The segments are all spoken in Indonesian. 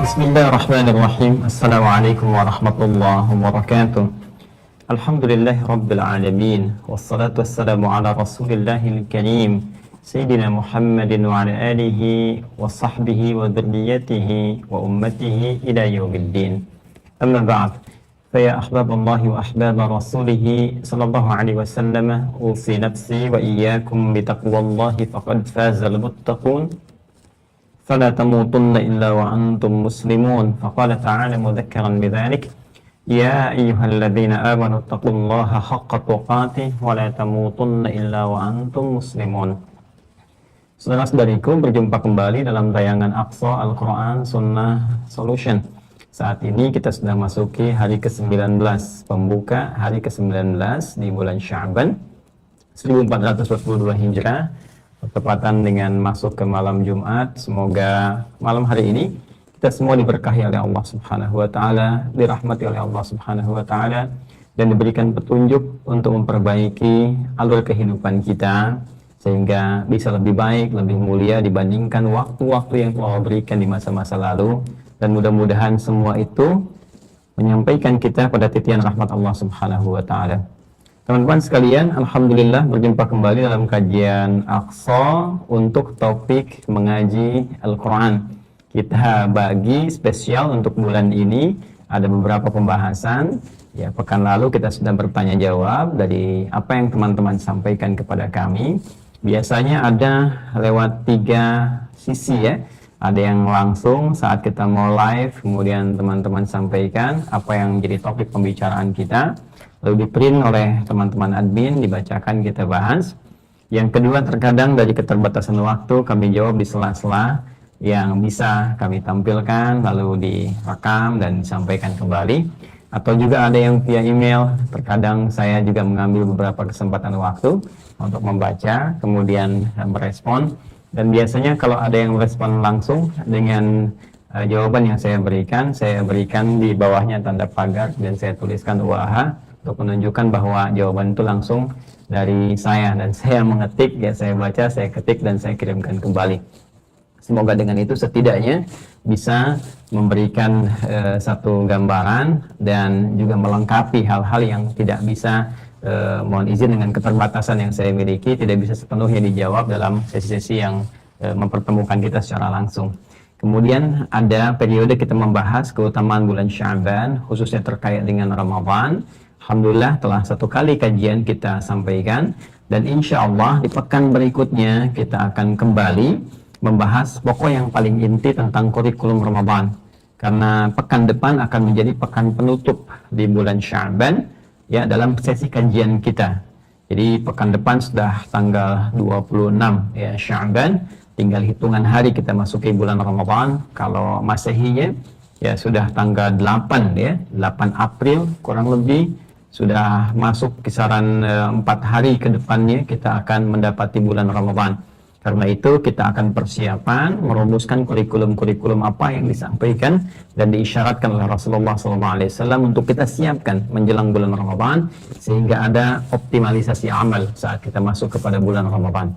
Bismillahirrahmanirrahim. Assalamualaikum warahmatullahi wabarakatuh. Alhamdulillahi rabbil alamin. Wassalatu wassalamu ala rasulillahil karim Sayyidina Muhammadin wa ala alihi wa sahbihi wa dhurriyyatihi wa ummatihi ila yaumiddin. Amma ba'd. Faya ahbaballahi wa ahbaba rasulihi sallallahu alaihi wasallam, usi nafsi wa iyyakum bitaqwallahi faqad fazal muttaqun. فلا تموتن إلا وأنتم مسلمون. فقال تعالى مذكرا بذلك: يا أيها الذين آمنوا اتقوا الله حق تقاته ولا تموتن إلا وأنتم مسلمون. Saudara-saudariku, berjumpa kembali dalam tayangan Aqsa Al-Quran Sunnah Solution. Saat ini kita sudah masuki hari ke-19, pembuka hari ke-19 di bulan Sya'ban 1442 Hijrah, bertepatan dengan masuk ke malam Jumat. Semoga malam hari ini kita semua diberkahi oleh Allah Subhanahu wa taala, dirahmati oleh Allah Subhanahu wa taala, dan diberikan petunjuk untuk memperbaiki alur kehidupan kita sehingga bisa lebih baik, lebih mulia dibandingkan waktu-waktu yang Allah berikan di masa-masa lalu. Dan mudah-mudahan semua itu menyampaikan kita pada titian rahmat Allah Subhanahu wa taala. Teman-teman sekalian, alhamdulillah berjumpa kembali dalam kajian Aqsa untuk topik mengaji Al-Quran. Kita bagi spesial untuk bulan ini, ada beberapa pembahasan. Ya, pekan lalu kita sudah bertanya jawab dari apa yang teman-teman sampaikan kepada kami. Biasanya ada lewat 3 sisi ya. Ada yang langsung saat kita mau live, kemudian teman-teman sampaikan apa yang menjadi topik pembicaraan kita. Lalu di-print oleh teman-teman admin, dibacakan, kita bahas. Yang kedua, terkadang dari keterbatasan waktu kami jawab di sela-sela yang bisa kami tampilkan, lalu direkam dan disampaikan kembali. Atau juga ada yang via email, terkadang saya juga mengambil beberapa kesempatan waktu untuk membaca, kemudian merespon. Dan biasanya kalau ada yang merespon langsung dengan jawaban yang saya berikan di bawahnya tanda pagar dan saya tuliskan UAH, untuk menunjukkan bahwa jawaban itu langsung dari saya, dan saya mengetik, ya saya baca, saya ketik, dan saya kirimkan kembali. Semoga dengan itu setidaknya bisa memberikan satu gambaran dan juga melengkapi hal-hal yang tidak bisa, mohon izin dengan keterbatasan yang saya miliki, tidak bisa sepenuhnya dijawab dalam sesi-sesi yang mempertemukan kita secara langsung. Kemudian ada periode kita membahas keutamaan bulan Sya'ban, khususnya terkait dengan Ramadan. Alhamdulillah telah 1 kali kajian kita sampaikan, dan insya Allah di pekan berikutnya kita akan kembali membahas pokok yang paling inti tentang kurikulum Ramadan, karena pekan depan akan menjadi pekan penutup di bulan Sya'ban ya, dalam sesi kajian kita. Jadi pekan depan sudah tanggal 26 ya Sya'ban, tinggal hitungan hari kita masuki bulan Ramadan. Kalau Masehinya ya sudah tanggal 8 ya, 8 April kurang lebih, sudah masuk kisaran 4 hari ke depannya kita akan mendapati bulan Ramadan. Karena itu kita akan persiapan merumuskan kurikulum-kurikulum apa yang disampaikan dan diisyaratkan oleh Rasulullah SAW untuk kita siapkan menjelang bulan Ramadan, sehingga ada optimalisasi amal saat kita masuk kepada bulan Ramadan.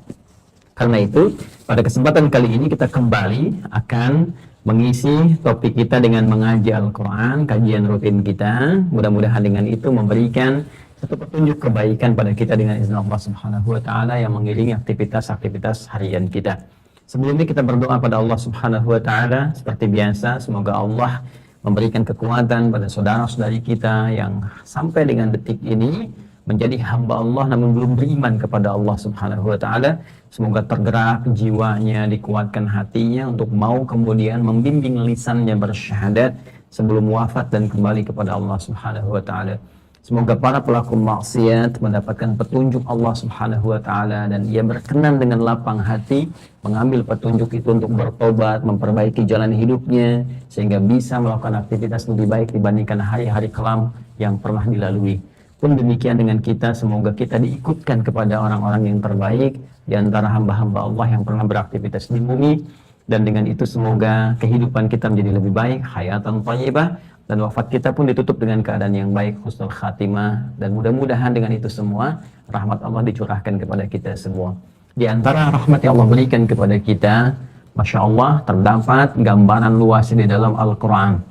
Karena itu pada kesempatan kali ini kita kembali akan mengisi topik kita dengan mengaji Al-Quran, kajian rutin kita. Mudah-mudahan dengan itu memberikan satu petunjuk kebaikan pada kita dengan izin Allah Subhanahu wa taala yang mengiringi aktivitas-aktivitas harian kita. Sebelumnya kita berdoa pada Allah Subhanahu wa taala seperti biasa, semoga Allah memberikan kekuatan pada saudara-saudari kita yang sampai dengan detik ini menjadi hamba Allah namun belum beriman kepada Allah Subhanahu wa taala. Semoga tergerak jiwanya, dikuatkan hatinya untuk mau kemudian membimbing lisannya bersyahadat sebelum wafat dan kembali kepada Allah Subhanahu wa taala. Semoga para pelaku maksiat mendapatkan petunjuk Allah Subhanahu wa taala dan ia berkenan dengan lapang hati mengambil petunjuk itu untuk bertobat, memperbaiki jalan hidupnya sehingga bisa melakukan aktivitas lebih baik dibandingkan hari-hari kelam yang pernah dilalui. Pun demikian dengan kita, semoga kita diikutkan kepada orang-orang yang terbaik di antara hamba-hamba Allah yang pernah beraktivitas di bumi, dan dengan itu semoga kehidupan kita menjadi lebih baik, hayatan thayyibah, dan wafat kita pun ditutup dengan keadaan yang baik, husnul khatimah. Dan mudah-mudahan dengan itu semua rahmat Allah dicurahkan kepada kita semua. Di antara rahmat yang Allah berikan kepada kita, Masya Allah, terdapat gambaran luas di dalam Al-Quran.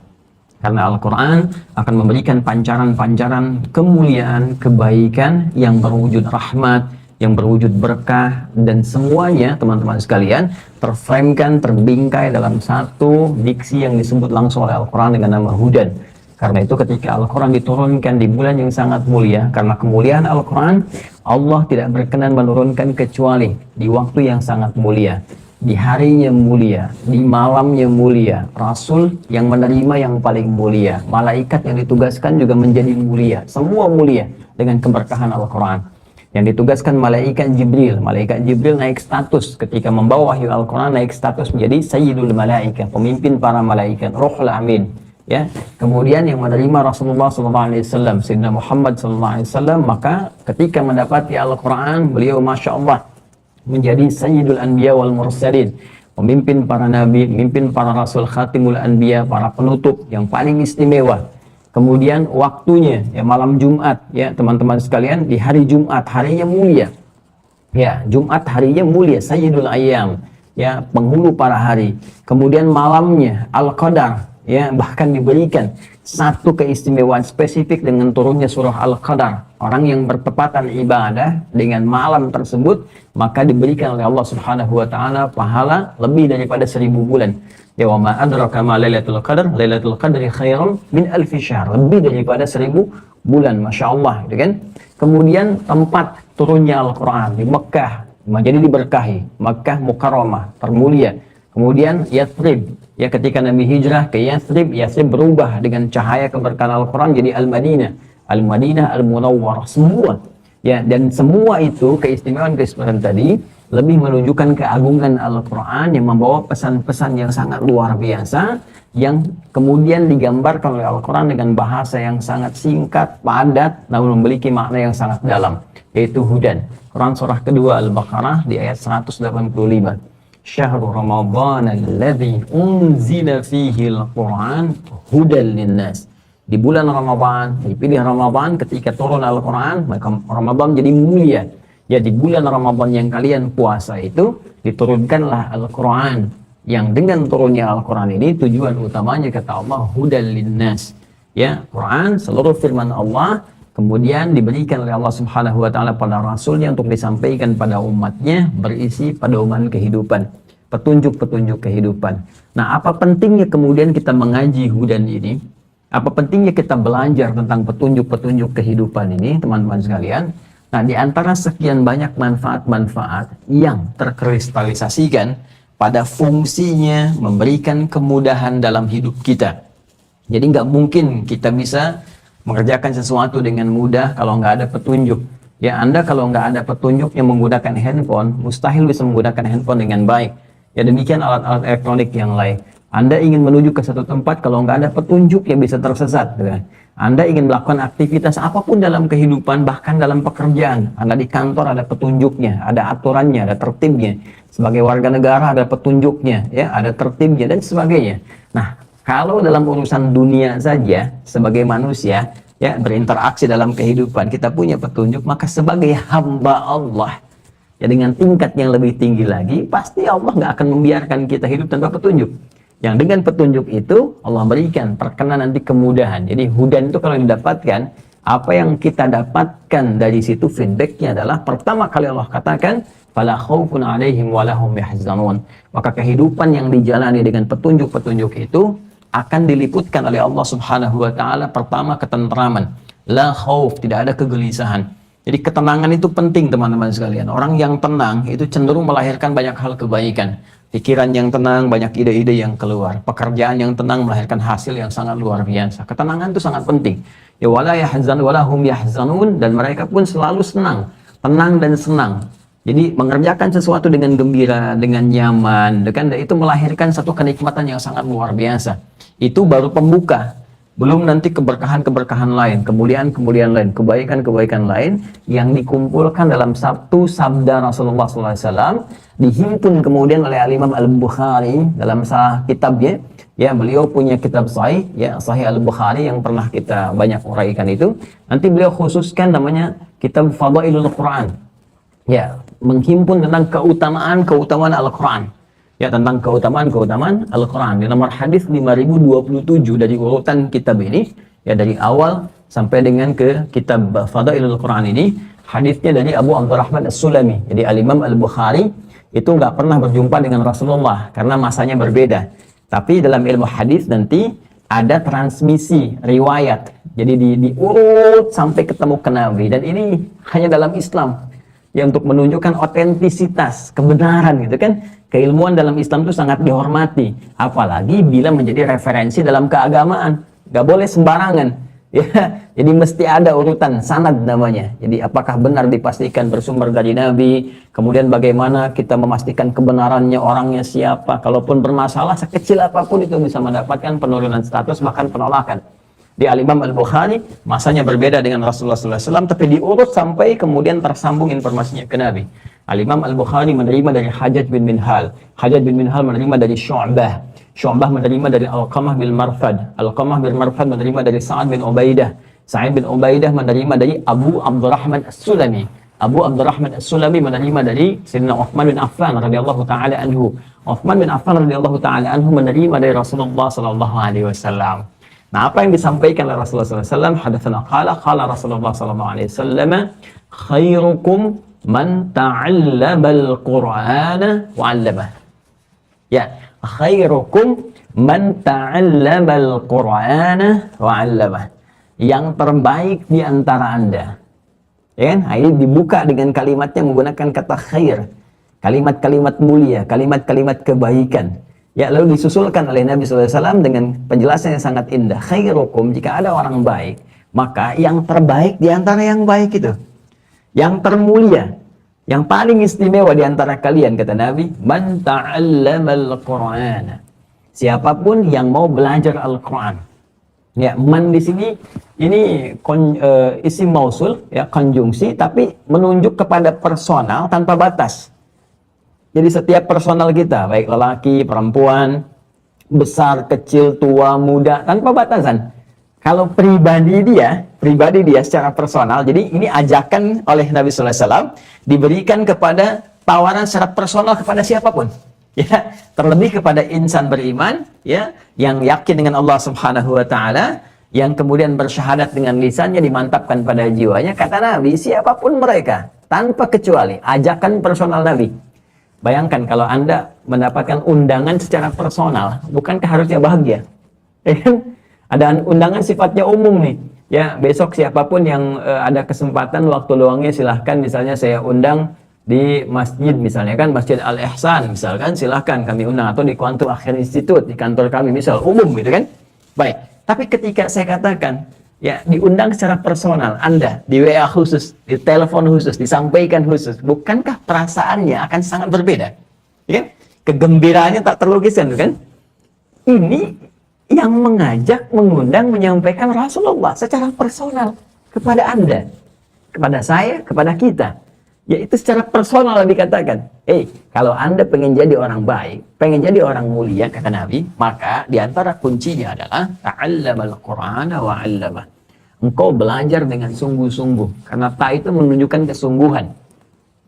Karena Al-Quran akan memberikan pancaran-pancaran kemuliaan, kebaikan yang berwujud rahmat, yang berwujud berkah, dan semuanya teman-teman sekalian terframekan, terbingkai dalam satu diksi yang disebut langsung oleh Al-Quran dengan nama Hudan. Karena itu ketika Al-Quran diturunkan di bulan yang sangat mulia, karena kemuliaan Al-Quran, Allah tidak berkenan menurunkan kecuali di waktu yang sangat mulia, di harinya mulia, di malamnya mulia, Rasul yang menerima yang paling mulia, malaikat yang ditugaskan juga menjadi mulia, semua mulia dengan keberkahan Al-Quran. Yang ditugaskan malaikat Jibril naik status ketika membawa wahyu Al-Quran, naik status menjadi Sayyidul Malaika, pemimpin para malaikat, Ruhul Amin. Ya, kemudian yang menerima Rasulullah SAW, Sayyidina Muhammad SAW, maka ketika mendapati Al-Quran, beliau Masya Allah menjadi Sayyidul Anbiya wal Mursalin, pemimpin para nabi, pemimpin para rasul, khatimul anbiya, para penutup yang paling istimewa. Kemudian waktunya ya malam Jumat, ya teman-teman sekalian, di hari Jumat, harinya mulia. Ya, Jumat harinya mulia, Sayyidul Ayyam, ya penghulu para hari. Kemudian malamnya Al-Qadar, ya bahkan diberikan satu keistimewaan spesifik dengan turunnya surah Al-Qadar. Orang yang bertepatan ibadah dengan malam tersebut, maka diberikan oleh Allah Subhanahu wa taala pahala lebih daripada 1000 bulan. Ya wa ma adraka ma lailatul qadar, lailatul qadri khairum min alfi syahr, lebih daripada 1000 bulan, Masya Allah, gitu kan. Kemudian tempat turunnya Al-Quran di Mekah menjadi diberkahi, Mekah Mukarramah, termulia. Kemudian Yathrib, ya ketika Nabi hijrah ke Yathrib, Yathrib berubah dengan cahaya keberkahan Al-Quran jadi Al-Madinah, Al-Madinah Al-Munawwarah, semua. Ya, dan semua itu keistimewaan tadi lebih menunjukkan keagungan Al-Quran yang membawa pesan-pesan yang sangat luar biasa, yang kemudian digambarkan oleh Al-Quran dengan bahasa yang sangat singkat, padat, namun memiliki makna yang sangat dalam, yaitu Hudan. Quran surah kedua Al-Baqarah di ayat 185. Syahrul Ramadhan alladzi unzila fihi al-Quran hudan linnas. Di bulan Ramadan, dipilih Ramadan ketika turun Al-Quran, maka Ramadan jadi mulia. Ya, di bulan Ramadan yang kalian puasa itu diturunkanlah Al-Quran, yang dengan turunnya Al-Quran ini tujuan utamanya kata Allah hudan linnas. Ya, Quran seluruh firman Allah kemudian diberikan oleh Allah Subhanahu wa taala pada rasulnya untuk disampaikan pada umatnya, berisi pedoman kehidupan, petunjuk-petunjuk kehidupan. Nah, apa pentingnya kemudian kita mengaji Hudan ini? Apa pentingnya kita belajar tentang petunjuk-petunjuk kehidupan ini, teman-teman sekalian? Nah, di antara sekian banyak manfaat-manfaat yang terkristalisasikan pada fungsinya memberikan kemudahan dalam hidup kita. Jadi nggak mungkin kita bisa mengerjakan sesuatu dengan mudah kalau nggak ada petunjuk. Ya, Anda kalau nggak ada petunjuk yang menggunakan handphone, mustahil bisa menggunakan handphone dengan baik. Ya, demikian alat-alat elektronik yang lain. Anda ingin menuju ke satu tempat, kalau nggak ada petunjuk ya bisa tersesat. Ya. Anda ingin melakukan aktivitas apapun dalam kehidupan, bahkan dalam pekerjaan. Anda di kantor ada petunjuknya, ada aturannya, ada tertibnya. Sebagai warga negara ada petunjuknya, ya, ada tertibnya dan sebagainya. Nah, kalau dalam urusan dunia saja, sebagai manusia, ya berinteraksi dalam kehidupan, kita punya petunjuk, maka sebagai hamba Allah, ya dengan tingkat yang lebih tinggi lagi, pasti Allah nggak akan membiarkan kita hidup tanpa petunjuk. Yang dengan petunjuk itu Allah berikan terkena nanti kemudahan. Jadi Hudan itu kalau didapatkan, apa yang kita dapatkan dari situ feedbacknya adalah pertama kali Allah katakan fala khaufun 'alaihim wa lahum yahzanun. Maka kehidupan yang dijalani dengan petunjuk-petunjuk itu akan diliputkan oleh Allah Subhanahu wa taala pertama ketentraman. La khauf, tidak ada kegelisahan. Jadi ketenangan itu penting teman-teman sekalian. Orang yang tenang itu cenderung melahirkan banyak hal kebaikan. Pikiran yang tenang, banyak ide-ide yang keluar. Pekerjaan yang tenang melahirkan hasil yang sangat luar biasa. Ketenangan itu sangat penting. Ya wala yahzan wala hum yahzanun, dan mereka pun selalu senang, tenang dan senang. Jadi mengerjakan sesuatu dengan gembira, dengan nyaman, itu melahirkan satu kenikmatan yang sangat luar biasa. Itu baru pembuka. Belum nanti keberkahan-keberkahan lain, kemuliaan-kemuliaan lain, kebaikan-kebaikan lain yang dikumpulkan dalam satu sabda Rasulullah SAW, dihimpun kemudian oleh Al-Imam Al-Bukhari dalam salah kitabnya. Ya, beliau punya kitab Sahih, ya Sahih Al-Bukhari yang pernah kita banyak uraikan itu. Nanti beliau khususkan namanya kitab Fadailul Quran. Ya, menghimpun tentang keutamaan Al-Quran. ya tentang keutamaan-keutamaan Al-Quran. Di nomor hadis 5027 dari urutan kitab ini, ya dari awal sampai dengan ke kitab Fadailul Quran ini, hadisnya dari Abu Abdurrahman As-Sulami. Jadi Al-Imam Al-Bukhari itu nggak pernah berjumpa dengan Rasulullah karena masanya berbeda. Tapi dalam ilmu hadis nanti ada transmisi riwayat. Jadi diurut sampai ketemu ke Nabi. Dan ini hanya dalam Islam. Ya untuk menunjukkan otentisitas, kebenaran gitu kan. Keilmuan dalam Islam itu sangat dihormati. Apalagi bila menjadi referensi dalam keagamaan. Gak boleh sembarangan. Ya, jadi mesti ada urutan sanad namanya. Jadi apakah benar dipastikan bersumber dari Nabi, kemudian bagaimana kita memastikan kebenarannya, orangnya siapa. Kalaupun bermasalah sekecil apapun itu bisa mendapatkan penurunan status bahkan penolakan. Di Al-Imam Al-Bukhari masanya berbeda dengan Rasulullah SAW, tapi diurut sampai kemudian tersambung informasinya ke Nabi. Al-Imam Al-Bukhari menerima dari Hajjaj bin Minhal, Hajjaj bin Minhal menerima dari Syu'bah, Syu'bah menerima dari Alqamah bin Marfad, Alqamah bin Marfad menerima dari Sa'ad bin Ubaidah, Sa'ad bin Ubaidah menerima dari Abu Abdurrahman As-Sulami, Abu Abdurrahman As-Sulami menerima dari Sayyidina Uthman bin Affan radhiyallahu taala anhu, Uthman bin Affan radhiyallahu taala anhu menerima dari Rasulullah sallallahu alaihi wasallam. Nah, apa yang disampaikan oleh Rasulullah sallallahu alaihi wasallam? Hadatsana qala Rasulullah sallallahu alaihi wasallam, khairukum man ta'allamal Qur'ana wa 'allamahu. Ya, khairukum man ta'allamal Qur'ana wa 'allamahu. Yang terbaik di antara Anda. Ya kan? Nah, ini dibuka dengan kalimatnya menggunakan kata khair. Kalimat-kalimat mulia, kalimat-kalimat kebaikan. Ya, lalu disusulkan oleh Nabi SAW dengan penjelasan yang sangat indah. Khairukum, jika ada orang baik, maka yang terbaik di antara yang baik itu. Yang termulia, yang paling istimewa di antara kalian, kata Nabi, man ta'allamal Qur'ana. Siapapun yang mau belajar Al-Quran. Ya, man di sini ini isim mausul, ya, konjungsi, tapi menunjuk kepada personal tanpa batas. Jadi setiap personal kita, baik lelaki, perempuan, besar, kecil, tua, muda, tanpa batasan. Kalau pribadi dia secara personal, jadi ini ajakan oleh Nabi SAW, diberikan kepada tawaran secara personal kepada siapapun. Ya, terlebih kepada insan beriman, ya, yang yakin dengan Allah Subhanahu wa Ta'ala, yang kemudian bersyahadat dengan lisannya, dimantapkan pada jiwanya. Kata Nabi, siapapun mereka, tanpa kecuali, ajakan personal Nabi. Bayangkan kalau Anda mendapatkan undangan secara personal, bukankah harusnya bahagia? Ada undangan sifatnya umum nih. Ya, besok siapapun yang ada kesempatan waktu luangnya silahkan, misalnya saya undang di masjid misalnya kan, Masjid Al-Ihsan misalkan, silahkan kami undang, atau di Quantum Akhir Institute, di kantor kami misal, umum gitu kan. Baik, tapi ketika saya katakan ya diundang secara personal, Anda di WA khusus, di telepon khusus, disampaikan khusus, bukankah perasaannya akan sangat berbeda? Ya kan? Kegembiraannya tak terlukiskan, kan? Ini yang mengajak, mengundang, menyampaikan Rasulullah secara personal kepada Anda, kepada saya, kepada kita. Yaitu secara personal dikatakan, kalau Anda pengen jadi orang baik, pengen jadi orang mulia, kata Nabi, maka diantara kuncinya adalah ta'allamal Qur'ana wa 'allamah. Engkau belajar dengan sungguh-sungguh, karena ta itu menunjukkan kesungguhan.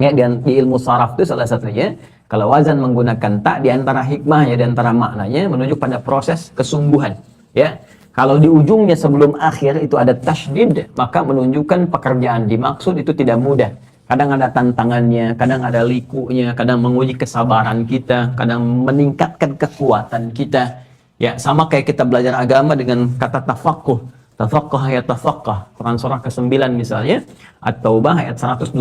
Ya, di ilmu saraf itu salah satunya, kalau wazan menggunakan ta, diantara hikmahnya, diantara maknanya menunjuk pada proses kesungguhan. Ya, kalau di ujungnya sebelum akhir itu ada tasydid, maka menunjukkan pekerjaan dimaksud itu tidak mudah. Kadang ada tantangannya, kadang ada likunya, kadang menguji kesabaran kita, kadang meningkatkan kekuatan kita. Ya, sama kayak kita belajar agama dengan kata tafaqquh. Tafaqquh ya tafaqquh. Quran surah ke-9 misalnya, At-Taubah ayat 122.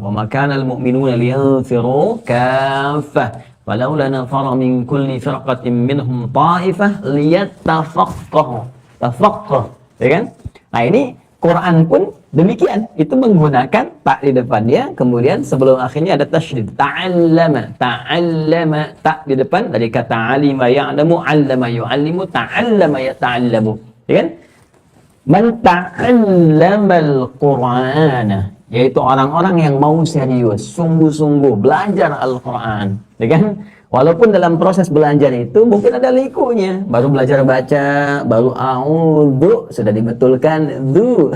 Wa ma kana al-mu'minuna liyanfiru kaffah. Walaula nafara min kulli firqatin minhum ta'ifah liyattafaqahu. Tafaqquh, ya kan? Nah, ini Quran pun demikian, itu menggunakan ta di depannya, kemudian sebelum akhirnya ada tasydid. Ta'allama, ta'allama, ta di depan dari kata alima ya'lamu, 'allama yu'allimu, ta'allama yata'allamu. Ya kan? Man ta'allamal Qur'ana, yaitu orang-orang yang mau serius, sungguh-sungguh belajar Al-Quran. Ya kan? Walaupun dalam proses belajar itu mungkin ada likunya, baru belajar baca, baru a'udzu, sudah dibetulkan du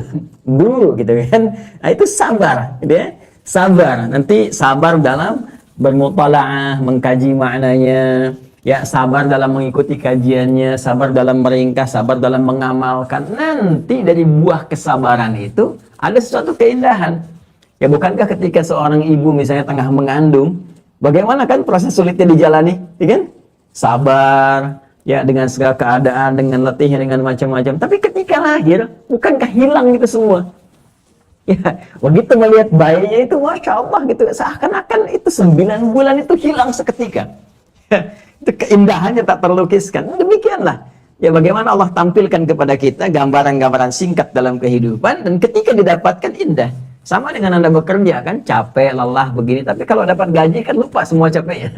gitu kan. Nah, itu sabar, gitu ya. Sabar. Nanti sabar dalam bermutalaah, mengkaji maknanya, ya sabar dalam mengikuti kajiannya, sabar dalam meringkas, sabar dalam mengamalkan. Nanti dari buah kesabaran itu ada sesuatu keindahan. Ya bukankah ketika seorang ibu misalnya tengah mengandung, bagaimana kan proses sulitnya dijalani, ya kan? Sabar, ya dengan segala keadaan, dengan letihnya, dengan macam-macam. Tapi ketika lahir, bukankah hilang itu semua? Ya, begitu melihat bayinya itu, Masya Allah gitu, seakan-akan itu 9 bulan itu hilang seketika. Itu keindahannya tak terlukiskan. Demikianlah. Ya bagaimana Allah tampilkan kepada kita gambaran-gambaran singkat dalam kehidupan, dan ketika didapatkan indah. Sama dengan Anda bekerja kan, capek, lelah, begini. Tapi kalau dapat gaji kan lupa semua capeknya.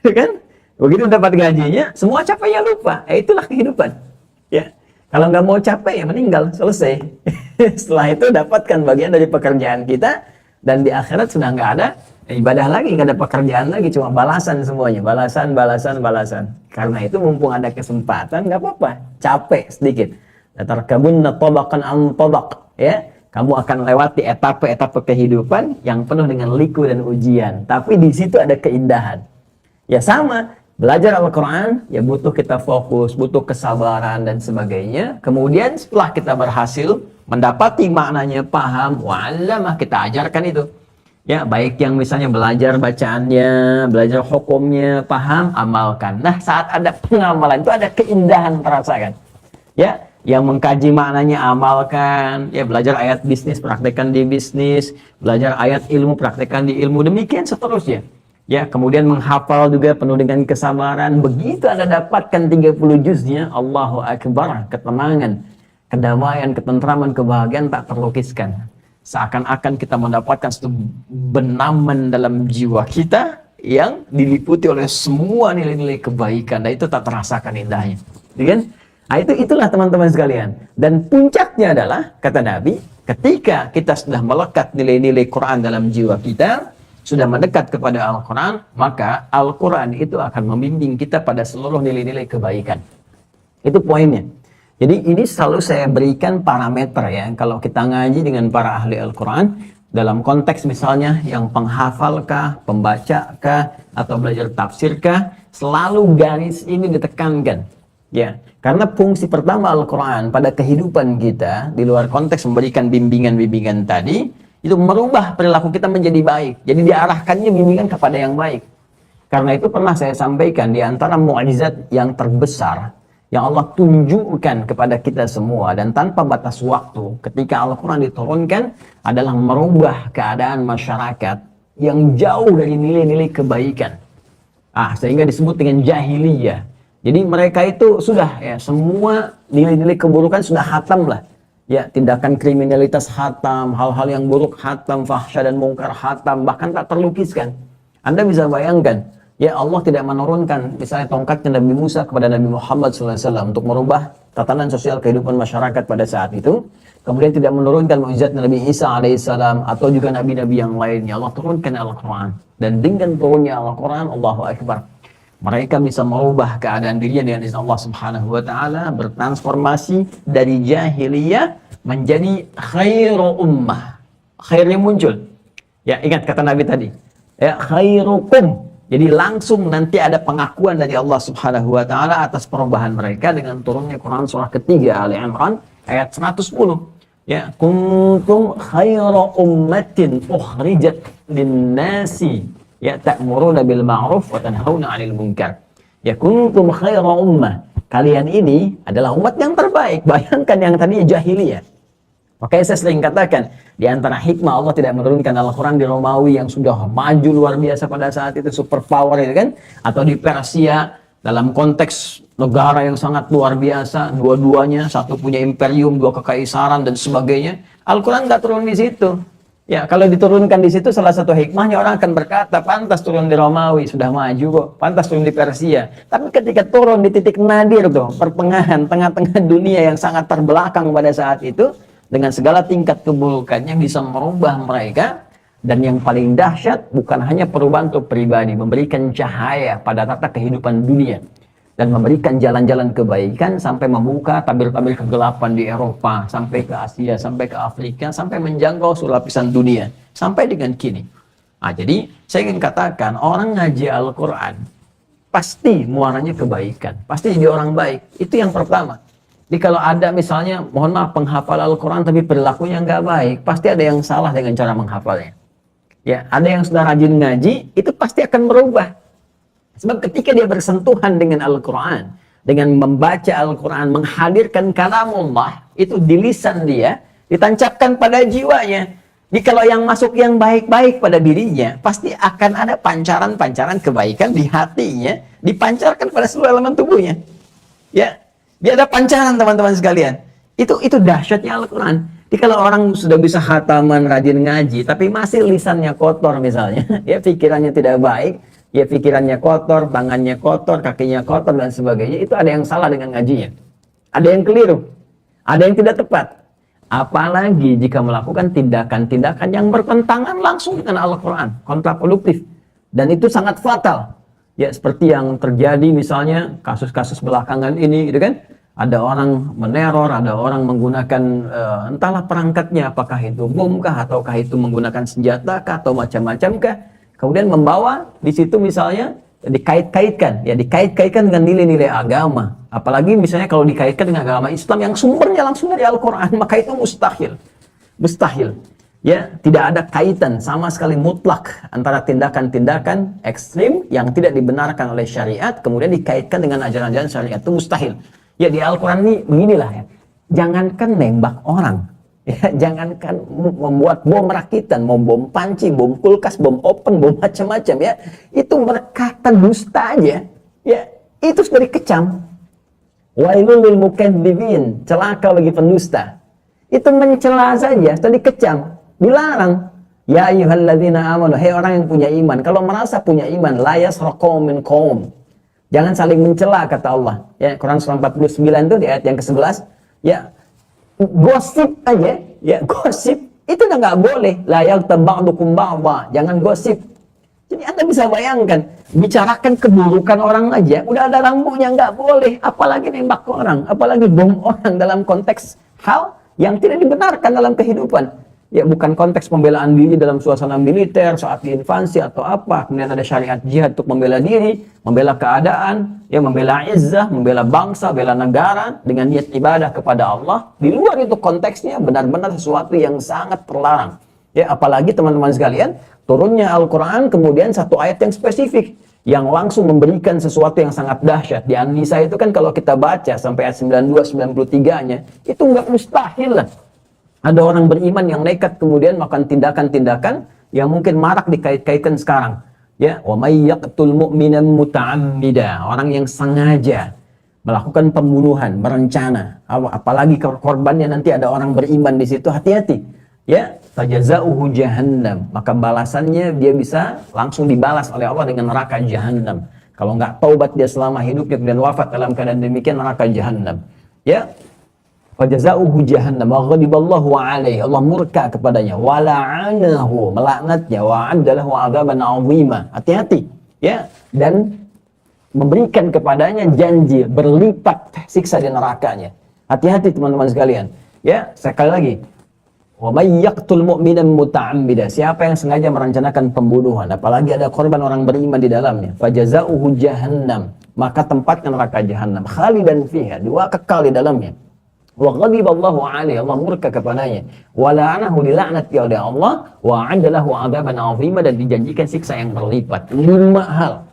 Kan? Begitu dapat gajinya, semua capeknya lupa. Itulah kehidupan. Ya. Kalau nggak mau capek ya meninggal, selesai. Setelah itu dapatkan bagian dari pekerjaan kita, dan di akhirat sudah nggak ada ibadah lagi, nggak ada pekerjaan lagi, cuma balasan semuanya, balasan, balasan, balasan. Karena itu mumpung ada kesempatan, nggak apa-apa, capek sedikit. Tarkabunna tabaqan an tabaq, ya. Kamu akan lewati etape-etape kehidupan yang penuh dengan liku dan ujian. Tapi di situ ada keindahan. Ya sama. Belajar Al-Quran, ya butuh kita fokus, butuh kesabaran dan sebagainya. Kemudian setelah kita berhasil mendapati maknanya, paham, wa'allamah, kita ajarkan itu. Ya, baik yang misalnya belajar bacaannya, belajar hukumnya, paham, amalkan. Nah, saat ada pengamalan itu ada keindahan terasakan. Ya, yang mengkaji maknanya amalkan, ya belajar ayat bisnis, praktekkan di bisnis, belajar ayat ilmu, praktekkan di ilmu, demikian seterusnya. Ya, kemudian menghafal juga penuh dengan kesabaran. Begitu Anda dapatkan 30 juznya, Allahu Akbar, ketenangan, kedamaian, ketentraman, kebahagiaan tak terlukiskan. Seakan-akan kita mendapatkan satu benaman dalam jiwa kita yang diliputi oleh semua nilai-nilai kebaikan. Dan itu tak terasakan indahnya. Ya kan? Nah, itulah teman-teman sekalian. Dan puncaknya adalah, kata Nabi, ketika kita sudah melekat nilai-nilai Quran dalam jiwa kita, sudah mendekat kepada Al-Quran, maka Al-Quran itu akan membimbing kita pada seluruh nilai-nilai kebaikan. Itu poinnya. Jadi ini selalu saya berikan parameter ya, kalau kita ngaji dengan para ahli Al-Quran, dalam konteks misalnya yang penghafalkah, pembacakah, atau belajar tafsirkah, selalu garis ini ditekankan. Ya, karena fungsi pertama Al-Quran pada kehidupan kita, di luar konteks memberikan bimbingan-bimbingan tadi, itu merubah perilaku kita menjadi baik. Jadi diarahkannya bimbingan kepada yang baik. Karena itu pernah saya sampaikan, di antara mukjizat yang terbesar yang Allah tunjukkan kepada kita semua dan tanpa batas waktu ketika Al-Quran diturunkan adalah merubah keadaan masyarakat yang jauh dari nilai-nilai kebaikan. Sehingga disebut dengan jahiliyah. Jadi mereka itu sudah ya semua nilai-nilai keburukan sudah hatam lah. Ya, tindakan kriminalitas hatam, hal-hal yang buruk hatam, fahsya dan mungkar hatam, bahkan tak terlukiskan. Anda bisa bayangkan, ya Allah tidak menurunkan misalnya tongkatnya Nabi Musa kepada Nabi Muhammad SAW untuk merubah tatanan sosial kehidupan masyarakat pada saat itu. Kemudian tidak menurunkan mukjizat Nabi Isa alaihissalam atau juga nabi-nabi yang lainnya. Allah turunkan Al-Quran. Dan dengan turunnya Al-Quran, Allahu Akbar, mereka bisa merubah keadaan dirinya dengan izin Allah Subhanahu wa taala, bertransformasi dari jahiliyah menjadi khairu ummah. Khairnya muncul. Ya, ingat kata Nabi tadi. Ya, khairukum. Jadi langsung nanti ada pengakuan dari Allah Subhanahu wa taala atas perubahan mereka dengan turunnya Quran surah ketiga Ali Imran ayat 110. Ya, kuntum khairu ummatin ukhrijat lin-nasi. Ya, ta'muruna bil ma'ruf wa tanhauna 'anil munkar. Ya, kuntum khairu ummah. Kalian ini adalah umat yang terbaik. Bayangkan yang tadinya jahiliyah. Makanya saya sering katakan, di antara hikmah Allah tidak menurunkan Al-Quran di Romawi yang sudah maju luar biasa pada saat itu, superpower itu kan, atau di Persia dalam konteks negara yang sangat luar biasa, dua-duanya, satu punya imperium, dua kekaisaran dan sebagainya. Al-Quran nggak turun di situ. Ya, kalau diturunkan di situ salah satu hikmahnya orang akan berkata, pantas turun di Romawi, sudah maju kok, pantas turun di Persia. Tapi ketika turun di titik nadir tuh, pertengahan, tengah-tengah dunia yang sangat terbelakang pada saat itu, dengan segala tingkat keburukannya bisa merubah mereka. Dan yang paling dahsyat bukan hanya perubahan untuk pribadi, memberikan cahaya pada tata kehidupan dunia. Dan memberikan jalan-jalan kebaikan sampai membuka tabir-tabir kegelapan di Eropa, sampai ke Asia, sampai ke Afrika, sampai menjangkau seluruh lapisan dunia. Sampai dengan kini. Jadi saya ingin katakan orang ngaji Al-Quran pasti muaranya kebaikan, pasti jadi orang baik. Itu yang pertama. Jadi kalau ada misalnya, mohon maaf, penghafal Al-Quran tapi perilakunya nggak baik, pasti ada yang salah dengan cara menghafalnya. Ya, ada yang sudah rajin ngaji, itu pasti akan berubah. Sebab ketika dia bersentuhan dengan Al-Quran, dengan membaca Al-Quran, menghadirkan kalamullah, itu di lisan dia, ditancapkan pada jiwanya. Jadi kalau yang masuk yang baik-baik pada dirinya, pasti akan ada pancaran-pancaran kebaikan di hatinya, dipancarkan pada seluruh elemen tubuhnya. Ya, dia ada pancaran teman-teman sekalian. Itu dahsyatnya Al-Quran. Jadi kalau orang sudah bisa khataman, rajin ngaji, tapi masih lisannya kotor misalnya, ya pikirannya tidak baik, ya pikirannya kotor, tangannya kotor, kakinya kotor dan sebagainya, itu ada yang salah dengan ngajinya. Ada yang keliru, ada yang tidak tepat. Apalagi jika melakukan tindakan-tindakan yang bertentangan langsung dengan Al-Quran, kontraproduktif. Dan itu sangat fatal. Ya, seperti yang terjadi misalnya kasus-kasus belakangan ini, gitu kan? Ada orang meneror, ada orang menggunakan entahlah perangkatnya, apakah itu bom kah, ataukah itu menggunakan senjata kah, atau macam-macam kah. Kemudian membawa di situ misalnya dikait-kaitkan dengan nilai-nilai agama. Apalagi misalnya kalau dikaitkan dengan agama Islam yang sumbernya langsung dari Al-Quran, maka itu mustahil. Mustahil. Ya, tidak ada kaitan sama sekali mutlak antara tindakan-tindakan ekstrim yang tidak dibenarkan oleh syariat kemudian dikaitkan dengan ajaran-ajaran syariat, itu mustahil. Ya, di Al-Quran ini beginilah ya. Jangankan nembak orang, ya, jangankan membuat bom rakitan, mau bom panci, bom kulkas, bom open, bom macam-macam ya. Itu berkata dusta aja, ya, itu sudah dikecam. Wailul lil mukadzibin, celaka bagi pendusta. Itu mencela saja sudah dikecam, dilarang. Ya ayyuhalladzina amanu, hai orang yang punya iman, kalau merasa punya iman, la yasraqu min qaum. Jangan saling mencela kata Allah. Ya, Quran surah 49 itu di ayat yang ke-11, ya. Gosip aja, ya, gosip itu udah nggak boleh. La yaghtab ba'dukum ba'dha, jangan gosip. Jadi Anda bisa bayangkan, bicarakan keburukan orang aja, udah ada rambunya, nggak boleh. Apalagi nembak orang, apalagi bom orang dalam konteks hal yang tidak dibenarkan dalam kehidupan. Ya, bukan konteks pembelaan diri dalam suasana militer, saat diinvasi atau apa. Kemudian ada syariat jihad untuk membela diri, membela keadaan, ya, membela izzah, membela bangsa, membela negara, dengan niat ibadah kepada Allah. Di luar itu konteksnya benar-benar sesuatu yang sangat terlarang. Ya, apalagi teman-teman sekalian, turunnya Al-Quran kemudian satu ayat yang spesifik yang langsung memberikan sesuatu yang sangat dahsyat. Di An-Nisa itu kan kalau kita baca sampai ayat 92-93-nya, itu nggak mustahil lah ada orang beriman yang nekat kemudian melakukan tindakan-tindakan yang mungkin marak dikait-kaitkan sekarang. Ya, wa may yaqtul mu'minan muta'ammida, orang yang sengaja melakukan pembunuhan, berencana, apalagi korbannya nanti ada orang beriman di situ, hati-hati. Ya, fajazauhu jahannam, maka balasannya dia bisa langsung dibalas oleh Allah dengan neraka jahannam. Kalau nggak taubat dia selama hidupnya dan wafat dalam keadaan demikian, neraka jahannam. Ya, fajazauhu jahannam wa ghadiballahu alaihi, Allah murka kepadanya, wa la'anahu, melaknatnya, wa 'addalahu 'adzaban 'azima. Hati-hati, ya, dan memberikan kepadanya janji berlipat siksa di nerakanya. Hati-hati teman-teman sekalian. Ya, sekali lagi, wa may yaqtul mu'minan muta'ammida, siapa yang sengaja merencanakan pembunuhan, apalagi ada korban orang beriman di dalamnya, fajazauhu jahannam, maka tempatnya neraka jahannam, khalidan fiha, dua kekal di dalamnya. Wa ghadiballahu alaihi, Allah murka kepadanya, wa la'anahu, dilaknati oleh Allah, wa 'adalahu 'adzaban 'azima, dan dijanjikan siksa yang berlipat. 5 hal.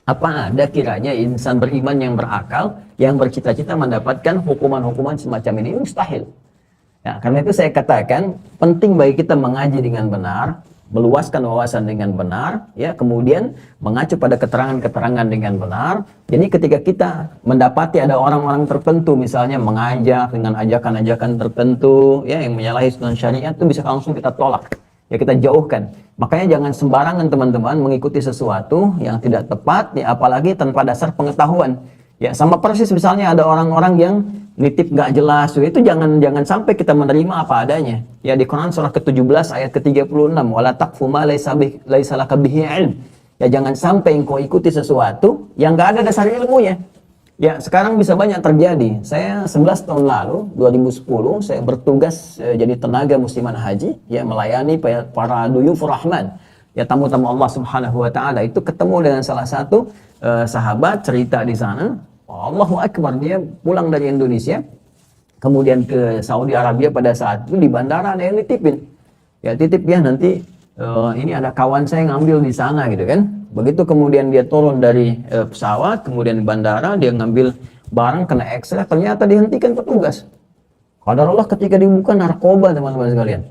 Apa ada kiranya insan beriman yang berakal yang bercita-cita mendapatkan hukuman-hukuman semacam ini? Mustahil. Ya, karena itu saya katakan penting bagi kita mengaji dengan benar, meluaskan wawasan dengan benar, ya, kemudian mengacu pada keterangan-keterangan dengan benar. Jadi ketika kita mendapati ada orang-orang tertentu misalnya mengajak dengan ajakan-ajakan tertentu, ya, yang menyalahi sunnah syariat, itu bisa langsung kita tolak, ya, kita jauhkan. Makanya jangan sembarangan teman-teman mengikuti sesuatu yang tidak tepat, ya, apalagi tanpa dasar pengetahuan. Ya, sama persis misalnya ada orang-orang yang nitip nggak jelas, itu jangan sampai kita menerima apa adanya. Ya, di Quran surah ke-17 ayat ke-36, wala taqfu ma laisa laka bihi ilm. Ya, jangan sampai engkau ikuti sesuatu yang nggak ada dasar ilmunya. Ya, sekarang bisa banyak terjadi. Saya 11 tahun lalu, 2010, saya bertugas jadi tenaga musliman haji, ya, melayani para duyufur rahman, ya tamu-tamu Allah Subhanahu wa taala itu ketemu dengan salah satu sahabat cerita di sana. Allahu Akbar, dia pulang dari Indonesia kemudian ke Saudi Arabia pada saat itu di bandara ada yang nitipin. Ya titip ya nanti ini ada kawan saya ngambil di sana gitu kan. Begitu kemudian dia turun dari pesawat, kemudian di bandara dia ngambil barang kena X-ray, ternyata dihentikan petugas. Qadarullah ketika dibuka narkoba teman-teman sekalian.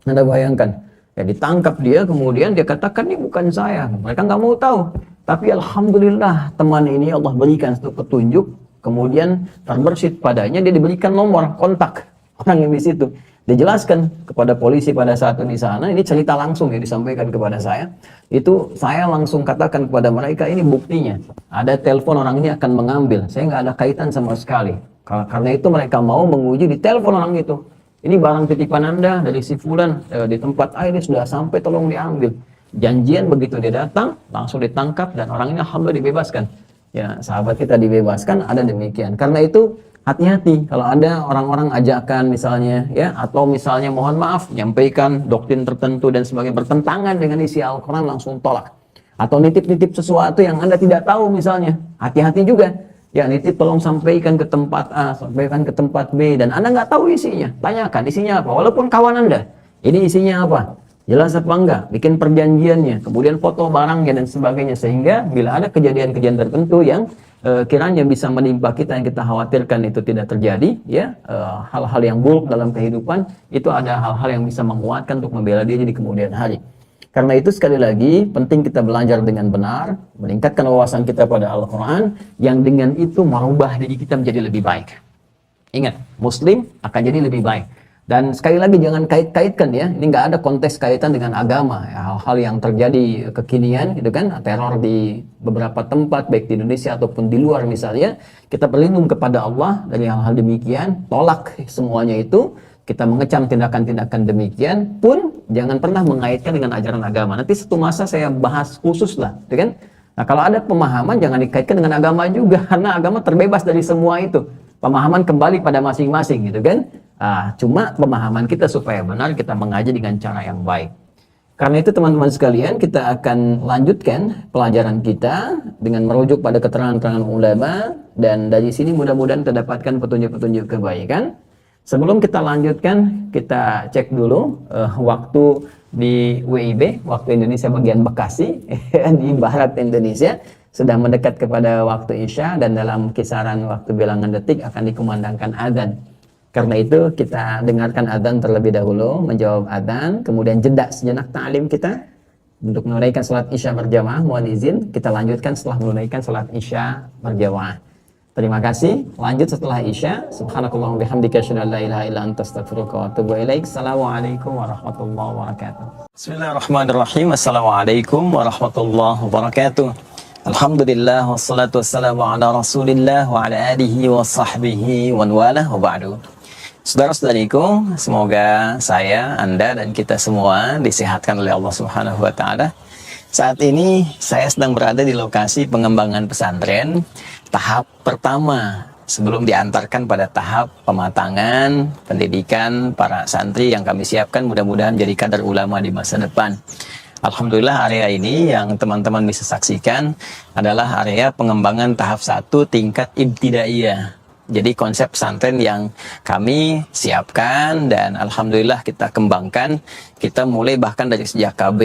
Anda bayangkan, ya ditangkap dia, kemudian dia katakan ini bukan saya. Mereka nggak mau tahu. Tapi alhamdulillah teman ini Allah berikan satu petunjuk, kemudian terbersit padanya, dia diberikan nomor kontak orang yang di situ. Dijelaskan kepada polisi pada saat itu di sana, ini cerita langsung ya disampaikan kepada saya. Itu saya langsung katakan kepada mereka, ini buktinya. Ada telepon orang ini akan mengambil, saya nggak ada kaitan sama sekali. Karena itu mereka mau menguji di telepon orang itu. Ini barang titipan Anda dari si fulan di tempat A ini sudah sampai, tolong diambil. Janjian begitu dia datang, langsung ditangkap dan orang ini alhamdulillah dibebaskan. Ya sahabat kita dibebaskan, ada demikian. Karena itu hati-hati kalau ada orang-orang ajakan misalnya ya, atau misalnya mohon maaf nyampaikan doktrin tertentu dan sebagai bertentangan dengan isi Al-Quran, langsung tolak. Atau nitip-nitip sesuatu yang Anda tidak tahu misalnya, hati-hati juga. Ya nitip tolong sampaikan ke tempat A, sampaikan ke tempat B, dan Anda nggak tahu isinya, tanyakan isinya apa, walaupun kawan Anda, ini isinya apa, jelas apa enggak, bikin perjanjiannya, kemudian foto barangnya dan sebagainya, sehingga bila ada kejadian-kejadian tertentu yang kiranya bisa menimpa kita yang kita khawatirkan itu tidak terjadi, ya hal-hal yang buruk dalam kehidupan itu ada hal-hal yang bisa menguatkan untuk membela diri di kemudian hari. Karena itu sekali lagi penting kita belajar dengan benar, meningkatkan wawasan kita pada Al-Quran, yang dengan itu merubah diri kita menjadi lebih baik. Ingat, Muslim akan jadi lebih baik. Dan sekali lagi jangan kait-kaitkan ya, ini nggak ada konteks kaitan dengan agama, ya, hal-hal yang terjadi kekinian gitu kan, teror di beberapa tempat baik di Indonesia ataupun di luar misalnya, kita berlindung kepada Allah dari hal-hal demikian, tolak semuanya itu, kita mengecam tindakan-tindakan demikian, pun jangan pernah mengaitkan dengan ajaran agama. Nanti satu masa saya bahas khusus lah, gitu kan. Nah kalau ada pemahaman jangan dikaitkan dengan agama juga, karena agama terbebas dari semua itu. Pemahaman kembali pada masing-masing gitu kan. Cuma pemahaman kita supaya benar, kita mengaji dengan cara yang baik. Karena itu teman-teman sekalian, kita akan lanjutkan pelajaran kita dengan merujuk pada keterangan-keterangan ulama, dan dari sini mudah-mudahan kita dapatkan petunjuk-petunjuk kebaikan. Sebelum kita lanjutkan, kita cek dulu waktu di WIB, waktu Indonesia bagian Bekasi di barat Indonesia, sudah mendekat kepada waktu Isya, dan dalam kisaran waktu bilangan detik akan dikumandangkan adzan. Karena itu kita dengarkan adzan terlebih dahulu, menjawab adzan, kemudian jeda sejenak ta'lim kita untuk menunaikan salat Isya berjamaah. Mohon izin kita lanjutkan setelah menunaikan salat Isya berjamaah. Terima kasih. Lanjut setelah Isya. Subhanakallahumma bihamdika asyhadu an la ilaha illa anta astaghfiruka wa atubu ilaik. Assalamualaikum warahmatullahi wabarakatuh. Bismillahirrahmanirrahim. Assalamualaikum warahmatullahi wabarakatuh. Alhamdulillah wassalatu wassalamu ala Rasulillah wa ala alihi wa sahbihi wa walah wa ba'du. Saudara-saudariku, semoga saya, Anda, dan kita semua disehatkan oleh Allah Subhanahu wa taala. Saat ini saya sedang berada di lokasi pengembangan pesantren tahap pertama sebelum diantarkan pada tahap pematangan pendidikan para santri yang kami siapkan mudah-mudahan jadi kadar ulama di masa depan. Alhamdulillah area ini yang teman-teman bisa saksikan adalah area pengembangan tahap 1 tingkat ibtidaiyah. Jadi konsep pesantren yang kami siapkan dan alhamdulillah kita kembangkan, kita mulai bahkan dari sejak KB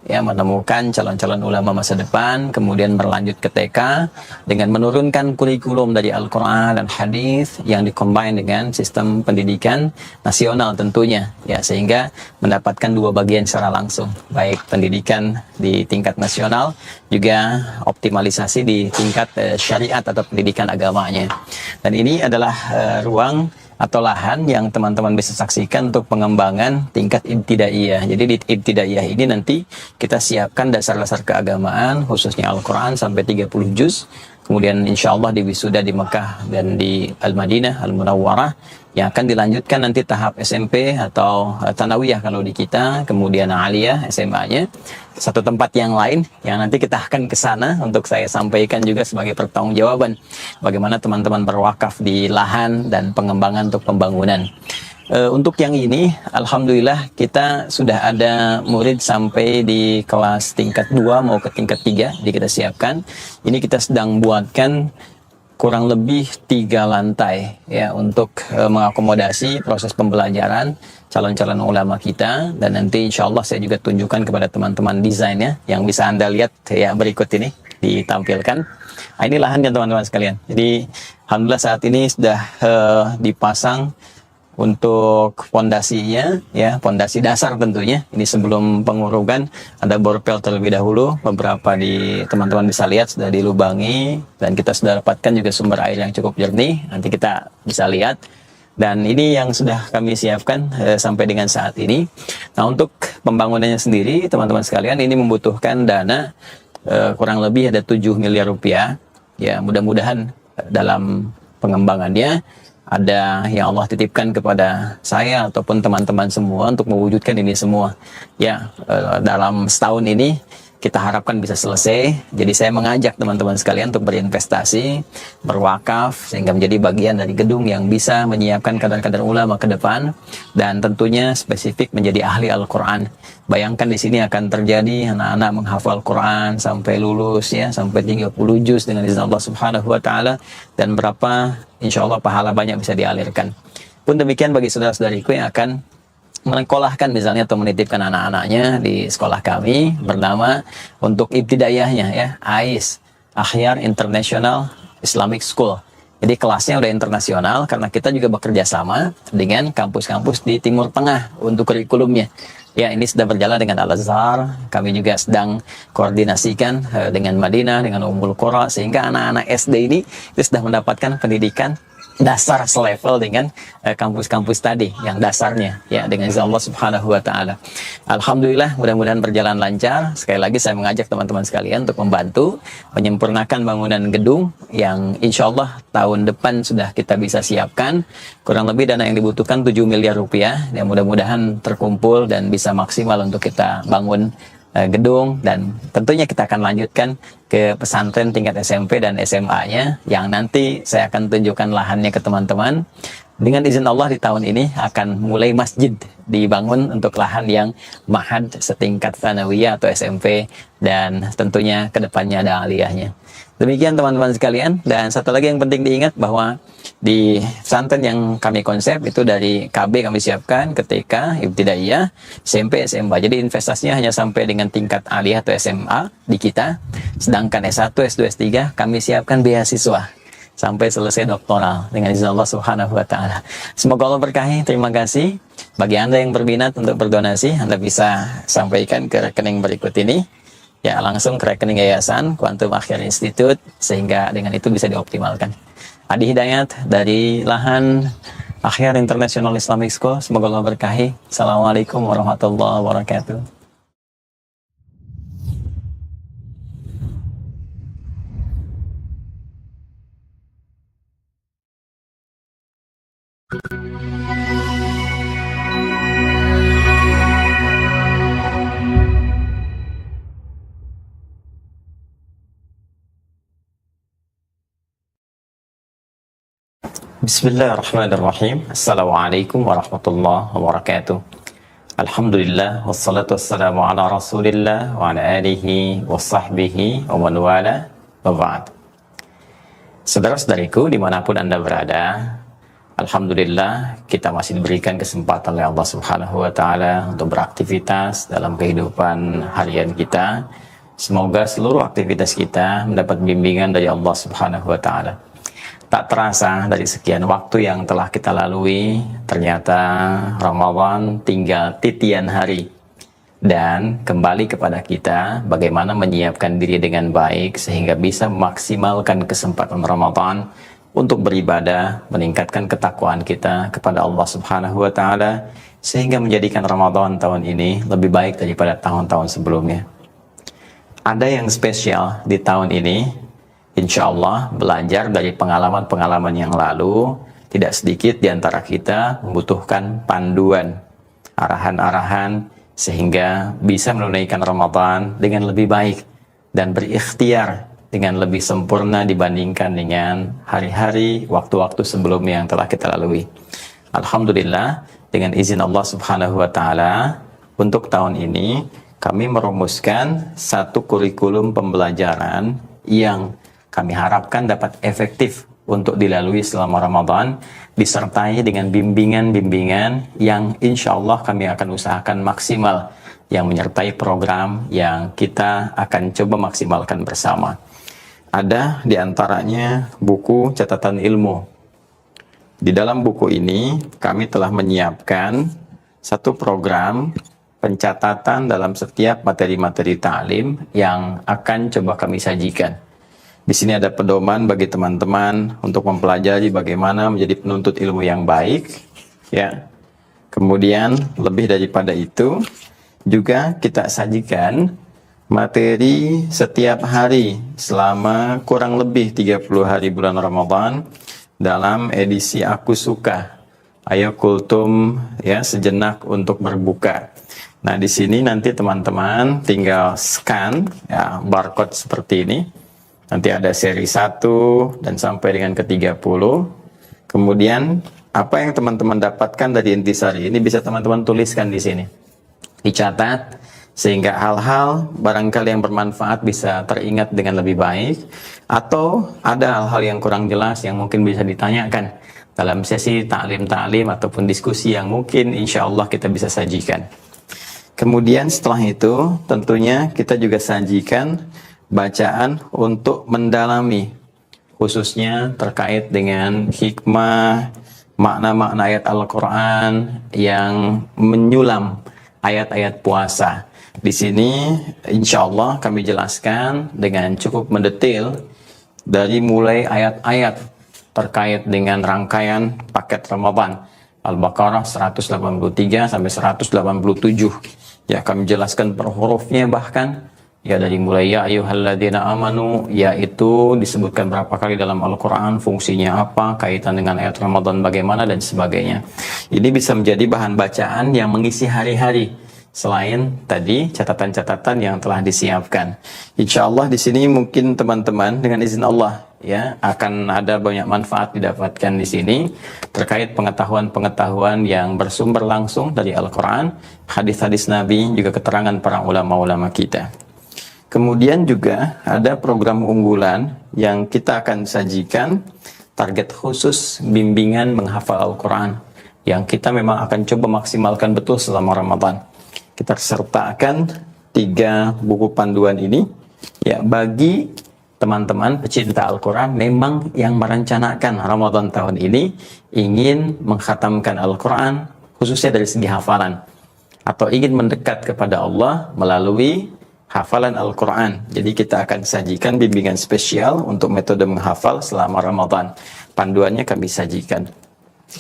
ya, menemukan calon-calon ulama masa depan, kemudian berlanjut ke TK dengan menurunkan kurikulum dari Al-Quran dan hadis yang dikombin dengan sistem pendidikan nasional tentunya ya, sehingga mendapatkan dua bagian secara langsung, baik pendidikan di tingkat nasional juga optimalisasi di tingkat syariat atau pendidikan agamanya. Dan ini adalah ruang atau lahan yang teman-teman bisa saksikan untuk pengembangan tingkat ibtidaiyah. Jadi di ibtidaiyah ini nanti kita siapkan dasar-dasar keagamaan, khususnya Al-Quran sampai 30 juz. Kemudian insya Allah di wisuda di Mekah dan di Al-Madinah, Al-Munawwarah, yang akan dilanjutkan nanti tahap SMP atau Thanawiyah kalau di kita, kemudian Aliyah, SMA-nya. Satu tempat yang lain yang nanti kita akan ke sana untuk saya sampaikan juga sebagai pertanggungjawaban bagaimana teman-teman berwakaf di lahan dan pengembangan untuk pembangunan. Untuk yang ini, alhamdulillah kita sudah ada murid sampai di kelas tingkat 2 mau ke tingkat 3, jadi kita siapkan. Ini kita sedang buatkan kurang lebih 3 lantai ya untuk mengakomodasi proses pembelajaran calon-calon ulama kita, dan nanti insya Allah saya juga tunjukkan kepada teman-teman desainnya yang bisa Anda lihat ya berikut ini ditampilkan. Nah, ini lahannya teman-teman sekalian. Jadi alhamdulillah saat ini sudah dipasang untuk fondasinya ya, fondasi dasar tentunya. Ini sebelum pengurugan ada borpel terlebih dahulu, beberapa di teman-teman bisa lihat sudah dilubangi, dan kita sudah dapatkan juga sumber air yang cukup jernih, nanti kita bisa lihat. Dan ini yang sudah kami siapkan sampai dengan saat ini. Nah, untuk pembangunannya sendiri teman-teman sekalian, ini membutuhkan dana kurang lebih ada 7 miliar rupiah ya. Mudah-mudahan dalam pengembangannya ada yang Allah titipkan kepada saya ataupun teman-teman semua untuk mewujudkan ini semua ya. Dalam setahun ini kita harapkan bisa selesai. Jadi saya mengajak teman-teman sekalian untuk berinvestasi, berwakaf, sehingga menjadi bagian dari gedung yang bisa menyiapkan kadar-kadar ulama ke depan, dan tentunya spesifik menjadi ahli Al-Quran. Bayangkan di sini akan terjadi anak-anak menghafal Quran sampai lulus ya, sampai 30 juz dengan izin Allah Subhanahu wa taala, dan berapa insya Allah pahala banyak bisa dialirkan. Pun demikian bagi saudara-saudariku yang akan menyekolahkan misalnya atau menitipkan anak-anaknya di sekolah kami bernama untuk ibtidaiyahnya ya, AIS, Akhyar International Islamic School. Jadi kelasnya udah internasional karena kita juga bekerja sama dengan kampus-kampus di Timur Tengah untuk kurikulumnya. Ya, ini sudah berjalan dengan Al-Azhar. Kami juga sedang koordinasikan dengan Madinah, dengan Ummul Qura, sehingga anak-anak SD ini itu sudah mendapatkan pendidikan dasar selevel dengan kampus-kampus tadi yang dasarnya ya, dengan izin Allah Subhanahu wa taala. Alhamdulillah, mudah-mudahan berjalan lancar. Sekali lagi saya mengajak teman-teman sekalian untuk membantu menyempurnakan bangunan gedung yang insya Allah tahun depan sudah kita bisa siapkan. Kurang lebih dana yang dibutuhkan 7 miliar rupiah yang mudah-mudahan terkumpul dan bisa maksimal untuk kita bangun gedung, dan tentunya kita akan lanjutkan ke pesantren tingkat SMP dan SMA-nya yang nanti saya akan tunjukkan lahannya ke teman-teman. Dengan izin Allah di tahun ini akan mulai masjid dibangun untuk lahan yang mahad setingkat tsanawiyah atau SMP, dan tentunya kedepannya ada aliyahnya. Demikian teman-teman sekalian, dan satu lagi yang penting diingat bahwa di pesantren yang kami konsep itu dari KB kami siapkan ke TK, Ibtidaiyah, SMP, SMA. Jadi investasinya hanya sampai dengan tingkat aliyah atau SMA di kita. Sedangkan S1, S2, S3 kami siapkan beasiswa sampai selesai doktoral dengan izin Allah Subhanahu wa taala. Semoga Allah berkahi. Terima kasih. Bagi Anda yang berminat untuk berdonasi, Anda bisa sampaikan ke rekening berikut ini. Ya, langsung ke rekening Yayasan Quantum Akhyar Institute, sehingga dengan itu bisa dioptimalkan. Adi Hidayat dari lahan Akhyar International Islamic School. Semoga Allah berkahi. Assalamualaikum warahmatullahi wabarakatuh. Bismillahirrahmanirrahim. Assalamualaikum warahmatullahi wabarakatuh. Alhamdulillah, wassalatu wassalamu ala rasulillah wa ala alihi wa sahbihi wa man wala wa ba'd. Saudara-saudariku dimanapun Anda berada, alhamdulillah kita masih diberikan kesempatan oleh Allah Subhanahu wa taala untuk beraktivitas dalam kehidupan harian kita. Semoga seluruh aktivitas kita mendapat bimbingan dari Allah Subhanahu wa taala. Tak terasa dari sekian waktu yang telah kita lalui, ternyata Ramadan tinggal titian hari. Dan kembali kepada kita bagaimana menyiapkan diri dengan baik sehingga bisa memaksimalkan kesempatan Ramadan untuk beribadah, meningkatkan ketakwaan kita kepada Allah Subhanahu wa taala, sehingga menjadikan Ramadan tahun ini lebih baik daripada tahun-tahun sebelumnya. Ada yang spesial di tahun ini. Insya Allah belajar dari pengalaman-pengalaman yang lalu, tidak sedikit di antara kita membutuhkan panduan, arahan-arahan, sehingga bisa menunaikan Ramadan dengan lebih baik dan berikhtiar dengan lebih sempurna dibandingkan dengan hari-hari, waktu-waktu sebelumnya yang telah kita lalui. Alhamdulillah, dengan izin Allah Subhanahu wa taala untuk tahun ini kami merumuskan satu kurikulum pembelajaran yang kami harapkan dapat efektif untuk dilalui selama Ramadan, disertai dengan bimbingan-bimbingan yang insya Allah kami akan usahakan maksimal, yang menyertai program yang kita akan coba maksimalkan bersama. Ada di antaranya buku catatan ilmu. Di dalam buku ini kami telah menyiapkan satu program pencatatan dalam setiap materi-materi ta'lim yang akan coba kami sajikan. Di sini ada pedoman bagi teman-teman untuk mempelajari bagaimana menjadi penuntut ilmu yang baik, ya. Kemudian lebih daripada itu juga kita sajikan materi setiap hari selama kurang lebih 30 hari bulan Ramadan dalam edisi Aku Suka. Ayo kultum, ya, sejenak untuk berbuka. Nah, di sini nanti teman-teman tinggal scan ya barcode seperti ini. Nanti ada seri 1 dan sampai dengan ke-30. Kemudian apa yang teman-teman dapatkan dari intisari ini bisa teman-teman tuliskan di sini. Dicatat sehingga hal-hal barangkali yang bermanfaat bisa teringat dengan lebih baik, atau ada hal-hal yang kurang jelas yang mungkin bisa ditanyakan dalam sesi ta'lim ataupun diskusi yang mungkin insya Allah kita bisa sajikan. Kemudian setelah itu tentunya kita juga sajikan bacaan untuk mendalami, khususnya terkait dengan hikmah, makna-makna ayat Al-Quran yang menyulam ayat-ayat puasa. Di sini insya Allah kami jelaskan dengan cukup mendetail dari mulai ayat-ayat terkait dengan rangkaian paket Ramadan Al-Baqarah 183 sampai 187. Ya, kami jelaskan per hurufnya, bahkan ya dari mulai ya ayyuhalladzina amanu, yaitu disebutkan berapa kali dalam Al-Quran, fungsinya apa, kaitan dengan ayat Ramadan bagaimana, dan sebagainya. Ini bisa menjadi bahan bacaan yang mengisi hari-hari, selain tadi catatan-catatan yang telah disiapkan. Insya Allah di sini mungkin teman-teman dengan izin Allah ya akan ada banyak manfaat didapatkan di sini terkait pengetahuan-pengetahuan yang bersumber langsung dari Al-Quran, hadis-hadis Nabi, juga keterangan para ulama-ulama kita. Kemudian juga ada program unggulan yang kita akan sajikan, target khusus bimbingan menghafal Al-Quran yang kita memang akan coba maksimalkan betul selama Ramadan. Kita sertakan 3 buku panduan ini ya bagi teman-teman pecinta Al-Quran memang yang merencanakan Ramadan tahun ini ingin mengkhatamkan Al-Quran khususnya dari segi hafalan, atau ingin mendekat kepada Allah melalui hafalan Al-Quran. Jadi kita akan sajikan bimbingan spesial untuk metode menghafal selama Ramadan. Panduannya kami sajikan.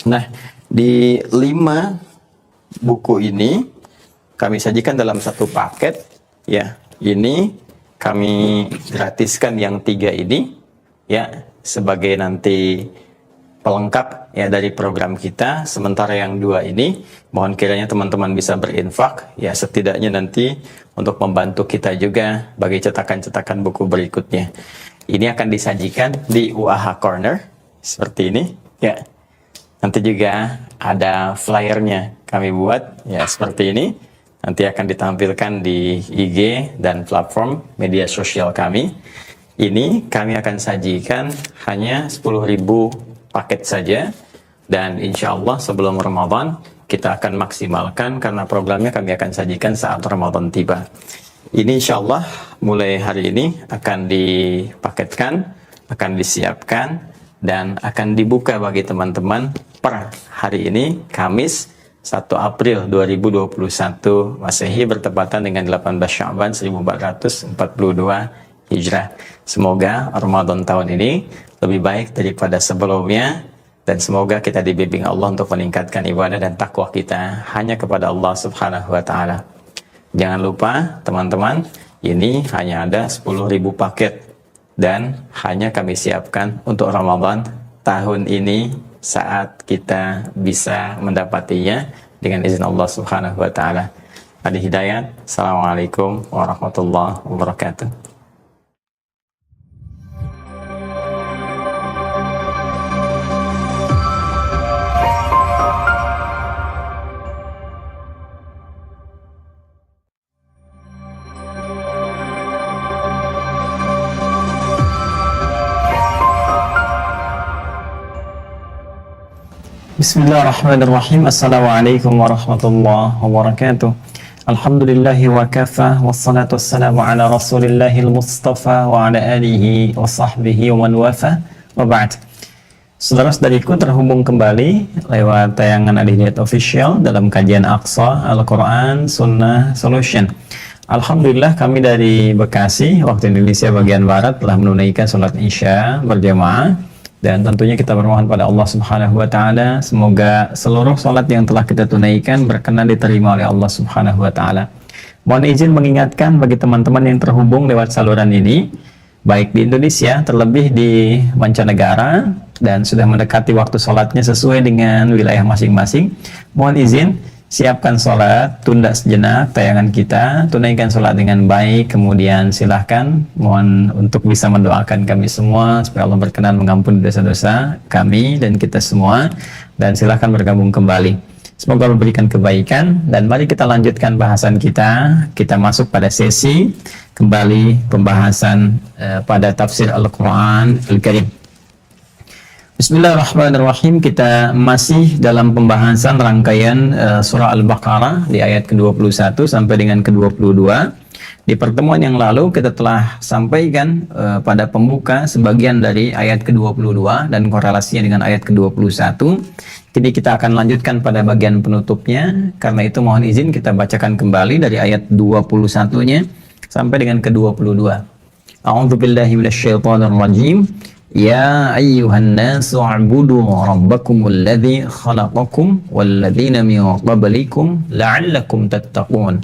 Nah, di 5 buku ini kami sajikan dalam satu paket ya. Ini kami gratiskan yang 3 ini ya sebagai nanti pelengkap ya dari program kita. Sementara yang 2 ini mohon kiranya teman-teman bisa berinfak ya, setidaknya nanti untuk membantu kita juga bagi cetakan-cetakan buku berikutnya. Ini akan disajikan di UAH Corner seperti ini ya. Nanti juga ada flyernya kami buat ya seperti ini. Nanti akan ditampilkan di IG dan platform media sosial kami. Ini kami akan sajikan hanya 10.000 paket saja. Dan insya Allah sebelum Ramadan kita akan maksimalkan karena programnya kami akan sajikan saat Ramadan tiba. Ini insya Allah mulai hari ini akan dipaketkan, akan disiapkan, dan akan dibuka bagi teman-teman per hari ini, Kamis 1 April 2021 Masehi, bertepatan dengan 18 Sya'ban 1442 Hijrah. Semoga Ramadan tahun ini lebih baik daripada sebelumnya, dan semoga kita dibimbing Allah untuk meningkatkan ibadah dan takwa kita hanya kepada Allah Subhanahu wa taala. Jangan lupa teman-teman, ini hanya ada 10.000 paket dan hanya kami siapkan untuk Ramadan tahun ini, saat kita bisa mendapatinya dengan izin Allah Subhanahu wa taala. Adi Hidayat. Assalamualaikum warahmatullahi wabarakatuh. Bismillahirrahmanirrahim. Assalamualaikum warahmatullahi wabarakatuh. Alhamdulillahi wa kafa, wassalatu wassalamu ala rasulillahil mustafa wa ala alihi wa sahbihi wa man wafa, wa ba'd. Saudara-saudariku, terhubung kembali lewat tayangan Al-Hidayat Official dalam kajian Aqsa Al-Quran Sunnah Solution. Alhamdulillah, kami dari Bekasi, waktu Indonesia bagian Barat, telah menunaikan sholat Isya berjamaah. Dan tentunya kita bermohon pada Allah Subhanahu wa Ta'ala, semoga seluruh sholat yang telah kita tunaikan berkenan diterima oleh Allah Subhanahu wa Ta'ala. Mohon izin mengingatkan bagi teman-teman yang terhubung lewat saluran ini, baik di Indonesia, terlebih di mancanegara, dan sudah mendekati waktu sholatnya sesuai dengan wilayah masing-masing. Mohon izin, siapkan sholat, tunda sejenak tayangan kita, tunaikan sholat dengan baik, kemudian silahkan mohon untuk bisa mendoakan kami semua supaya Allah berkenan mengampuni dosa-dosa kami dan kita semua, dan silahkan bergabung kembali. Semoga memberikan kebaikan, dan mari kita lanjutkan bahasan kita. Kita masuk pada sesi kembali pembahasan pada tafsir Al-Quran Al-Karim. Bismillahirrahmanirrahim. Kita masih dalam pembahasan rangkaian surah Al-Baqarah di ayat ke-21 sampai dengan ke-22. Di pertemuan yang lalu kita telah sampaikan pada pembuka sebagian dari ayat ke-22 dan korelasinya dengan ayat ke-21. Kini kita akan lanjutkan pada bagian penutupnya. Karena itu mohon izin kita bacakan kembali dari ayat 21-nya sampai dengan ke-22. A'udzubillahi minasyaitonirrajim. Ya ayyuhan nasu a'budu rabbakumul ladzi khalaqakum walladzina min qablikum la'allakum tattaqun.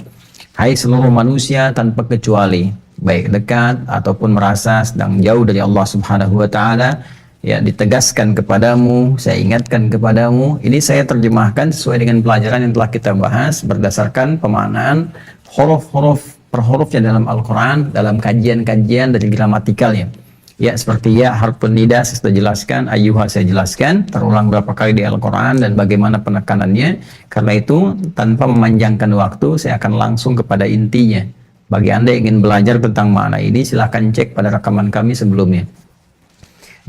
Hai seluruh manusia tanpa kecuali, baik dekat ataupun merasa sedang jauh dari Allah Subhanahu wa Ta'ala, ya ditegaskan kepadamu, saya ingatkan kepadamu. Ini saya terjemahkan sesuai dengan pelajaran yang telah kita bahas berdasarkan pemaknaan huruf-huruf per hurufnya dalam Al-Quran, dalam kajian-kajian dari gramatikalnya. Ya, seperti ya harfun nida saya sudah jelaskan, ayyuha saya jelaskan, terulang berapa kali di Al-Quran dan bagaimana penekanannya. Karena itu, tanpa memanjangkan waktu, saya akan langsung kepada intinya. Bagi Anda yang ingin belajar tentang makna ini, silahkan cek pada rekaman kami sebelumnya.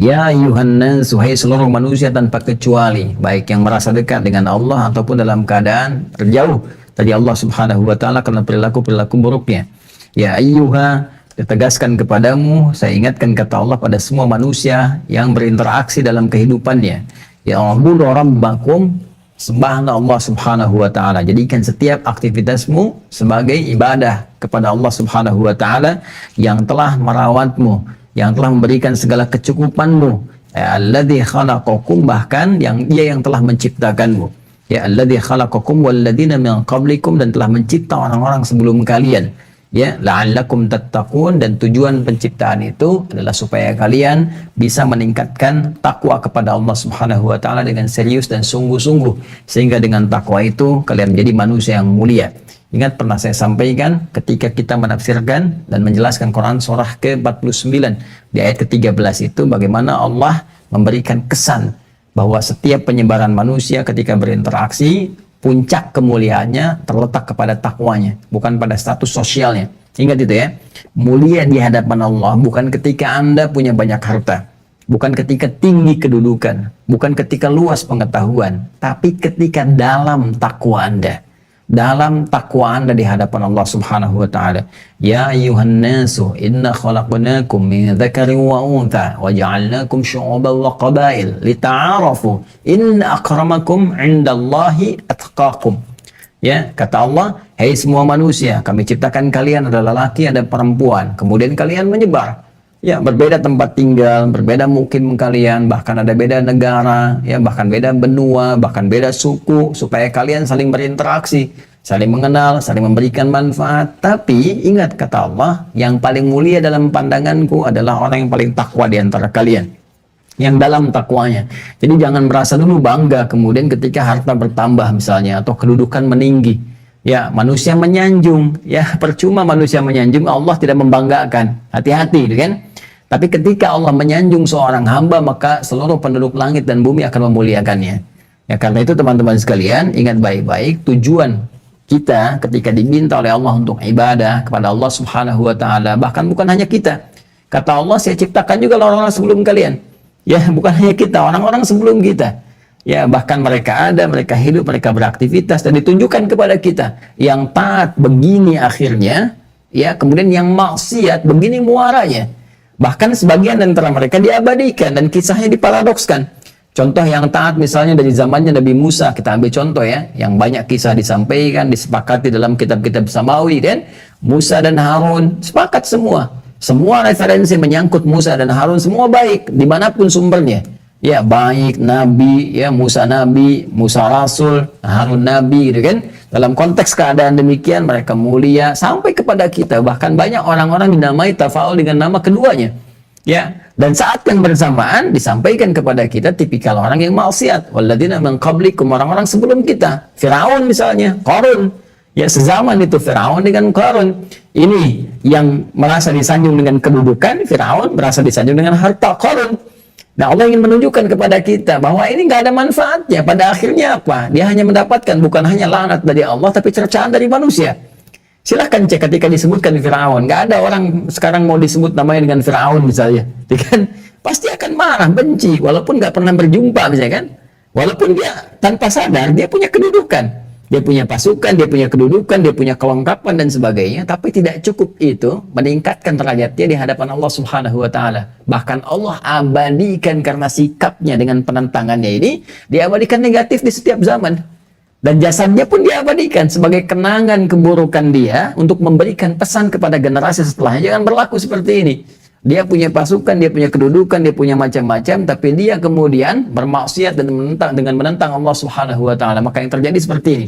Ya ayyuhan nas, wahai seluruh manusia tanpa kecuali, baik yang merasa dekat dengan Allah ataupun dalam keadaan terjauh dari Allah Subhanahu wa Ta'ala karena perilaku-perilaku buruknya. Ya ayyuha, ditegaskan kepadamu, saya ingatkan kata Allah pada semua manusia yang berinteraksi dalam kehidupannya. Ya u'budu rabbakum, sembahlah Allah Subhanahu wa Ta'ala. Jadikan setiap aktivitasmu sebagai ibadah kepada Allah Subhanahu wa Ta'ala yang telah merawatmu, yang telah memberikan segala kecukupanmu. Ya alladzi khalaqakum, bahkan dia yang telah menciptakanmu. Ya alladzi khalaqakum walladzina min qablikum, dan telah mencipta orang-orang sebelum kalian. Ya, la'allakum tattaqun, dan tujuan penciptaan itu adalah supaya kalian bisa meningkatkan takwa kepada Allah Subhanahu wa Ta'ala dengan serius dan sungguh-sungguh, sehingga dengan takwa itu kalian menjadi manusia yang mulia. Ingat, pernah saya sampaikan ketika kita menafsirkan dan menjelaskan Quran surah ke-49 di ayat ke-13 itu, bagaimana Allah memberikan kesan bahwa setiap penyebaran manusia ketika berinteraksi, puncak kemuliaannya terletak kepada takwanya, bukan pada status sosialnya. Ingat itu ya, mulia di hadapan Allah bukan ketika Anda punya banyak harta, bukan ketika tinggi kedudukan, bukan ketika luas pengetahuan, tapi ketika dalam takwa Anda. Dalam takwa Anda di hadapan Allah Subhanahu wa Ta'ala. Ya ayyuhan nasu inna khalaqnakum min dzakarin wa untha wa ja'alnakum syu'uban wa qabail lita'arafu inna akramakum 'indallahi atqakum. Ya, kata Allah, hai semua manusia, kami ciptakan kalian ada lelaki, ada perempuan, kemudian kalian menyebar. Ya, berbeda tempat tinggal, berbeda mungkin kalian, bahkan ada beda negara, ya, bahkan beda benua, bahkan beda suku, supaya kalian saling berinteraksi, saling mengenal, saling memberikan manfaat. Tapi ingat kata Allah, yang paling mulia dalam pandanganku adalah orang yang paling takwa di antara kalian, yang dalam takwanya. Jadi jangan merasa dulu bangga kemudian ketika harta bertambah misalnya, atau kedudukan meninggi. Ya, manusia menyanjung, ya percuma manusia menyanjung, Allah tidak membanggakan. Hati-hati, kan? Tapi ketika Allah menyanjung seorang hamba, maka seluruh penduduk langit dan bumi akan memuliakannya. Ya, karena itu teman-teman sekalian, ingat baik-baik tujuan kita ketika diminta oleh Allah untuk ibadah kepada Allah Subhanahu wa Ta'ala, bahkan bukan hanya kita. Kata Allah, saya ciptakan juga orang-orang sebelum kalian. Ya, bukan hanya kita, orang-orang sebelum kita. Ya, bahkan mereka ada, mereka hidup, mereka beraktivitas, dan ditunjukkan kepada kita yang taat begini akhirnya, ya, kemudian yang maksiat begini muaranya. Bahkan sebagian antara mereka diabadikan dan kisahnya diparadokskan. Contoh yang taat misalnya dari zamannya Nabi Musa, kita ambil contoh ya, yang banyak kisah disampaikan, disepakati dalam kitab-kitab Samawi, dan Musa dan Harun sepakat semua. Semua referensi menyangkut Musa dan Harun semua baik dimanapun sumbernya. Ya, baik Nabi, ya, Musa Rasul, Harun Nabi, gitu kan. Dalam konteks keadaan demikian mereka mulia sampai kepada kita. Bahkan banyak orang-orang dinamai tafaul dengan nama keduanya. Ya, dan saat yang bersamaan disampaikan kepada kita tipikal orang yang maksiat. Walladzina min qablikum, orang-orang sebelum kita. Firaun misalnya, Qarun. Ya, sezaman itu Firaun dengan Qarun. Ini yang merasa disanjung dengan kedudukan, Firaun merasa disanjung dengan harta, Qarun. Nah, Allah ingin menunjukkan kepada kita bahwa ini nggak ada manfaatnya. Pada akhirnya apa? Dia hanya mendapatkan bukan hanya laknat dari Allah, tapi cercaan dari manusia. Silahkan cek ketika disebutkan Firaun. Nggak ada orang sekarang mau disebut namanya dengan Firaun misalnya. Ya kan? Pasti akan marah, benci, walaupun nggak pernah berjumpa misalnya kan. Walaupun dia tanpa sadar, dia punya kedudukan. Dia punya pasukan, dia punya kedudukan, dia punya kelengkapan dan sebagainya, tapi tidak cukup itu meningkatkan derajatnya di hadapan Allah Subhanahu wa taala. Bahkan Allah abadikan karena sikapnya dengan penentangannya ini, diabadikan negatif di setiap zaman. Dan jasadnya pun diabadikan sebagai kenangan keburukan dia untuk memberikan pesan kepada generasi setelahnya, jangan berlaku seperti ini. Dia punya pasukan, dia punya kedudukan, dia punya macam-macam, tapi dia kemudian bermaksiat dan menentang Allah Subhanahu wa taala. Maka yang terjadi seperti ini.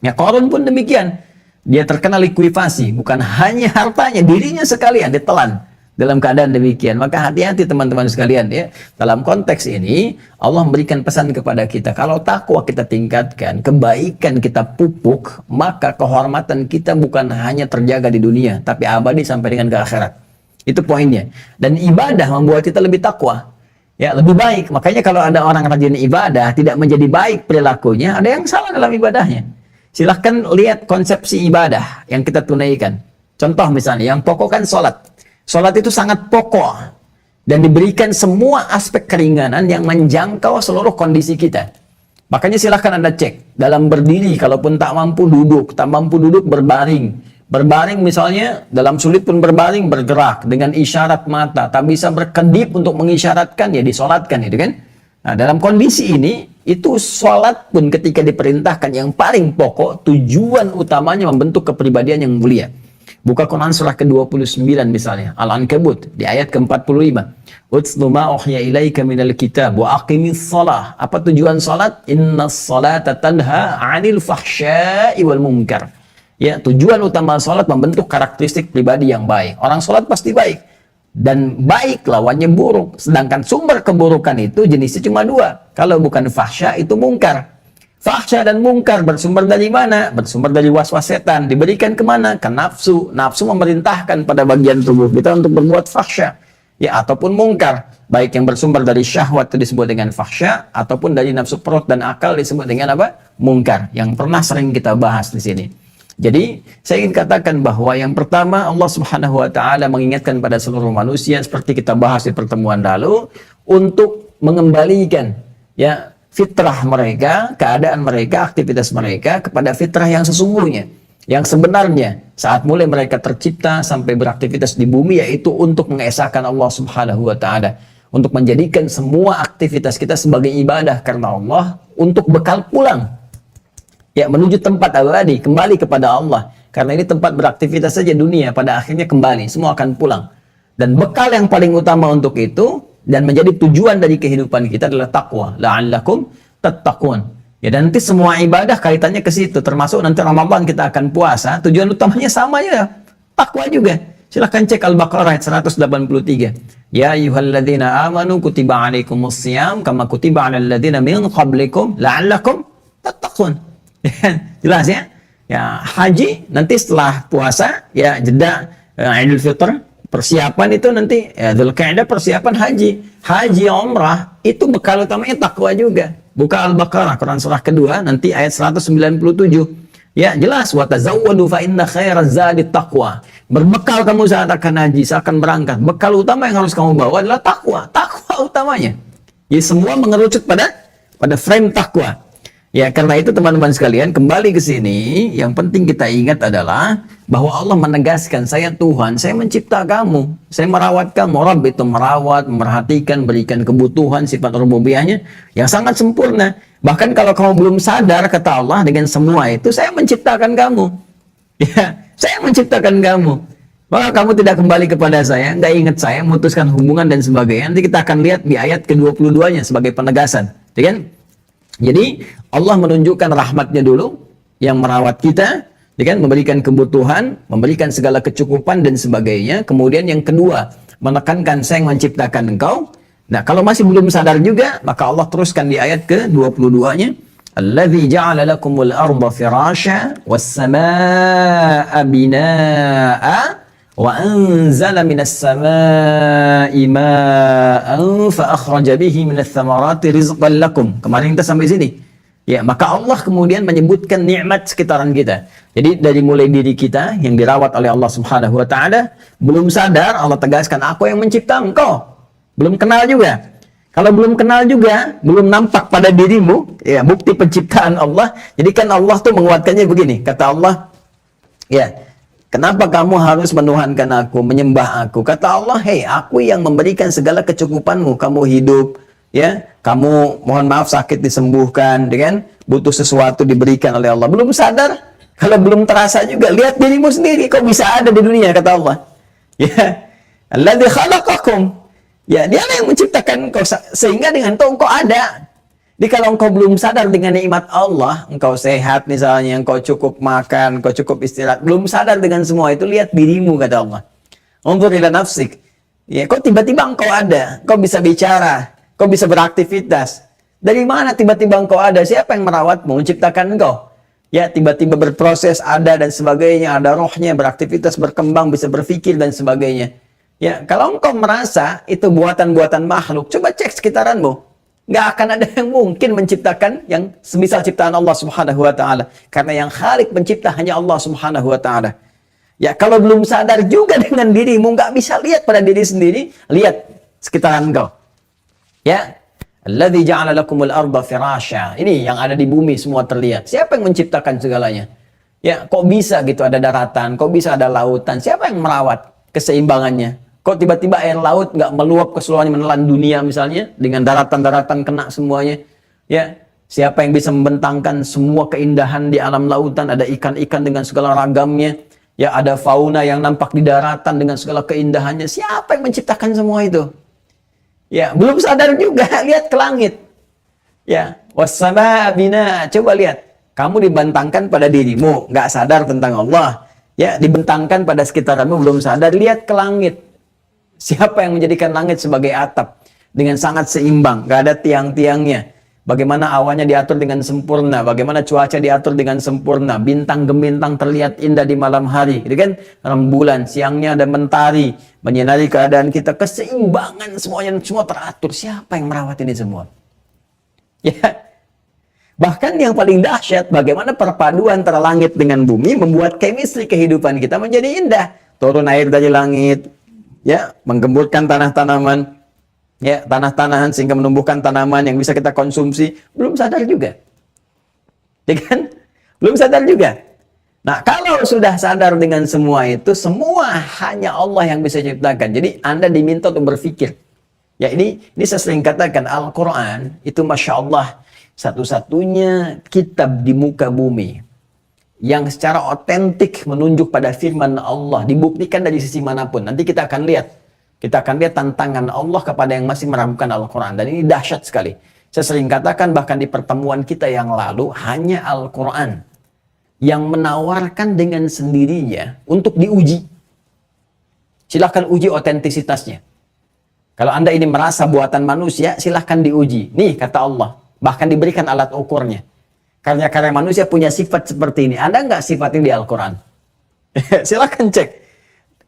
Ya, Qarun pun demikian. Dia terkena likuifasi, bukan hanya hartanya, dirinya sekalian ditelan dalam keadaan demikian. Maka hati-hati teman-teman sekalian ya. Dalam konteks ini Allah memberikan pesan kepada kita, kalau takwa kita tingkatkan, kebaikan kita pupuk, maka kehormatan kita bukan hanya terjaga di dunia, tapi abadi sampai dengan ke akhirat. Itu poinnya. Dan ibadah membuat kita lebih takwa. Ya, lebih baik. Makanya kalau ada orang rajin ibadah, tidak menjadi baik perilakunya, ada yang salah dalam ibadahnya. Silahkan lihat konsepsi ibadah yang kita tunaikan. Contoh misalnya, yang pokok kan sholat. Sholat itu sangat pokok. Dan diberikan semua aspek keringanan yang menjangkau seluruh kondisi kita. Makanya silahkan Anda cek. Dalam berdiri, kalaupun tak mampu duduk berbaring. Berbaring misalnya, dalam sulit pun berbaring, bergerak dengan isyarat mata, tak bisa berkedip untuk mengisyaratkan, ya disolatkan, itu kan. Nah, dalam kondisi ini, itu sholat pun ketika diperintahkan yang paling pokok, tujuan utamanya membentuk kepribadian yang mulia. Buka Quran surah ke-29 misalnya, Al-Ankabut, di ayat ke-45. Utslu ma uhiya ilaika minal kitab wa aqimis shalah. Apa tujuan sholat? Innas sholata tanha 'anil fahsya'i wal munkar. Ya, tujuan utama sholat membentuk karakteristik pribadi yang baik. Orang sholat pasti baik. Dan baik lawannya buruk. Sedangkan sumber keburukan itu jenisnya cuma dua. Kalau bukan fahsya, itu mungkar. Fahsya dan mungkar bersumber dari mana? Bersumber dari waswas setan. Diberikan kemana? Ke nafsu. Nafsu memerintahkan pada bagian tubuh kita untuk berbuat fahsya. Ya, ataupun mungkar. Baik yang bersumber dari syahwat itu disebut dengan fahsya. Ataupun dari nafsu perut dan akal disebut dengan apa? Mungkar. Yang pernah sering kita bahas di sini. Jadi, saya ingin katakan bahwa yang pertama Allah Subhanahu wa taala mengingatkan pada seluruh manusia seperti kita bahas di pertemuan lalu untuk mengembalikan ya fitrah mereka, keadaan mereka, aktivitas mereka kepada fitrah yang sesungguhnya, yang sebenarnya saat mulai mereka tercipta sampai beraktivitas di bumi, yaitu untuk mengesahkan Allah Subhanahu wa taala, untuk menjadikan semua aktivitas kita sebagai ibadah karena Allah, untuk bekal pulang. Ya, menuju tempat abadi, kembali kepada Allah. Karena ini tempat beraktivitas saja dunia, pada akhirnya kembali, semua akan pulang. Dan bekal yang paling utama untuk itu, dan menjadi tujuan dari kehidupan kita adalah takwa. La'allakum tattaqun. Ya, dan nanti semua ibadah kaitannya ke situ, termasuk nanti Ramadan kita akan puasa, tujuan utamanya sama ya, takwa juga. Silahkan cek Al-Baqarah ayat 183. Ya ayyuhalladzina amanu kutiba alaikumus syiyam kama kutiba alal ladzina min qablikum la'allakum tattaqun. Jelas ya? Ya, haji nanti setelah puasa, ya jeda Idul Fitr, persiapan itu nanti ya, Dzulqa'dah persiapan haji. Haji umrah itu bekal utamanya takwa juga. Buka Al-Baqarah Quran surah kedua nanti ayat 197. Ya, jelas wa tazawwadu fa inna khairaz zadi taqwa. Berbekal kamu saat akan haji, saat akan berangkat. Bekal utama yang harus kamu bawa adalah takwa. Takwa utamanya. Jadi semua mengerucut pada frame takwa. Ya, karena itu teman-teman sekalian, kembali ke sini, yang penting kita ingat adalah bahwa Allah menegaskan, saya Tuhan, saya mencipta kamu, saya merawat kamu. Rabb itu merawat, memerhatikan, berikan kebutuhan, sifat rububiyahnya yang sangat sempurna. Bahkan kalau kamu belum sadar, kata Allah, dengan semua itu, saya menciptakan kamu. Ya, saya menciptakan kamu. Maka kamu tidak kembali kepada saya, nggak ingat saya, memutuskan hubungan dan sebagainya. Nanti kita akan lihat di ayat ke-22-nya sebagai penegasan. Ya kan? Jadi Allah menunjukkan rahmatnya dulu yang merawat kita, ya kan, memberikan kebutuhan, memberikan segala kecukupan dan sebagainya. Kemudian yang kedua, menekankan saya yang menciptakan engkau. Nah, kalau masih belum sadar juga, maka Allah teruskan di ayat ke-22-nya, Alladzi ja'ala lakumul arda firasya was samaa'a binaa'a wa anzala minas samaa'i ma'an fa akhraja bihi minats thamarati rizqan lakum. Kemarin kita sampai sini. Ya, maka Allah kemudian menyebutkan nikmat sekitaran kita. Jadi dari mulai diri kita yang dirawat oleh Allah Subhanahu wa taala, belum sadar Allah tegaskan, aku yang mencipta engkau. Belum kenal juga. Kalau belum kenal juga, belum nampak pada dirimu, ya, bukti penciptaan Allah. Jadi kan Allah tuh menguatkannya begini, kata Allah, ya, kenapa kamu harus menuhankan aku, menyembah aku? Kata Allah, hei, aku yang memberikan segala kecukupanmu. Kamu hidup, ya, kamu mohon maaf sakit disembuhkan, kan? Butuh sesuatu diberikan oleh Allah. Belum sadar, kalau belum terasa juga, lihat dirimu sendiri, kok bisa ada di dunia, kata Allah. Ya, Alladzi khalaqakum. Ya, dia yang menciptakan engkau, sehingga dengan itu engkau ada. Jadi kalau engkau belum sadar dengan nikmat Allah, engkau sehat misalnya, engkau cukup makan, engkau cukup istirahat, belum sadar dengan semua itu, lihat dirimu, kata Allah. Unzur ila nafsik. Ya, kok tiba-tiba engkau ada, kau bisa bicara, kau bisa beraktivitas. Dari mana tiba-tiba engkau ada? Siapa yang merawatmu, menciptakan engkau? Ya, tiba-tiba berproses, ada dan sebagainya, ada rohnya, beraktivitas, berkembang, bisa berpikir dan sebagainya. Ya, kalau engkau merasa itu buatan-buatan makhluk, coba cek sekitaranmu. Nggak akan ada yang mungkin menciptakan yang semisal ciptaan Allah Subhanahu wa taala. Karena yang Khalik pencipta hanya Allah Subhanahu wa taala. Ya, kalau belum sadar juga dengan dirimu, nggak bisa lihat pada diri sendiri, lihat sekitaran engkau. Ya. Alladzi ja'ala lakumul arda firasya. Ini yang ada di bumi semua terlihat. Siapa yang menciptakan segalanya? Ya, kok bisa gitu ada daratan, kok bisa ada lautan? Siapa yang merawat keseimbangannya? Kok tiba-tiba air laut nggak meluap keseluruhannya, menelan dunia misalnya, dengan daratan-daratan kena semuanya? Ya, siapa yang bisa membentangkan semua keindahan di alam lautan? Ada ikan-ikan dengan segala ragamnya. Ya, ada fauna yang nampak di daratan dengan segala keindahannya. Siapa yang menciptakan semua itu? Ya, belum sadar juga, lihat ke langit. Ya, wassamaa bina. Coba lihat, kamu dibentangkan pada dirimu, nggak sadar tentang Allah. Ya, dibentangkan pada sekitarmu, belum sadar, lihat ke langit. Siapa yang menjadikan langit sebagai atap dengan sangat seimbang, gak ada tiang-tiangnya? Bagaimana awannya diatur dengan sempurna, bagaimana cuaca diatur dengan sempurna, bintang gemintang terlihat indah di malam hari, gitu kan? Rembulan, siangnya ada mentari menyinari keadaan kita, keseimbangan semuanya, semua teratur. Siapa yang merawat ini semua? Ya. Bahkan yang paling dahsyat, bagaimana perpaduan antara langit dengan bumi membuat chemistry kehidupan kita menjadi indah. Turun air dari langit, ya, menggemburkan tanah-tanaman, ya, tanah-tanahan sehingga menumbuhkan tanaman yang bisa kita konsumsi. Belum sadar juga, ya kan? Belum sadar juga. Nah, kalau sudah sadar dengan semua itu, semua hanya Allah yang bisa ciptakan. Jadi Anda diminta untuk berpikir. Ya, ini saya sering katakan, Al-Quran itu Masya Allah satu-satunya kitab di muka bumi yang secara otentik menunjuk pada firman Allah, dibuktikan dari sisi manapun. Nanti kita akan lihat. Kita akan lihat tantangan Allah kepada yang masih meragukan Al-Quran. Dan ini dahsyat sekali. Saya sering katakan bahkan di pertemuan kita yang lalu, hanya Al-Quran yang menawarkan dengan sendirinya untuk diuji. Silahkan uji otentisitasnya. Kalau Anda ini merasa buatan manusia, silahkan diuji. Nih, kata Allah. Bahkan diberikan alat ukurnya. Karya-karya manusia punya sifat seperti ini. Anda nggak sifat ini di Al-Quran? Silahkan cek.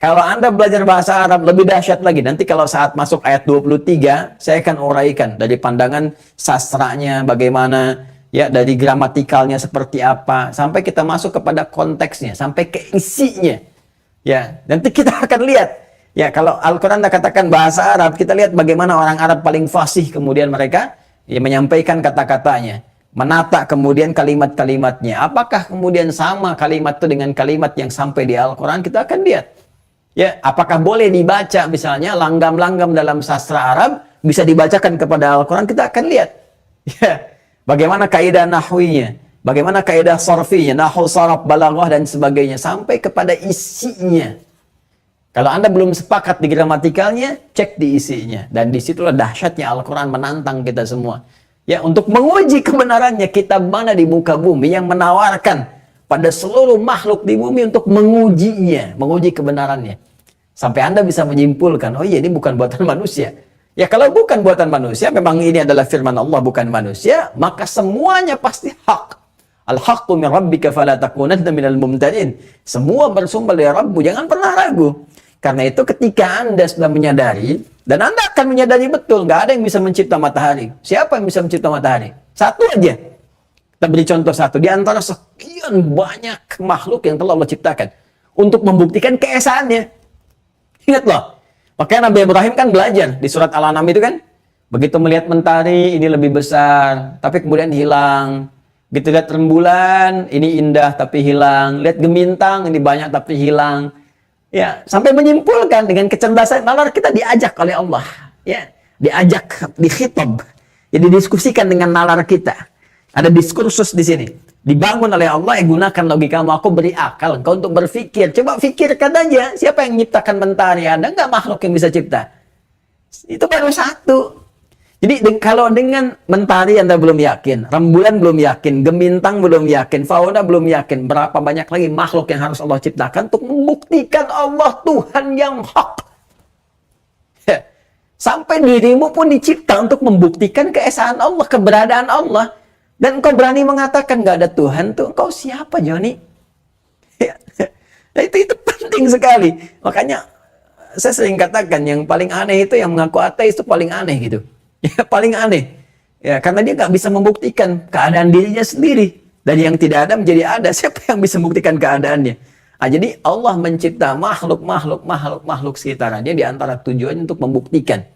Kalau Anda belajar bahasa Arab lebih dahsyat lagi. Nanti kalau saat masuk ayat 23, saya akan uraikan dari pandangan sastranya bagaimana, ya, dari gramatikalnya seperti apa, sampai kita masuk kepada konteksnya, sampai ke isinya. Ya, nanti kita akan lihat. Ya, kalau Al-Quran katakan bahasa Arab, kita lihat bagaimana orang Arab paling fasih kemudian mereka ya, menyampaikan kata-katanya, menata kemudian kalimat-kalimatnya. Apakah kemudian sama kalimat itu dengan kalimat yang sampai di Al-Quran? Kita akan lihat. Ya, apakah boleh dibaca misalnya langgam-langgam dalam sastra Arab bisa dibacakan kepada Al-Quran? Kita akan lihat. Ya, bagaimana kaidah nahwinya, bagaimana kaidah sarfinya, nahwu, saraf, balaghah dan sebagainya sampai kepada isinya. Kalau Anda belum sepakat di gramatikalnya, cek di isinya. Dan disitulah dahsyatnya Al-Quran menantang kita semua. Ya, untuk menguji kebenarannya, kitab mana di muka bumi yang menawarkan pada seluruh makhluk di bumi untuk mengujinya, menguji kebenarannya. Sampai Anda bisa menyimpulkan, oh iya ini bukan buatan manusia. Ya kalau bukan buatan manusia, memang ini adalah firman Allah bukan manusia, maka semuanya pasti hak. Al-haqqu min rabbika fala takunanna minal mumtarin. Semua bersumber dari Rabbu, jangan pernah ragu. Karena itu ketika Anda sudah menyadari, dan Anda akan menyadari betul, nggak ada yang bisa mencipta matahari. Siapa yang bisa mencipta matahari? Satu aja. Kita beri contoh satu. Di antara sekian banyak makhluk yang telah Allah ciptakan. Untuk membuktikan keesaannya. Ingat loh. Makanya Nabi Ibrahim kan belajar di surat Al-An'am itu kan. Begitu melihat mentari, ini lebih besar. Tapi kemudian hilang. Begitu lihat rembulan, ini indah tapi hilang. Lihat gemintang, ini banyak tapi hilang. Ya, sampai menyimpulkan dengan kecerdasan nalar kita diajak oleh Allah, ya, diajak, dikhitab, jadi diskusikan dengan nalar kita. Ada diskursus di sini, dibangun oleh Allah, gunakan logikamu, aku beri akal engkau untuk berpikir. Coba pikirkan aja, siapa yang menciptakan mentari? Ada nggak makhluk yang bisa cipta? Itu baru satu. Jadi kalau dengan mentari Anda belum yakin, rembulan belum yakin, gemintang belum yakin, fauna belum yakin, berapa banyak lagi makhluk yang harus Allah ciptakan untuk membuktikan Allah Tuhan yang hak. Sampai dirimu pun dicipta untuk membuktikan keesaan Allah, keberadaan Allah. Dan engkau berani mengatakan nggak ada Tuhan tuh, engkau siapa Joni? Nah, itu penting sekali. Makanya saya sering katakan yang paling aneh itu yang mengaku ateis itu paling aneh gitu. Ya, paling aneh. Ya, karena dia nggak bisa membuktikan keadaan dirinya sendiri. Dari yang tidak ada menjadi ada. Siapa yang bisa membuktikan keadaannya? Nah, jadi Allah mencipta makhluk sekitarnya di antara tujuannya untuk membuktikan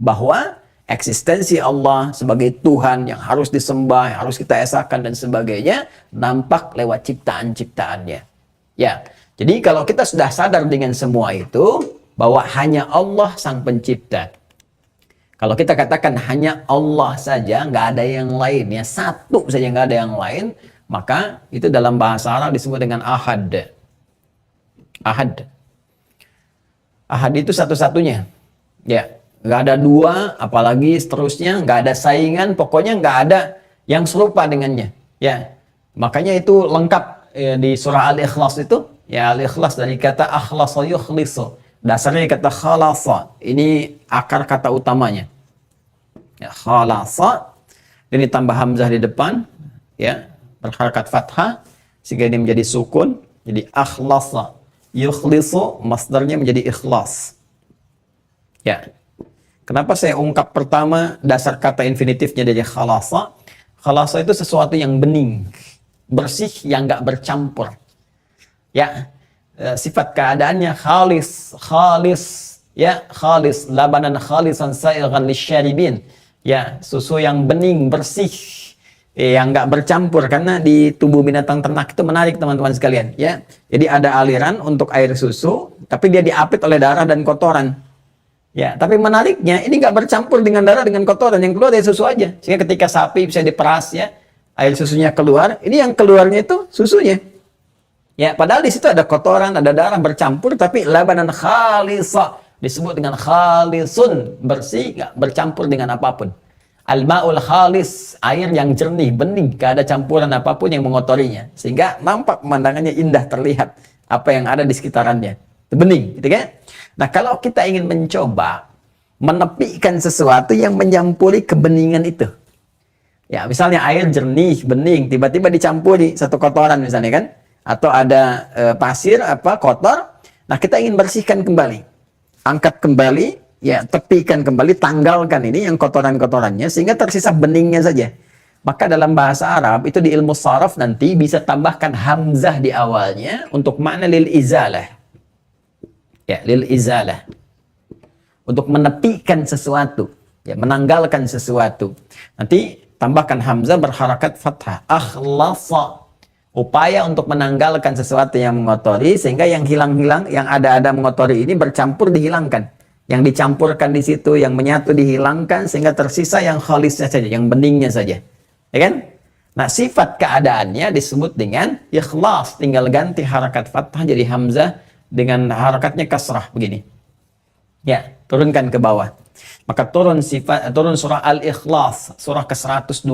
bahwa eksistensi Allah sebagai Tuhan yang harus disembah, yang harus kita esakan dan sebagainya nampak lewat ciptaan-ciptaannya. Ya. Jadi kalau kita sudah sadar dengan semua itu bahwa hanya Allah sang pencipta. Kalau kita katakan hanya Allah saja, nggak ada yang lain, ya satu saja nggak ada yang lain, maka itu dalam bahasa Arab disebut dengan ahad. Ahad. Ahad itu satu-satunya. Ya, nggak ada dua, apalagi seterusnya, nggak ada saingan, pokoknya nggak ada yang serupa dengannya. Ya, makanya itu lengkap ya, di surah Al-Ikhlas itu. Ya, Al-Ikhlas dari kata akhlasa yukhlisu. Dasarnya kata khalasa. Ini akar kata utamanya. Ya, khalasa. Ini tambah hamzah di depan. Ya, berharakat fathah. Sehingga ini menjadi sukun. Jadi akhlasa. Yukhlisu. Masdarnya menjadi ikhlas. Ya. Kenapa saya ungkap pertama dasar kata infinitifnya dari khalasa? Khalasa itu sesuatu yang bening. Bersih yang nggak bercampur. Ya. Sifat keadaannya khalis, ya khalis, labanan khalisan sa'igan lisyaribin, ya susu yang bening, bersih, yang nggak bercampur, karena di tubuh binatang ternak itu menarik teman-teman sekalian, ya. Jadi ada aliran untuk air susu, tapi dia diapit oleh darah dan kotoran, ya. Tapi menariknya ini nggak bercampur dengan darah dengan kotoran, yang keluar dari susu aja, sehingga ketika sapi bisa diperas, ya, air susunya keluar, ini yang keluarnya itu susunya. Ya, padahal di situ ada kotoran, ada darah bercampur, tapi labanan khalisa disebut dengan khalisun, bersih, nggak bercampur dengan apapun. Al-ma'ul khalis, air yang jernih, bening, nggak ada campuran apapun yang mengotorinya, sehingga nampak pemandangannya indah, terlihat apa yang ada di sekitarannya. Itu bening, gitu kan? Nah, kalau kita ingin mencoba menepikan sesuatu yang menyampuri kebeningan itu, ya, misalnya air jernih, bening, tiba-tiba dicampuri satu kotoran misalnya kan? Atau ada pasir kotor, nah kita ingin bersihkan kembali, angkat kembali, ya tepikan kembali, tanggalkan ini yang kotoran-kotorannya sehingga tersisa beningnya saja. Maka dalam bahasa Arab itu di ilmu sharaf nanti bisa tambahkan hamzah di awalnya untuk makna lil izalah, ya lil izalah, untuk menepikan sesuatu, Ya, menanggalkan sesuatu. Nanti tambahkan hamzah berharakat fathah. Akhlasa. Upaya untuk menanggalkan sesuatu yang mengotori, sehingga yang hilang-hilang, yang ada-ada mengotori ini bercampur dihilangkan. Yang dicampurkan di situ, yang menyatu dihilangkan, sehingga tersisa yang khalisnya saja, yang beningnya saja. Ya kan? Nah, sifat keadaannya disebut dengan ikhlas. Tinggal ganti harakat fathah jadi hamzah dengan harakatnya kasrah begini. Ya, turunkan ke bawah. Maka turun surah Al-Ikhlas, surah ke-112,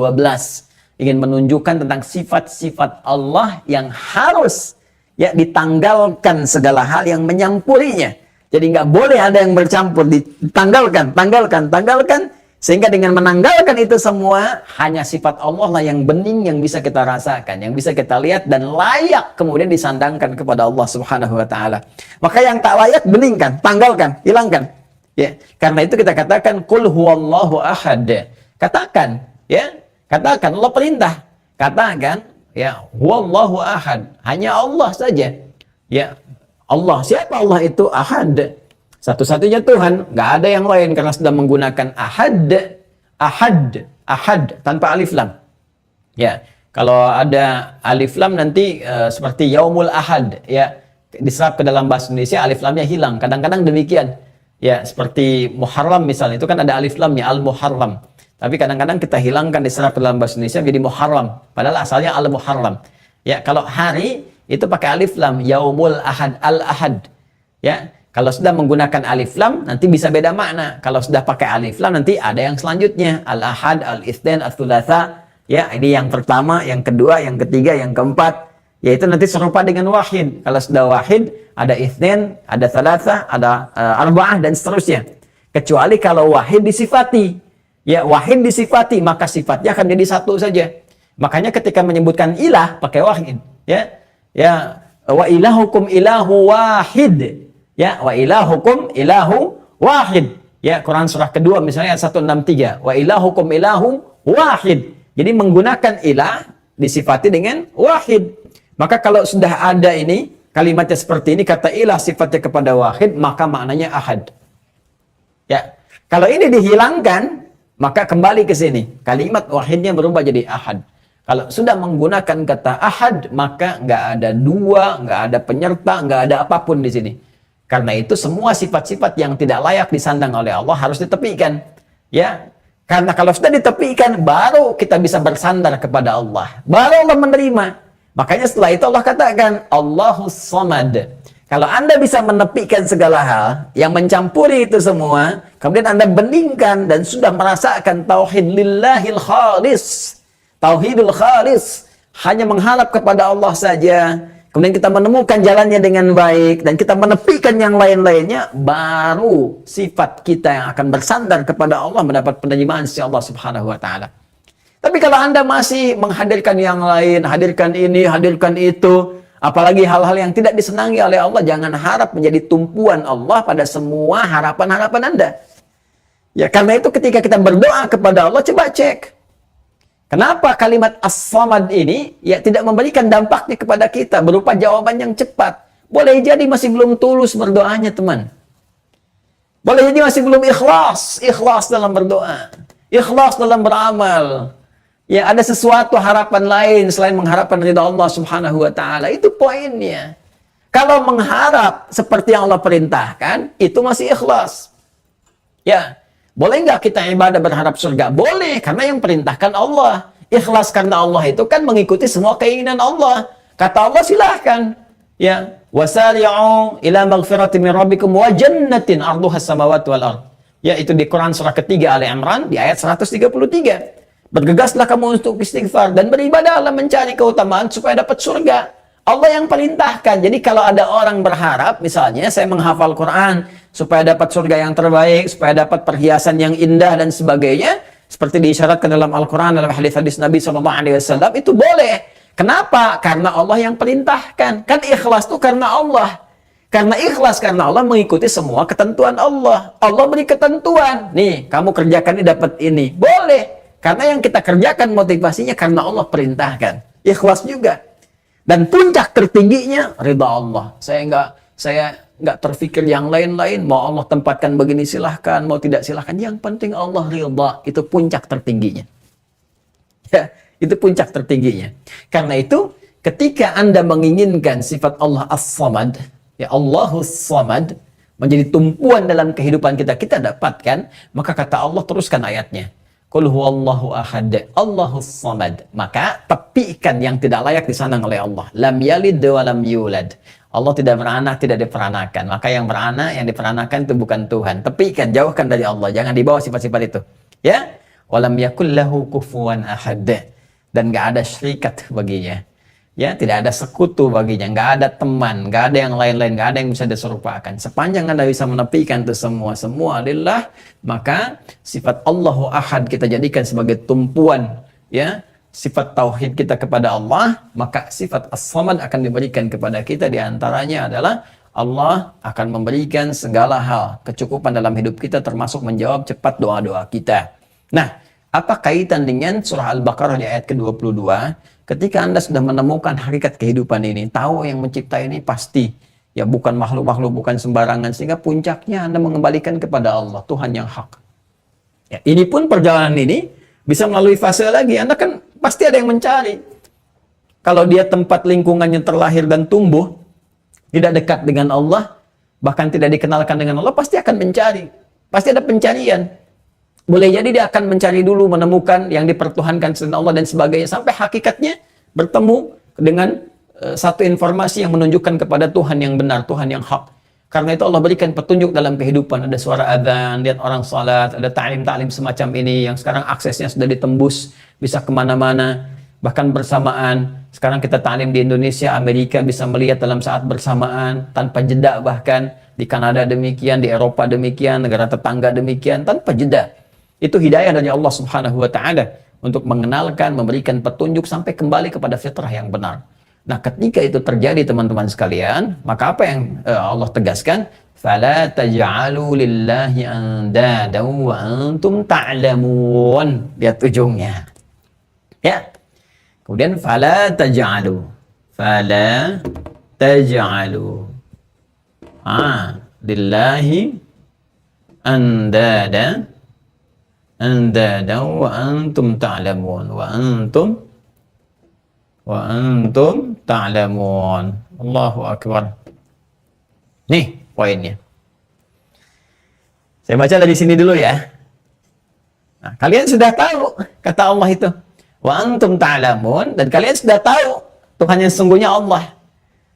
ingin menunjukkan tentang sifat-sifat Allah yang harus ya ditanggalkan segala hal yang menyampurinya. Jadi nggak boleh ada yang bercampur, ditanggalkan, tanggalkan, sehingga dengan menanggalkan itu semua hanya sifat Allah lah yang bening, yang bisa kita rasakan, yang bisa kita lihat dan layak kemudian disandangkan kepada Allah Subhanahu wa taala. Maka yang tak layak beningkan, tanggalkan, hilangkan. Ya, karena itu kita katakan qul huwallahu ahad. Katakan, ya, katakan Allah perintah. Katakan, ya, huwallahu ahad. Hanya Allah saja. Ya, Allah. Siapa Allah itu? Ahad. Satu-satunya Tuhan, nggak ada yang lain karena sudah menggunakan ahad, ahad tanpa alif lam. Ya, kalau ada alif lam nanti seperti yaumul ahad, ya, diserap ke dalam bahasa Indonesia alif lamnya hilang. Kadang-kadang demikian. Ya, seperti Muharram misalnya, itu kan ada alif lamnya, Al-Muharram. Tapi kadang-kadang kita hilangkan diserap ke dalam bahasa Indonesia menjadi Muharram, padahal asalnya Al-Muharram. Ya, kalau hari itu pakai alif lam, Yaumul Ahad, Al-Ahad. Ya, kalau sudah menggunakan alif lam nanti bisa beda makna. Kalau sudah pakai alif lam nanti ada yang selanjutnya, Al-Ahad, Al-Itsnain, Ats-Tsulatsa. Ya, ini yang pertama, yang kedua, yang ketiga, yang keempat. Yaitu nanti serupa dengan wahid. Kalau sudah wahid, ada itsnain, ada tsalatsa, ada arba'ah dan seterusnya. Kecuali kalau wahid disifati. Ya, wahid disifati, maka sifatnya akan jadi satu saja. Makanya ketika menyebutkan ilah pakai wahid, ya. Ya, wa ilahukum ilahu wahid. Ya, wa ilahukum ilahu wahid. Ya, Quran surah kedua misalnya 163, wa ilahukum ilahu wahid. Jadi menggunakan ilah disifati dengan wahid. Maka kalau sudah ada ini, kalimatnya seperti ini, kata ilah sifatnya kepada wahid, maka maknanya ahad. Ya, kalau ini dihilangkan, maka kembali ke sini. Kalimat wahidnya berubah jadi ahad. Kalau sudah menggunakan kata ahad, maka nggak ada dua, nggak ada penyerta, nggak ada apapun di sini. Karena itu semua sifat-sifat yang tidak layak disandang oleh Allah harus ditepikan. Ya, karena kalau sudah ditepikan, baru kita bisa bersandar kepada Allah. Baru Allah menerima. Makanya setelah itu Allah katakan, Allahus Samad. Kalau Anda bisa menepikan segala hal, yang mencampuri itu semua, kemudian Anda beningkan dan sudah merasakan tauhid lillahil khalis. Tauhidul khalis. Hanya mengharap kepada Allah saja. Kemudian kita menemukan jalannya dengan baik, dan kita menepikan yang lain-lainnya, baru sifat kita yang akan bersandar kepada Allah mendapat penerimaan sisi Allah Subhanahu wa Ta'ala. Tapi kalau Anda masih menghadirkan yang lain, hadirkan ini, hadirkan itu, apalagi hal-hal yang tidak disenangi oleh Allah, jangan harap menjadi tumpuan Allah pada semua harapan-harapan Anda. Ya, karena itu ketika kita berdoa kepada Allah, coba cek. Kenapa kalimat As-Samad ini ya tidak memberikan dampaknya kepada kita berupa jawaban yang cepat? Boleh jadi masih belum tulus berdoanya, teman. Boleh jadi masih belum ikhlas dalam berdoa, ikhlas dalam beramal. Ya, ada sesuatu harapan lain selain mengharapkan ridha Allah Subhanahu wa Ta'ala. Itu poinnya. Kalau mengharap seperti yang Allah perintahkan, itu masih ikhlas. Ya, boleh nggak kita ibadah berharap surga? Boleh, karena yang perintahkan Allah. Ikhlas karena Allah itu kan mengikuti semua keinginan Allah. Kata Allah, silahkan. Ya, wasari'u ila maghfirati min rabbikum wa jannatin arduha samawati wal ard. Ya, itu di Quran surah ketiga Ali Imran di ayat 133. Bergegaslah kamu untuk istighfar dan beribadahlah mencari keutamaan supaya dapat surga. Allah yang perintahkan. Jadi kalau ada orang berharap, misalnya saya menghafal Quran supaya dapat surga yang terbaik, supaya dapat perhiasan yang indah dan sebagainya, seperti diisyaratkan dalam Al-Quran, dalam hadis-hadis Nabi SAW, itu boleh. Kenapa? Karena Allah yang perintahkan. Kan ikhlas itu karena Allah. Karena ikhlas karena Allah mengikuti semua ketentuan Allah. Allah beri ketentuan. Nih, kamu kerjakan ini dapat ini. Boleh. Karena yang kita kerjakan motivasinya karena Allah perintahkan. Ikhlas juga. Dan puncak tertingginya ridha Allah. Saya nggak terfikir yang lain-lain. Mau Allah tempatkan begini silahkan, mau tidak silahkan. Yang penting Allah ridha, itu puncak tertingginya. Ya, itu puncak tertingginya. Karena itu, ketika Anda menginginkan sifat Allah As-Samad, ya Allahus Samad, menjadi tumpuan dalam kehidupan kita, kita dapatkan, maka kata Allah teruskan ayatnya. Qul huwallahu ahad, Allahus Samad. Maka tepikan yang tidak layak disandang oleh Allah. Lam yalid wa lam yulad. Allah tidak beranak, tidak diperanakan. Maka yang beranak, yang diperanakan itu bukan Tuhan. Tepikan, jauhkan dari Allah. Jangan dibawa sifat-sifat itu. Ya? Walam yakul lahu kufuwan ahad. Dan gak ada syarikat baginya. Ya, tidak ada sekutu baginya, nggak ada teman, nggak ada yang lain-lain, nggak ada yang bisa diserupakan. Sepanjang Anda bisa menepikan itu semua lillah, maka sifat Allahu Ahad kita jadikan sebagai tumpuan, ya, sifat tauhid kita kepada Allah, maka sifat As-Samad akan diberikan kepada kita. Di antaranya adalah Allah akan memberikan segala hal, kecukupan dalam hidup kita, termasuk menjawab cepat doa-doa kita. Nah, apa kaitan dengan surah Al-Baqarah di ayat ke-22? Ketika Anda sudah menemukan hakikat kehidupan ini, tahu yang mencipta ini pasti, ya bukan makhluk-makhluk, bukan sembarangan, sehingga puncaknya Anda mengembalikan kepada Allah, Tuhan yang hak. Ya, ini pun perjalanan ini bisa melalui fase lagi. Anda kan pasti ada yang mencari. Kalau dia tempat lingkungannya terlahir dan tumbuh, tidak dekat dengan Allah, bahkan tidak dikenalkan dengan Allah, pasti akan mencari. Pasti ada pencarian. Boleh jadi dia akan mencari dulu, menemukan yang dipertuhankan selain Allah dan sebagainya, sampai hakikatnya bertemu dengan satu informasi yang menunjukkan kepada Tuhan yang benar, Tuhan yang hak. Karena itu Allah berikan petunjuk dalam kehidupan. Ada suara adzan, lihat orang salat, ada ta'lim-ta'lim semacam ini yang sekarang aksesnya sudah ditembus, bisa kemana-mana, bahkan bersamaan. Sekarang kita ta'lim di Indonesia, Amerika bisa melihat dalam saat bersamaan, tanpa jeda bahkan. Di Kanada demikian, di Eropa demikian, negara tetangga demikian, tanpa jeda. Itu hidayah dari Allah Subhanahu wa Ta'ala untuk mengenalkan, memberikan petunjuk sampai kembali kepada fitrah yang benar. Nah, ketika itu terjadi teman-teman sekalian, maka apa yang Allah tegaskan? Fala taj'alu lillahi andada wa antum ta'lamun. Lihat ujungnya. Ya. Kemudian fala taj'alu. Fala taj'alu. Lillahi andada wa antum ta'lamun wa antum ta'lamun. Allahu akbar. Nih poinnya. Saya baca dari sini dulu ya. Nah, kalian sudah tahu kata Allah itu. Wa antum ta'lamun, dan kalian sudah tahu Tuhan yang sesungguhnya Allah.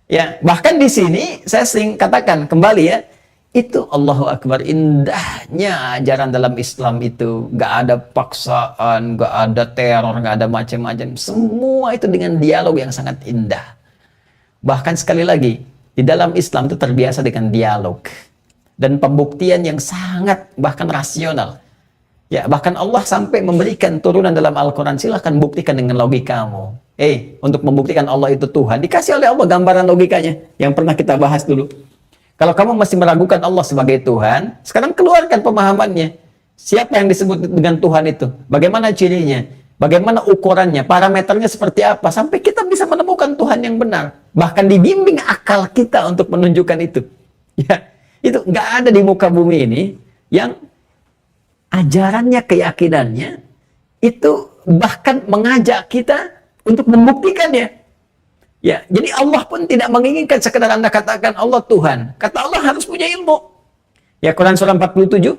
Ya, bahkan di sini saya sering katakan kembali ya. Itu Allahu Akbar, indahnya ajaran dalam Islam itu. Gak ada paksaan, gak ada teror, gak ada macam-macam. Semua itu dengan dialog yang sangat indah. Bahkan sekali lagi, di dalam Islam itu terbiasa dengan dialog. Dan pembuktian yang sangat bahkan rasional. Ya, bahkan Allah sampai memberikan turunan dalam Al-Quran. Silahkan buktikan dengan logikamu. Untuk membuktikan Allah itu Tuhan, dikasih oleh Allah gambaran logikanya. Yang pernah kita bahas dulu. Kalau kamu masih meragukan Allah sebagai Tuhan, sekarang keluarkan pemahamannya. Siapa yang disebut dengan Tuhan itu? Bagaimana cirinya? Bagaimana ukurannya? Parameternya seperti apa? Sampai kita bisa menemukan Tuhan yang benar. Bahkan dibimbing akal kita untuk menunjukkan itu. Ya, itu nggak ada di muka bumi ini yang ajarannya, keyakinannya, itu bahkan mengajak kita untuk membuktikannya. Ya, jadi Allah pun tidak menginginkan sekedar Anda katakan Allah Tuhan. Kata Allah harus punya ilmu. Ya, Quran surah 47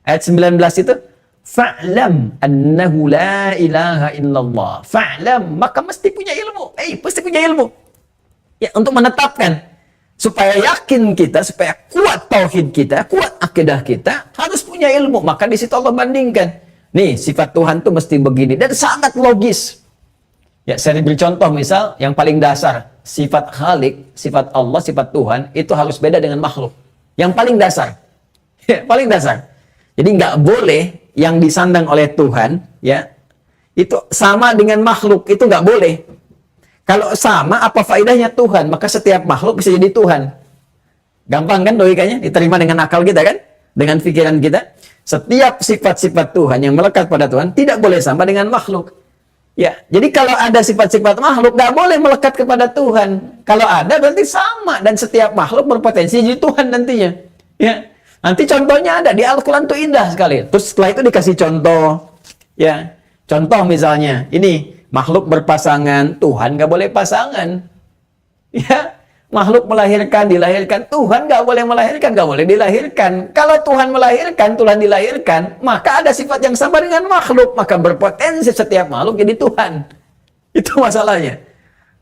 ayat 19 itu, fa'lam annahu la ilaha illallah. Fa'lam, maka mesti punya ilmu. Mesti punya ilmu. Ya, untuk menetapkan supaya yakin kita, supaya kuat tauhid kita, kuat akidah kita, harus punya ilmu. Maka di situ Allah bandingkan. Nih, sifat Tuhan tuh mesti begini dan sangat logis. Ya, saya beri contoh misal yang paling dasar, sifat Khalik, sifat Allah, sifat Tuhan itu harus beda dengan makhluk. Yang paling dasar. Ya, paling dasar. Jadi nggak boleh yang disandang oleh Tuhan, ya, itu sama dengan makhluk, itu nggak boleh. Kalau sama, apa faedahnya Tuhan? Maka setiap makhluk bisa jadi Tuhan. Gampang kan logikanya? Diterima dengan akal kita kan? Dengan pikiran kita. Setiap sifat-sifat Tuhan yang melekat pada Tuhan tidak boleh sama dengan makhluk. Ya, jadi kalau ada sifat-sifat makhluk nggak boleh melekat kepada Tuhan. Kalau ada berarti sama, dan setiap makhluk berpotensi jadi Tuhan nantinya. Ya, nanti contohnya ada di Al-Quran tuh indah sekali. Terus setelah itu dikasih contoh. Ya, contoh misalnya ini makhluk berpasangan, Tuhan nggak boleh pasangan. Ya, makhluk melahirkan, dilahirkan, Tuhan nggak boleh melahirkan, nggak boleh dilahirkan. Kalau Tuhan melahirkan, Tuhan dilahirkan, maka ada sifat yang sama dengan makhluk, maka berpotensi setiap makhluk jadi Tuhan. Itu masalahnya.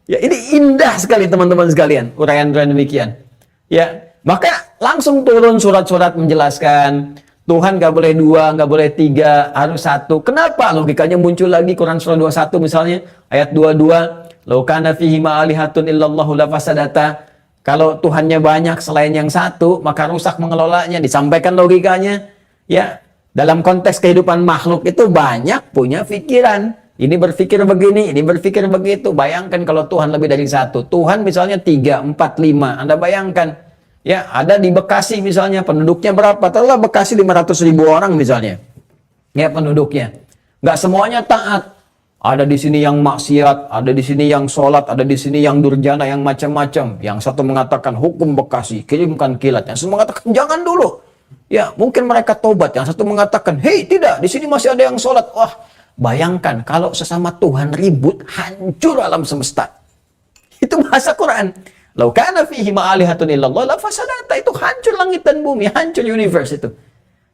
Ya, ini indah sekali teman-teman sekalian, uraian-uraian demikian. Ya, maka langsung turun surat-surat menjelaskan Tuhan nggak boleh dua, nggak boleh tiga, harus satu. Kenapa? Logikanya muncul lagi Quran surah 21 misalnya, ayat 22. Lau kana fihi ma'alihatun illallahu lafasadata. Kalau Tuhannya banyak selain yang satu, maka rusak mengelolanya. Disampaikan logikanya. Ya, dalam konteks kehidupan makhluk itu banyak punya pikiran. Ini berpikir begini, ini berpikir begitu. Bayangkan kalau Tuhan lebih dari satu. Tuhan misalnya 3, 4, 5. Anda bayangkan. Ya, ada di Bekasi misalnya, penduduknya berapa? Taruhlah Bekasi 500.000 orang misalnya. Ya, penduduknya. Nggak semuanya taat. Ada di sini yang maksiat, ada di sini yang sholat, ada di sini yang durjana, yang macam-macam. Yang satu mengatakan hukum Bekasi, kirimkan kilat. Yang satu mengatakan jangan dulu. Ya, mungkin mereka tobat. Yang satu mengatakan, hei tidak, di sini masih ada yang sholat. Wah, bayangkan kalau sesama Tuhan ribut, hancur alam semesta. Itu bahasa Quran. Lau kana fihi ma'alihatun illallah la fasadata. Itu hancur langit dan bumi, hancur universe itu.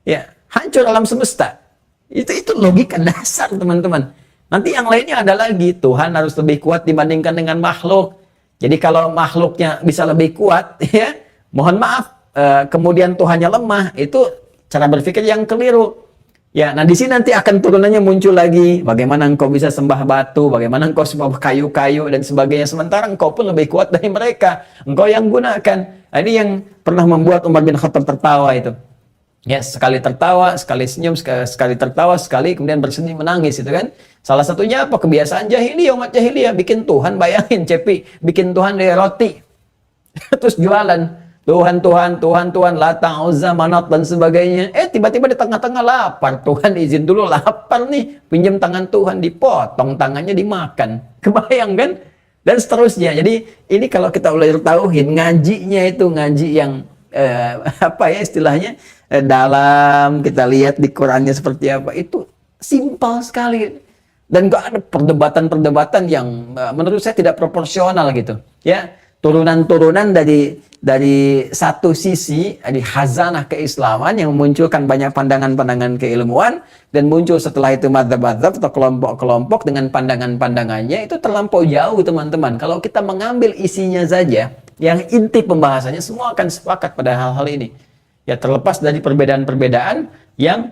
Ya, hancur alam semesta. Itu logika dasar, teman-teman. Nanti yang lainnya ada lagi, Tuhan harus lebih kuat dibandingkan dengan makhluk. Jadi kalau makhluknya bisa lebih kuat, ya, mohon maaf, kemudian Tuhannya lemah, itu cara berpikir yang keliru. Ya, nah di sini nanti akan turunannya muncul lagi, bagaimana engkau bisa sembah batu, bagaimana engkau sembah kayu-kayu dan sebagainya. Sementara engkau pun lebih kuat dari mereka, engkau yang gunakan. Nah, ini yang pernah membuat Umar bin Khattab tertawa itu. Ya, sekali tertawa, sekali senyum, sekali tertawa, sekali kemudian bersenyum menangis itu kan. Salah satunya apa? Kebiasaan jahiliyah, umat jahiliyah, bikin Tuhan, bayangin Cepi, bikin Tuhan dari roti. Terus jualan, Tuhan, Lata, Uzza, Manat dan sebagainya. Tiba-tiba di tengah-tengah lapar, Tuhan izin dulu lapar nih, pinjam tangan Tuhan, dipotong tangannya dimakan. Kebayang kan? Dan seterusnya. Jadi ini kalau kita belajar tauhid, ngajinya itu ngaji yang apa ya istilahnya, dalam, kita lihat di Qurannya seperti apa, itu simpel sekali dan gak ada perdebatan-perdebatan yang menurut saya tidak proporsional gitu ya. Turunan-turunan dari satu sisi, dari khazanah keislaman yang memunculkan banyak pandangan-pandangan keilmuan, dan muncul setelah itu madzhab-madzhab atau kelompok-kelompok dengan pandangan-pandangannya. Itu terlampau jauh teman-teman. Kalau kita mengambil isinya saja, yang inti pembahasannya, semua akan sepakat pada hal-hal ini. Ya, terlepas dari perbedaan-perbedaan yang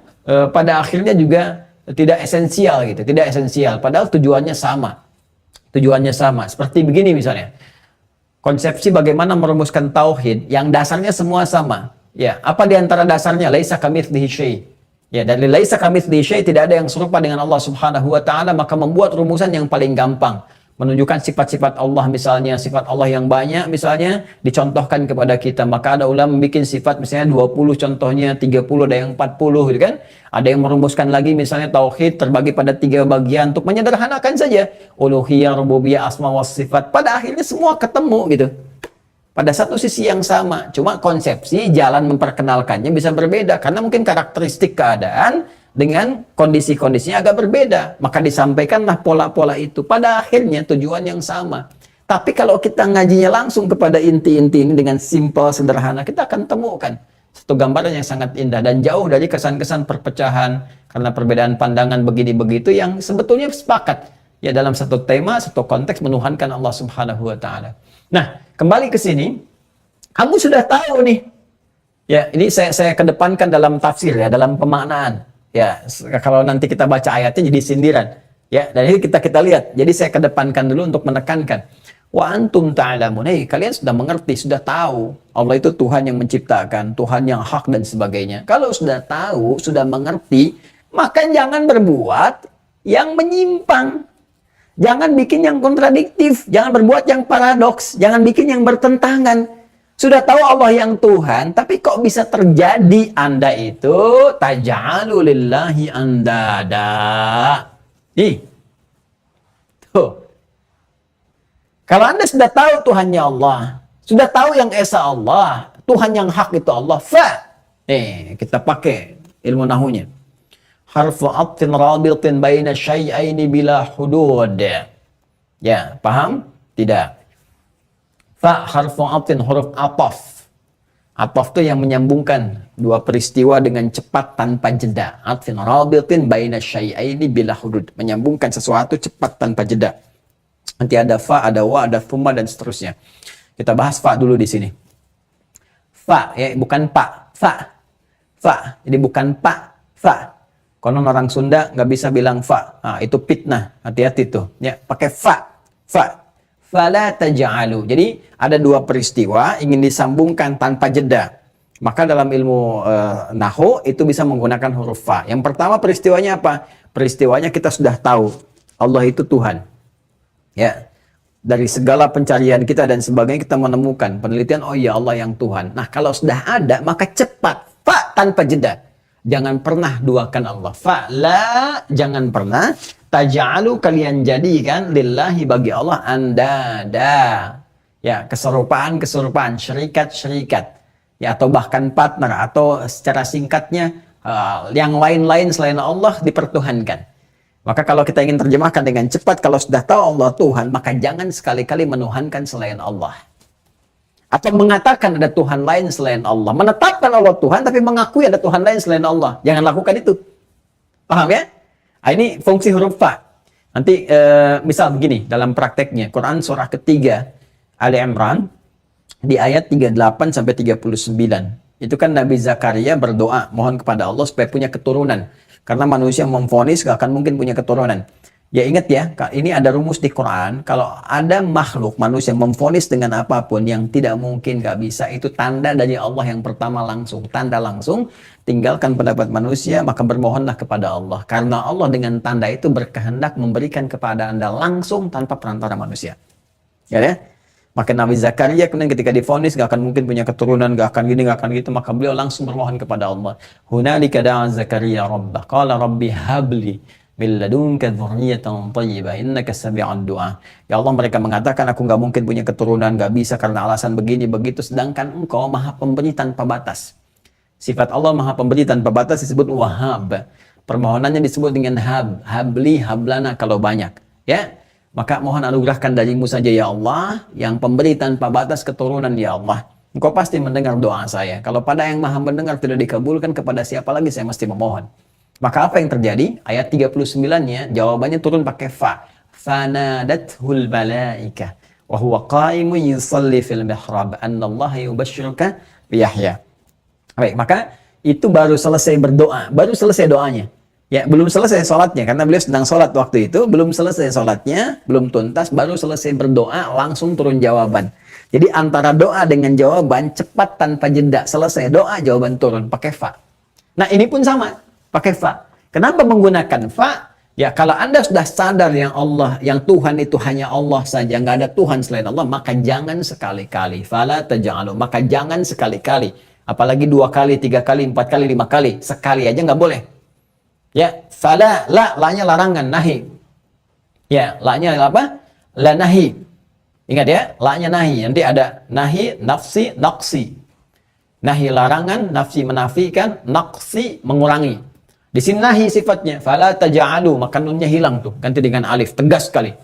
pada akhirnya juga tidak esensial gitu, tidak esensial. Padahal tujuannya sama. Tujuannya sama. Seperti begini misalnya. Konsepsi bagaimana merumuskan tauhid yang dasarnya semua sama. Ya, apa di antara dasarnya? Laisa kamitslihi syai'. Ya, dari laisa kamitslihi syai', tidak ada yang serupa dengan Allah Subhanahu wa taala, maka membuat rumusan yang paling gampang. Menunjukkan sifat-sifat Allah misalnya, sifat Allah yang banyak misalnya dicontohkan kepada kita. Maka ada ulama bikin sifat misalnya 20 contohnya, 30, ada yang 40 gitu kan. Ada yang merumuskan lagi misalnya tauhid terbagi pada 3 bagian untuk menyederhanakan saja. Uluhiyah, rububiyah, asma wa sifat. Pada akhirnya semua ketemu gitu. Pada satu sisi yang sama. Cuma konsepsi jalan memperkenalkannya bisa berbeda karena mungkin karakteristik keadaan dengan kondisi-kondisinya agak berbeda, maka disampaikanlah pola-pola itu. Pada akhirnya tujuan yang sama. Tapi kalau kita ngajinya langsung kepada inti-inti ini dengan simpel, sederhana, kita akan temukan satu gambaran yang sangat indah dan jauh dari kesan-kesan perpecahan karena perbedaan pandangan begini begitu yang sebetulnya sepakat ya dalam satu tema, satu konteks menuhankan Allah Subhanahu wa taala. Nah, kembali ke sini, kamu sudah tahu nih. Ya, ini saya kedepankan dalam tafsir ya, dalam pemaknaan. Ya, kalau nanti kita baca ayatnya jadi sindiran. Ya, dan ini kita lihat. Jadi saya kedepankan dulu untuk menekankan. Wa antum ta'lamun. Kalian sudah mengerti, sudah tahu Allah itu Tuhan yang menciptakan, Tuhan yang hak dan sebagainya. Kalau sudah tahu, sudah mengerti, maka jangan berbuat yang menyimpang. Jangan bikin yang kontradiktif, jangan berbuat yang paradoks, jangan bikin yang bertentangan. Sudah tahu Allah yang Tuhan, tapi kok bisa terjadi Anda itu taj'alu lillahi andada. Kalau Anda sudah tahu Tuhannya Allah, sudah tahu yang esa Allah, Tuhan yang hak itu Allah, kita pakai ilmu nahunya. Harfu atfin rabitin baina syai'aini bila hudud. Ya, paham? Tidak. Fa harfu atfin huruf ataf. Ataf itu yang menyambungkan dua peristiwa dengan cepat tanpa jeda. Atfin rabitin baina syai'aini bila hudud. Menyambungkan sesuatu cepat tanpa jeda. Nanti ada fa, ada wa, ada thumma, dan seterusnya. Kita bahas fa dulu di sini. Fa, ya, bukan pak. Fa. Jadi bukan pak, fa. Konon orang Sunda nggak bisa bilang fa. Nah, itu fitnah. Hati-hati tuh. Ya, pakai fa. Fala taj'alu. Jadi ada dua peristiwa ingin disambungkan tanpa jeda. Maka dalam ilmu nahwu itu bisa menggunakan huruf fa. Yang pertama peristiwanya apa? Peristiwanya kita sudah tahu. Allah itu Tuhan. Ya, dari segala pencarian kita dan sebagainya kita menemukan penelitian, oh ya Allah yang Tuhan. Nah, kalau sudah ada maka cepat fa tanpa jeda. Jangan pernah duakan Allah. Fa la, jangan pernah. Taj'alu, kalian jadikan lillahi, bagi Allah, andada. Ya, keserupaan, syarikat. Ya, atau bahkan partner, atau secara singkatnya yang lain-lain selain Allah dipertuhankan. Maka kalau kita ingin terjemahkan dengan cepat, kalau sudah tahu Allah Tuhan, maka jangan sekali-kali menuhankan selain Allah. Atau mengatakan ada Tuhan lain selain Allah. Menetapkan Allah Tuhan, tapi mengakui ada Tuhan lain selain Allah. Jangan lakukan itu. Paham ya? Nah, ini fungsi huruf fa. Nanti misal begini, dalam prakteknya, Quran surah ketiga, Ali Imran, di ayat 38-39. Itu kan Nabi Zakaria berdoa, mohon kepada Allah supaya punya keturunan. Karena manusia memvonis gak akan mungkin punya keturunan. Ya ingat ya, ini ada rumus di Quran. Kalau ada makhluk manusia memvonis dengan apapun yang tidak mungkin, gak bisa, itu tanda dari Allah yang pertama langsung. Tanda langsung, tinggalkan pendapat manusia, maka bermohonlah kepada Allah. Karena Allah dengan tanda itu berkehendak memberikan kepada Anda langsung tanpa perantara manusia. Ya ya? Maka Nabi Zakaria kemudian ketika divonis gak akan mungkin punya keturunan, gak akan gini, gak akan gitu, maka beliau langsung bermohon kepada Allah. Hunalika da'a Zakaria rabbah, qala rabbi habli min ladunka dzurriyyatan thayyibah innaka sami'ud du'a. Ya Allah, mereka mengatakan aku gak mungkin punya keturunan, gak bisa karena alasan begini begitu, sedangkan Engkau Maha Pemberi tanpa batas. Sifat Allah Maha Pemberi tanpa batas disebut Wahhab. Permohonannya disebut dengan habli, hablana kalau banyak. Ya. Maka mohon anugerahkan darimu saja ya Allah, yang pemberi tanpa batas keturunan ya Allah. Engkau pasti mendengar doa saya. Kalau pada yang maha mendengar tidak dikabulkan, kepada siapa lagi saya mesti memohon? Maka apa yang terjadi? Ayat 39-nya, jawabannya turun pakai fa. Fanadathul malaikah wa huwa qaimun yusalli fil mihrab annallaha yubashshiruka bi Yahya. Baik, maka itu baru selesai berdoa, baru selesai doanya. Ya, belum selesai sholatnya, karena beliau sedang sholat waktu itu, belum selesai sholatnya, belum tuntas, baru selesai berdoa, langsung turun jawaban. Jadi antara doa dengan jawaban, cepat tanpa jeda, selesai doa, jawaban turun, pakai fa. Nah, ini pun sama, pakai fa. Kenapa menggunakan fa? Ya, kalau Anda sudah sadar yang Allah, yang Tuhan itu hanya Allah saja, nggak ada Tuhan selain Allah, maka jangan sekali-kali, fala taj'alu, maka jangan sekali-kali, apalagi 2 kali, 3 kali, 4 kali, 5 kali, sekali aja nggak boleh. Ya, fala, la-nya larangan, nahi. Ya, la-nya apa? La nahi. Ingat ya, la-nya nahi. Nanti ada nahi, nafsi, naqsi. Nahi larangan, nafsi menafikan, naqsi mengurangi. Di sini nahi sifatnya, fala taj'alu, maka nunnya hilang tuh, ganti dengan alif, tegas sekali.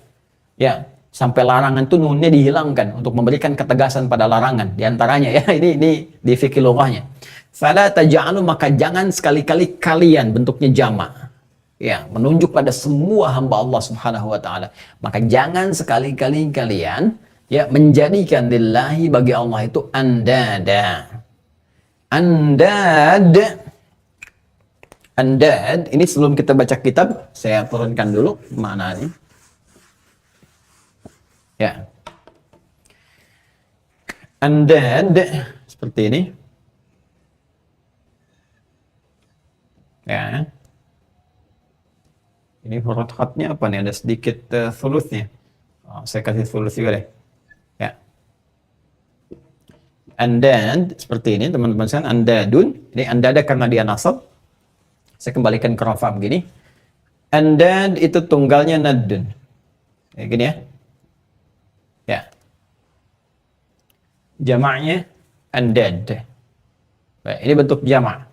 Ya, sampai larangan tuh nunnya dihilangkan untuk memberikan ketegasan pada larangan. Di antaranya ya, ini di fikih lughahnya. Fala taj'alu, maka jangan sekali-kali kalian, bentuknya jamak. Ya, menunjuk pada semua hamba Allah Subhanahu wa taala. Maka jangan sekali-kali kalian ya menjadikan lillahi, bagi Allah itu andada. Andad, ini sebelum kita baca kitab, saya turunkan dulu mana ini. Ya. Andad seperti ini. Ya. Ini huruf khatnya apa nih? Ada sedikit thulusnya. Saya kasih thulus juga deh. Ya. Andad seperti ini teman-teman sekalian, andadun. Ini andada karena dia nasab. Saya kembalikan ke rafa begini. Andad itu tunggalnya nadun. Kayak gini ya. Ya. Jamaknya andad. Baik, ini bentuk jamak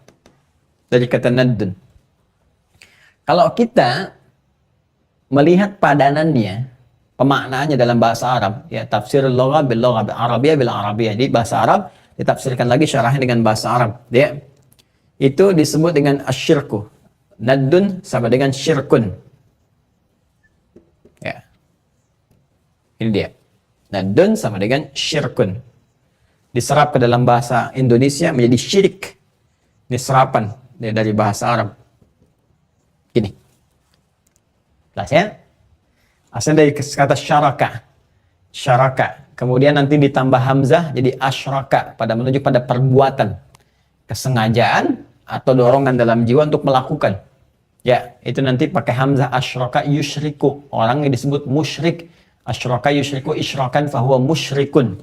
dari kata naddun. Kalau kita melihat padanannya, pemaknaannya dalam bahasa Arab, ya tafsir lugha bil lugha, Arabiyah bil Arabiyah. Di bahasa Arab ditafsirkan lagi syarahnya dengan bahasa Arab. Ya. Itu disebut dengan asyirku. Naddun sama dengan syirkun. Ya. Ini dia. Naddun sama dengan syirkun. Diserap ke dalam bahasa Indonesia menjadi syirik. Ini serapan dari bahasa Arab. Gini. Jelas ya? Asal dari kata syaraka. Syaraka. Kemudian nanti ditambah hamzah jadi asyraka pada menunjuk pada perbuatan. Kesengajaan atau dorongan dalam jiwa untuk melakukan. Ya, itu nanti pakai hamzah asyraka yusyriku. Orang yang disebut musyrik. Asyraka yusyriku isyrakan fahuwa musyrikun.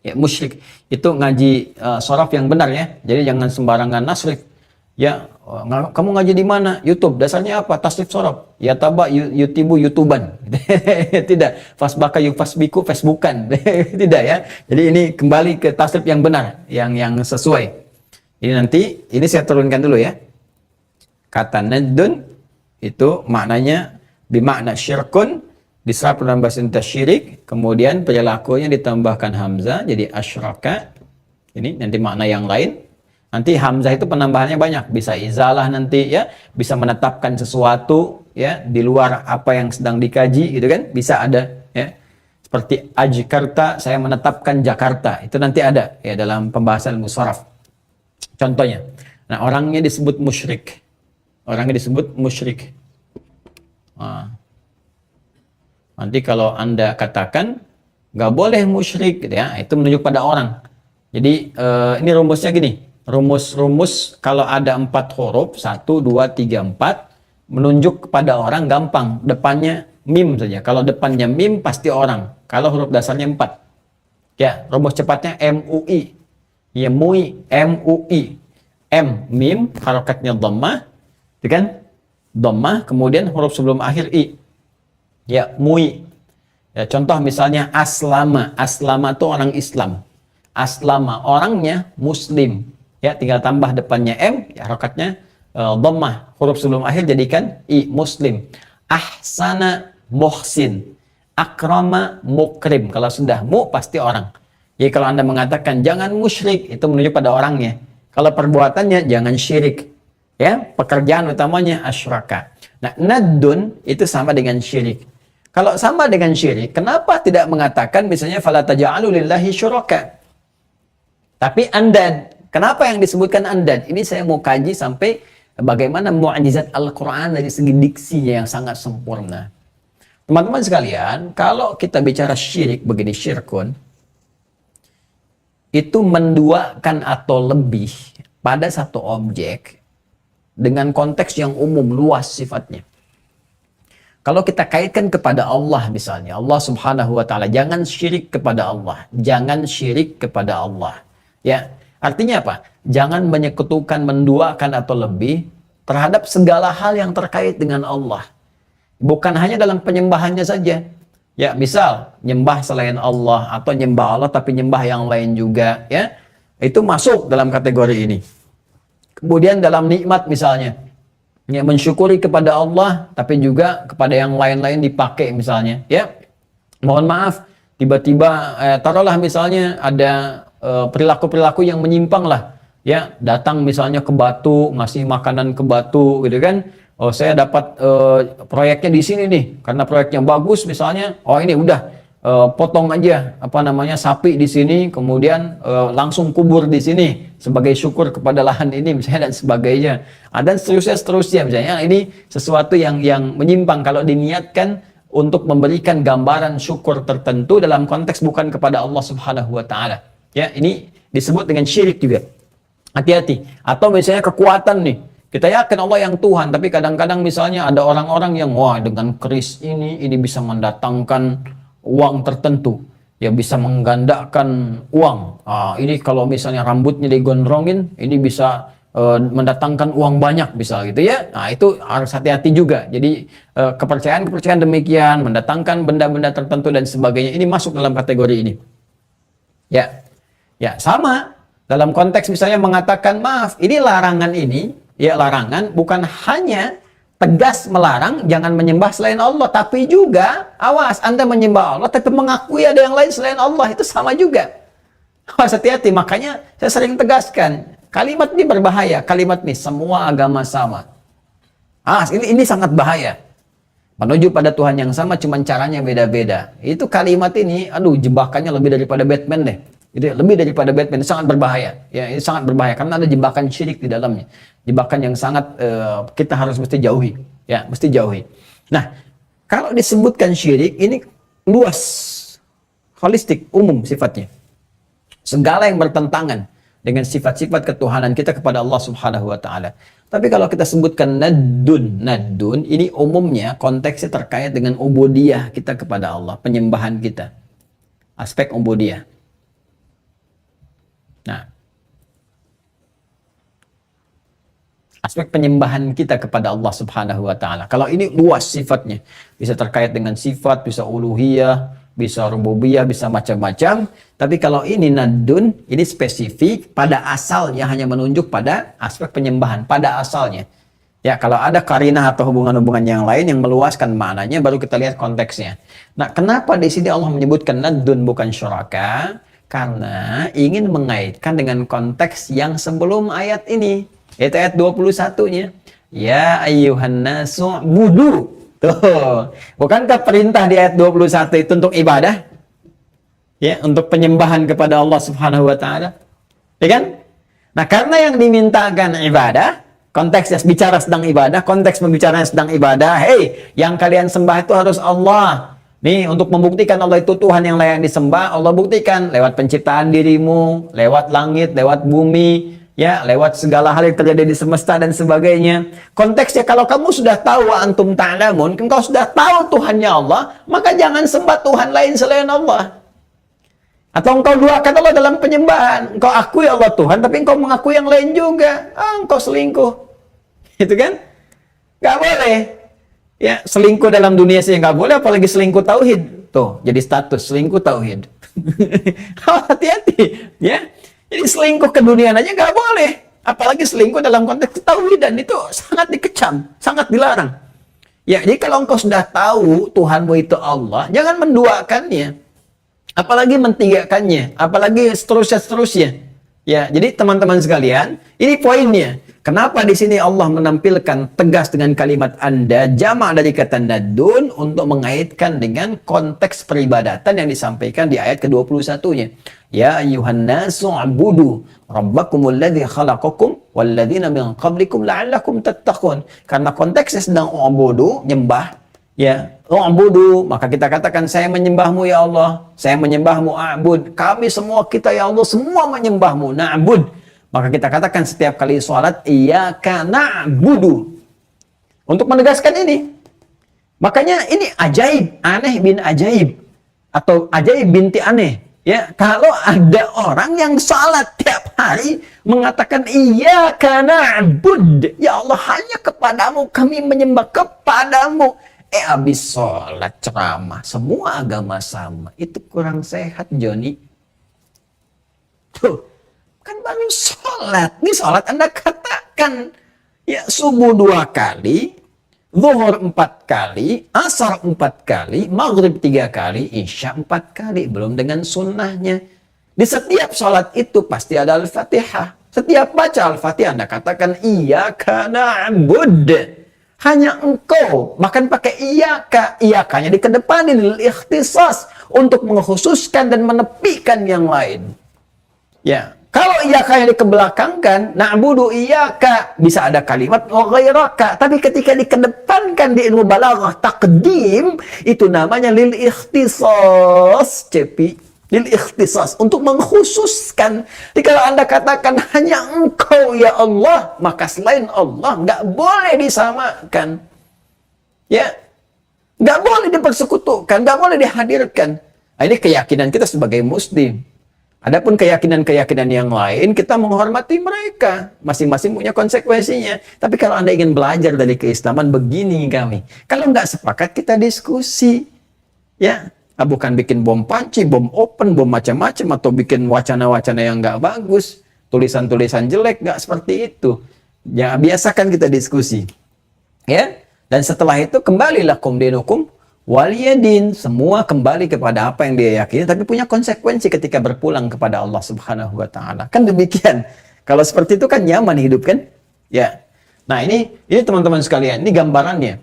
Ya, musyrik itu ngaji sorof yang benar ya. Jadi jangan sembarangan nasrif. Ya, kamu ngaji di mana? YouTube. Dasarnya apa? Tasrif sorof. Ya taba YouTuban. Tidak. Fasbaka yufasbiku Facebookan. Tidak ya. Jadi ini kembali ke tasrif yang benar, yang sesuai. Ini nanti ini saya turunkan dulu ya. Kata naddun itu maknanya bimakna syirkun, diserap dalam bahasa Indonesia syirik, kemudian perilakunya ditambahkan hamzah jadi asyraka. Ini nanti makna yang lain. Nanti hamzah itu penambahannya banyak, bisa izalah nanti ya, bisa menetapkan sesuatu ya di luar apa yang sedang dikaji gitu kan, bisa ada ya. Seperti Jakarta, saya menetapkan Jakarta. Itu nanti ada ya dalam pembahasan musharraf. Contohnya. Nah, orangnya disebut musyrik. Orangnya disebut musyrik. Nah, nanti kalau Anda katakan nggak boleh musyrik gitu ya, itu menunjuk pada orang. Jadi ini rumusnya gini. Rumus kalau ada 4 huruf 1, 2, 3, 4 menunjuk kepada orang gampang. Depannya mim saja. Kalau depannya mim pasti orang. Kalau huruf dasarnya 4. Ya, rumus cepatnya MUI. Ya, MUI, MUI. M mim harokatnya dhammah, itu kan? Dhammah, kemudian huruf sebelum akhir i. Ya, MUI. Ya, contoh misalnya aslama. Aslama itu orang Islam. Aslama orangnya muslim. Ya, tinggal tambah depannya M, ya harokatnya dhammah. Huruf sebelum akhir jadikan i, muslim. Ahsana muhsin. Akrama mukrim. Kalau sudah mu pasti orang. Jadi kalau Anda mengatakan jangan musyrik, itu menunjuk pada orangnya. Kalau perbuatannya jangan syirik. Ya, pekerjaan utamanya asyraka. Nah, naddun itu sama dengan syirik. Kalau sama dengan syirik, kenapa tidak mengatakan misalnya fala taj'alu lillahi syuraka? Tapi andad. Kenapa yang disebutkan andad? Ini saya mau kaji sampai bagaimana mu'jizat Al-Quran dari segi diksinya yang sangat sempurna. Teman-teman sekalian, kalau kita bicara syirik begini, syirkun, itu menduakan atau lebih pada satu objek dengan konteks yang umum, luas sifatnya. Kalau kita kaitkan kepada Allah misalnya, Allah Subhanahu wa taala, jangan syirik kepada Allah, jangan syirik kepada Allah. Ya, artinya apa? Jangan menyekutukan, menduakan atau lebih terhadap segala hal yang terkait dengan Allah. Bukan hanya dalam penyembahannya saja. Ya, misal nyembah selain Allah atau nyembah Allah tapi nyembah yang lain juga, ya. Itu masuk dalam kategori ini. Kemudian dalam nikmat misalnya, ya, mensyukuri kepada Allah tapi juga kepada yang lain-lain dipakai misalnya, ya. Mohon maaf, tiba-tiba taruhlah misalnya ada perilaku-perilaku yang menyimpang lah, ya, datang misalnya ke batu, ngasih makanan ke batu gitu kan. Oh, saya dapat proyeknya di sini nih karena proyeknya bagus misalnya. Oh, ini udah potong aja sapi di sini, kemudian langsung kubur di sini sebagai syukur kepada lahan ini misalnya dan sebagainya. Dan seterusnya misalnya. Ini sesuatu yang menyimpang kalau diniatkan untuk memberikan gambaran syukur tertentu dalam konteks bukan kepada Allah Subhanahu wa taala. Ya, ini disebut dengan syirik juga. Hati-hati. Atau misalnya kekuatan nih. Kita yakin Allah yang Tuhan, tapi kadang-kadang misalnya ada orang-orang yang wah dengan keris ini bisa mendatangkan uang tertentu. Ya, bisa menggandakan uang. Ini kalau misalnya rambutnya digondrongin, ini bisa mendatangkan uang banyak misal gitu ya. Nah, itu harus hati-hati juga. Jadi kepercayaan-kepercayaan demikian, mendatangkan benda-benda tertentu dan sebagainya, ini masuk dalam kategori ini. Ya. Ya, sama dalam konteks misalnya mengatakan maaf, ini larangan ini, ya larangan bukan hanya tegas melarang jangan menyembah selain Allah, tapi juga awas Anda menyembah Allah tapi mengakui ada yang lain selain Allah, itu sama juga. Awas, hati-hati. Makanya saya sering tegaskan, kalimat ini berbahaya. Kalimat ini semua agama sama. Ini sangat bahaya. Menuju pada Tuhan yang sama, cuman caranya beda-beda. Itu kalimat ini, aduh, jebakannya lebih daripada Batman deh. Itu lebih daripada Batman, itu sangat berbahaya. Ya, ini sangat berbahaya karena ada jebakan syirik di dalamnya. Jebakan yang sangat kita harus mesti jauhi. Ya, mesti jauhi. Nah, kalau disebutkan syirik ini luas, holistik, umum sifatnya. Segala yang bertentangan dengan sifat-sifat ketuhanan kita kepada Allah Subhanahu wa taala. Tapi kalau kita sebutkan nadun ini umumnya konteksnya terkait dengan ubudiyah kita kepada Allah, penyembahan kita. Aspek ubudiyah. Nah, aspek penyembahan kita kepada Allah Subhanahu wa taala. Kalau ini luas sifatnya, bisa terkait dengan sifat, bisa uluhiyah, bisa rububiyah, bisa macam-macam. Tapi kalau ini nadun, ini spesifik pada asalnya, hanya menunjuk pada aspek penyembahan pada asalnya. Ya, kalau ada karinah atau hubungan-hubungan yang lain yang meluaskan maknanya, baru kita lihat konteksnya. Nah, kenapa di sini Allah menyebutkan nadun bukan syuraka? Karena ingin mengaitkan dengan konteks yang sebelum ayat ini, yaitu ayat 21-nya. Ya ayyuhan nasu budu. Tuh, bukankah perintah di ayat 21 itu untuk ibadah? Ya, untuk penyembahan kepada Allah Subhanahu wa taala. Ya kan? Nah, karena yang dimintakan ibadah, konteksnya bicara sedang ibadah, konteks pembicaraan sedang ibadah. Hei, yang kalian sembah itu harus Allah. Nih, untuk membuktikan Allah itu Tuhan yang layak disembah, Allah buktikan lewat penciptaan dirimu, lewat langit, lewat bumi, ya, lewat segala hal yang terjadi di semesta dan sebagainya. Konteksnya, kalau kamu sudah tahu antum ta'lamun, engkau sudah tahu Tuhannya Allah, maka jangan sembah Tuhan lain selain Allah. Atau engkau duakan Allah dalam penyembahan. Engkau akui Allah Tuhan, tapi engkau mengakui yang lain juga. Engkau selingkuh. Itu kan? Gak boleh. Ya, selingkuh dalam dunia sih nggak boleh, apalagi selingkuh tauhid. Tuh, jadi status selingkuh tauhid. Hati-hati, ya. Jadi selingkuh ke dunia aja nggak boleh, apalagi selingkuh dalam konteks tauhidan, itu sangat dikecam, sangat dilarang. Ya, jadi kalau engkau sudah tahu Tuhanmu itu Allah, jangan menduakannya, apalagi mentigakannya, apalagi seterusnya. Ya, jadi teman-teman sekalian, ini poinnya. Kenapa di sini Allah menampilkan tegas dengan kalimat Anda, jamak dari kata nadun untuk mengaitkan dengan konteks peribadatan yang disampaikan di ayat ke-21-nya. Ya ayyuhan nasu abudu rabbakumul ladzi khalaqakum walladzina min qablikum la'allakum tattaqun. Karena konteksnya sedang ubudu, nyembah, ya, ubudu, maka kita katakan saya menyembahmu ya Allah, saya menyembahmu a'bud. Kami semua kita ya Allah semua menyembahmu, na'bud. Maka kita katakan setiap kali sholat, iyyaka na'budu. Untuk menegaskan ini. Makanya ini ajaib, aneh bin ajaib. Atau ajaib binti aneh. Ya, kalau ada orang yang sholat tiap hari, mengatakan, iyyaka na'bud. Ya Allah, hanya kepadamu kami menyembah, kepadamu. Habis sholat ceramah, semua agama sama. Itu kurang sehat, Joni. Tuh. Kan baru sholat. Ini sholat Anda katakan, ya, subuh 2 kali, zuhur 4 kali, asar 4 kali, maghrib 3 kali, isya 4 kali. Belum dengan sunnahnya. Di setiap sholat itu pasti ada Al-Fatihah. Setiap baca Al-Fatihah Anda katakan, iyyaka na'bud. Hanya engkau. Bahkan pakai iyyaka. Iyyakanya dikedepanin, ikhtisas. Untuk mengkhususkan dan menepikan yang lain. Ya. Kalau iyyaka yang dikebelakangkan, na'budu iyyaka, bisa ada kalimat ghairaka. Tapi ketika dikedepankan di ilmu balaghah taqdim, itu namanya lil ikhtisas, cepi. Lil ikhtisas, untuk mengkhususkan. Jadi kalau Anda katakan hanya engkau ya Allah, maka selain Allah nggak boleh disamakan. Ya, nggak boleh dipersekutukan, nggak boleh dihadirkan. Nah, ini keyakinan kita sebagai muslim. Adapun keyakinan-keyakinan yang lain, kita menghormati mereka. Masing-masing punya konsekuensinya. Tapi kalau Anda ingin belajar dari keislaman, begini kami. Kalau nggak sepakat, kita diskusi. Ya, bukan bikin bom panci, bom open, bom macam-macam, atau bikin wacana-wacana yang nggak bagus, tulisan-tulisan jelek, nggak seperti itu. Ya, biasakan kita diskusi. Ya, dan setelah itu kembalilah kum dinukum waliyadin, semua kembali kepada apa yang dia yakini, tapi punya konsekuensi ketika berpulang kepada Allah Subhanahu wa taala. Kan demikian. Kalau seperti itu kan nyaman hidup kan? Ya. Nah, ini teman-teman sekalian, ini gambarannya.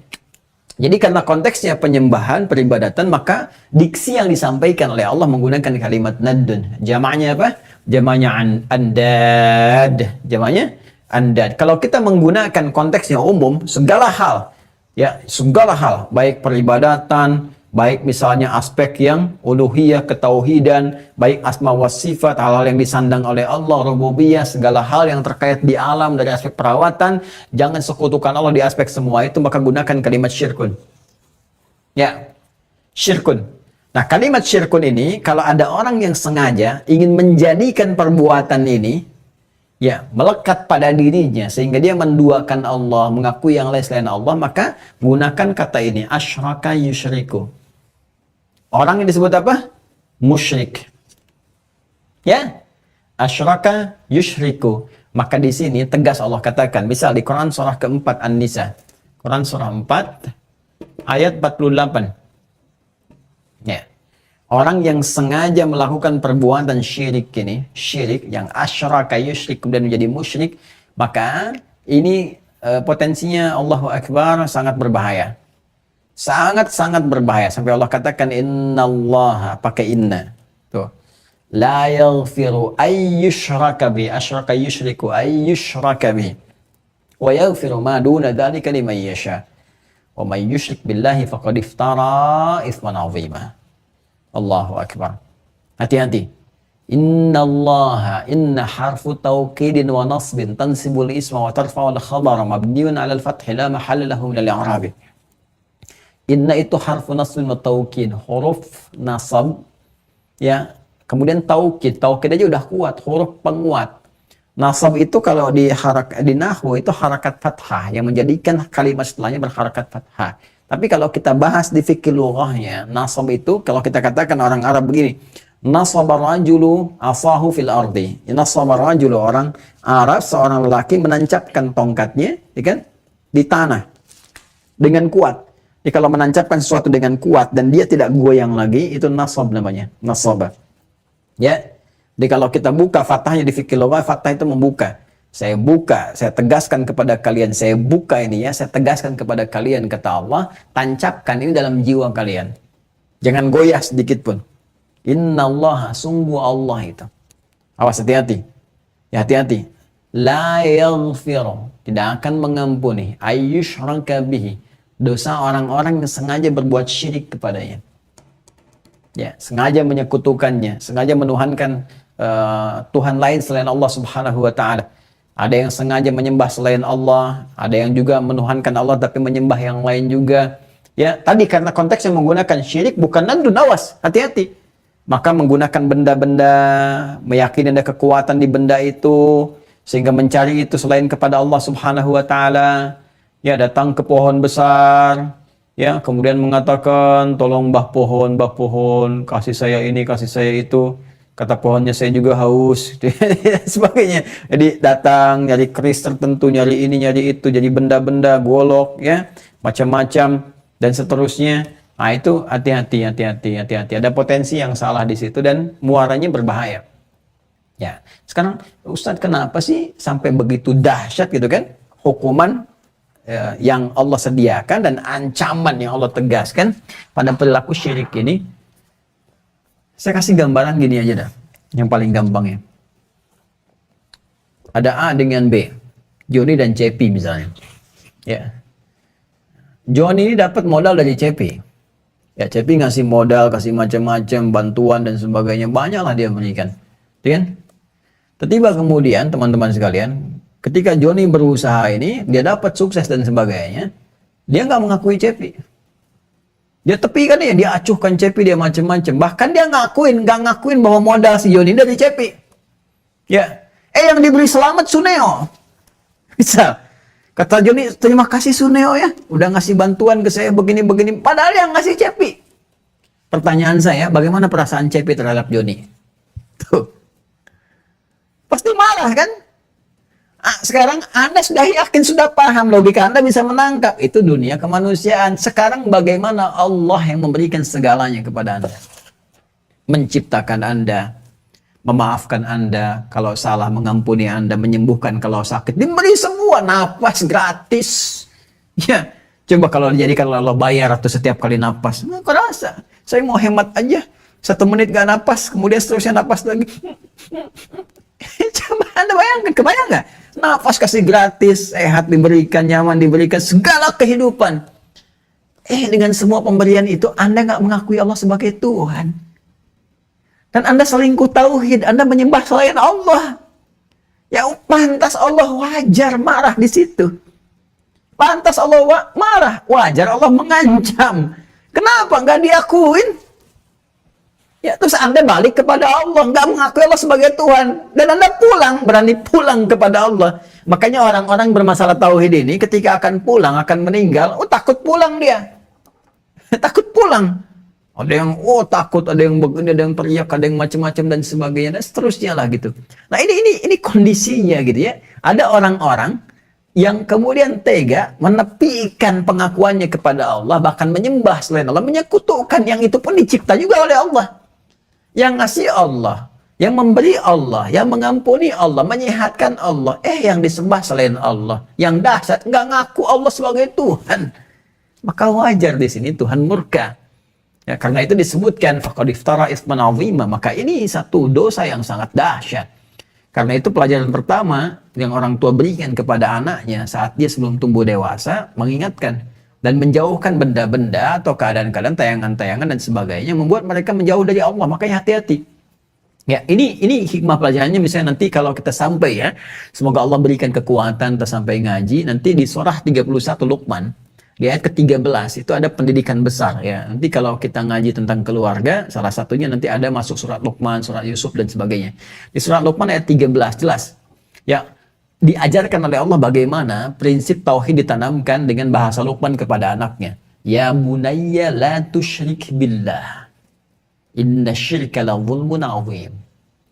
Jadi karena konteksnya penyembahan, peribadatan, maka diksi yang disampaikan oleh Allah menggunakan kalimat naddun. Jamaknya apa? Jamaknya andad. Jamaknya andad. Kalau kita menggunakan konteksnya umum, segala hal, ya, segala hal, baik peribadatan, baik misalnya aspek yang uluhiyah, ketauhidan, baik asma wa sifat, hal-hal yang disandang oleh Allah, rububiyah, segala hal yang terkait di alam dari aspek perawatan, jangan sekutukan Allah di aspek semua itu, maka gunakan kalimat syirkun. Ya, syirkun. Nah, kalimat syirkun ini, kalau ada orang yang sengaja ingin menjadikan perbuatan ini, ya, melekat pada dirinya sehingga dia menduakan Allah, mengakui yang lain selain Allah, maka gunakan kata ini, asyraka yusyriku. Orang yang disebut apa? Musyrik. Ya, asyraka yusyriku. Maka di sini tegas Allah katakan, misal di Quran surah keempat An-Nisa, Quran surah 4 ayat 48. Ya. Orang yang sengaja melakukan perbuatan syirik ini, syirik yang asyraka yusyrik kemudian menjadi musyrik, maka ini potensinya Allahu Akbar sangat berbahaya. Sangat-sangat berbahaya. Sampai Allah katakan innallaha, pakai inna. Tuh. La yaghfiru ayyushraka bi, asyraka yusyriku ayyushraka bi. Wa yaghfiru ma duna dzalika liman yasha. Wa may yusyrik billahi faqad iftara itsman 'azima. Allahu Akbar. Hati-hati. Innallaha, inna harfu tawkidin wa nasbin tansibul isma wa tarfa'ul khabara mabniun 'ala al-fathi la mahalla lahu min al-i'rab. Inna itu harfu nasbin wa tawkid, huruf nasab, ya. Kemudian taukid, taukid aja udah kuat, huruf penguat. Nasab itu kalau di nahwu itu harakat fathah yang menjadikan kalimat setelahnya berharakat fathah. Tapi kalau kita bahas di fikih lughahnya, nasab itu kalau kita katakan orang Arab begini, nasaba rajulu asahu fil ardi. Nasaba rajulu, orang Arab, seorang lelaki menancapkan tongkatnya, ya kan, di tanah dengan kuat. Jadi kalau menancapkan sesuatu dengan kuat dan dia tidak goyang lagi, itu nasab namanya, nasaba. Ya. Jadi kalau kita buka fathahnya di fikih lughah, fathah itu membuka. Saya buka, saya tegaskan kepada kalian, saya buka ini ya, saya tegaskan kepada kalian, kata Allah, tancapkan ini dalam jiwa kalian. Jangan goyah sedikit pun. Innallaha, sungguh Allah itu. Awas, hati-hati. Ya, hati-hati. La yaghfiru, tidak akan mengampuni, ayyushraka bihi, dosa orang-orang yang sengaja berbuat syirik kepadanya. Ya, sengaja menyekutukannya, sengaja menuhankan Tuhan lain selain Allah Subhanahu wa taala. Ada yang sengaja menyembah selain Allah, ada yang juga menuhankan Allah tapi menyembah yang lain juga. Ya, tadi karena konteks yang menggunakan syirik bukan nadun, awas, hati-hati. Maka menggunakan benda-benda, meyakini ada kekuatan di benda itu sehingga mencari itu selain kepada Allah Subhanahu wa taala. Ya, datang ke pohon besar, ya, kemudian mengatakan, "Tolong Mbah pohon, kasih saya ini, kasih saya itu." Kata pohonnya, saya juga haus, sebagainya. Jadi datang nyari keris tertentu, nyari ini, nyari itu, jadi benda-benda, golok, ya, macam-macam dan seterusnya. Nah, itu hati-hati. Ada potensi yang salah di situ dan muaranya berbahaya. Ya, sekarang Ustadz, kenapa sih sampai begitu dahsyat gitu kan hukuman yang Allah sediakan dan ancaman yang Allah tegaskan pada perilaku syirik ini? Saya kasih gambaran gini aja dah, yang paling gampang ya. Ada A dengan B, Joni dan CP misalnya. Ya, Joni ini dapat modal dari CP. Ya, CP ngasih modal, kasih macam-macam bantuan dan sebagainya, banyaklah dia berikan, kan? Tiba kemudian teman-teman sekalian, ketika Joni berusaha ini, dia dapat sukses dan sebagainya, dia nggak mengakui CP. Dia tepikan ya, dia acuhkan cepi, dia macam-macam. Bahkan dia nggak ngakuin bahwa modal si Joni dari cepi. Ya, yang diberi selamat Suneo. Bisa. Kata Joni, terima kasih Suneo ya, udah ngasih bantuan ke saya begini-begini. Padahal yang ngasih cepi. Pertanyaan saya, bagaimana perasaan cepi terhadap Joni? Tuh. Pasti marah kan? Sekarang Anda sudah yakin, sudah paham, logika Anda bisa menangkap. Itu dunia kemanusiaan. Sekarang bagaimana Allah yang memberikan segalanya kepada Anda? Menciptakan Anda, memaafkan Anda kalau salah, mengampuni Anda, menyembuhkan kalau sakit. Diberi semua, napas gratis. Ya, coba kalau dijadikan Allah bayar atau setiap kali napas. Nggak kerasa. Saya mau hemat aja. 1 menit gak napas, kemudian seterusnya napas lagi. Coba Anda bayangkan, kebayang nggak? Nafas kasih gratis, sehat diberikan, nyaman diberikan, segala kehidupan. Dengan semua pemberian itu, Anda nggak mengakui Allah sebagai Tuhan. Dan Anda selingkuh tauhid, Anda menyembah selain Allah. Ya pantas Allah wajar marah di situ. Pantas Allah marah, wajar Allah mengancam. Kenapa nggak diakuin? Ya, terus Anda balik kepada Allah, nggak mengakui Allah sebagai Tuhan. Dan Anda pulang, berani pulang kepada Allah. Makanya orang-orang bermasalah tauhid ini ketika akan pulang, akan meninggal, takut pulang dia. Takut pulang. Ada yang, takut, ada yang begini, ada yang teriak, ada yang macam-macam dan sebagainya, dan seterusnya lah gitu. Nah ini kondisinya gitu ya. Ada orang-orang yang kemudian tega menepikan pengakuannya kepada Allah, bahkan menyembah selain Allah, menyekutukan yang itu pun dicipta juga oleh Allah. Yang ngasih Allah, yang memberi Allah, yang mengampuni Allah, menyehatkan Allah. Yang disembah selain Allah, yang dahsyat nggak ngaku Allah sebagai Tuhan. Maka wajar di sini Tuhan murka. Ya, karena itu disebutkan faqad iftara itsman 'azima. Maka ini satu dosa yang sangat dahsyat. Karena itu pelajaran pertama yang orang tua berikan kepada anaknya saat dia sebelum tumbuh dewasa, mengingatkan dan menjauhkan benda-benda atau keadaan-keadaan, tayangan-tayangan dan sebagainya, membuat mereka menjauh dari Allah. Makanya hati-hati. Ya, ini hikmah pelajarannya. Misalnya nanti kalau kita sampai ya, semoga Allah berikan kekuatan kita sampai ngaji, nanti di surah 31 Luqman, di ayat ke-13 itu ada pendidikan besar ya. Nanti kalau kita ngaji tentang keluarga, salah satunya nanti ada masuk surat Luqman, surat Yusuf dan sebagainya. Di surat Luqman ayat 13 jelas. Ya, diajarkan oleh Allah bagaimana prinsip tauhid ditanamkan dengan bahasa Luqman kepada anaknya. Ya bunayya la tusyrik billah. Inna syirka la zulmun azim.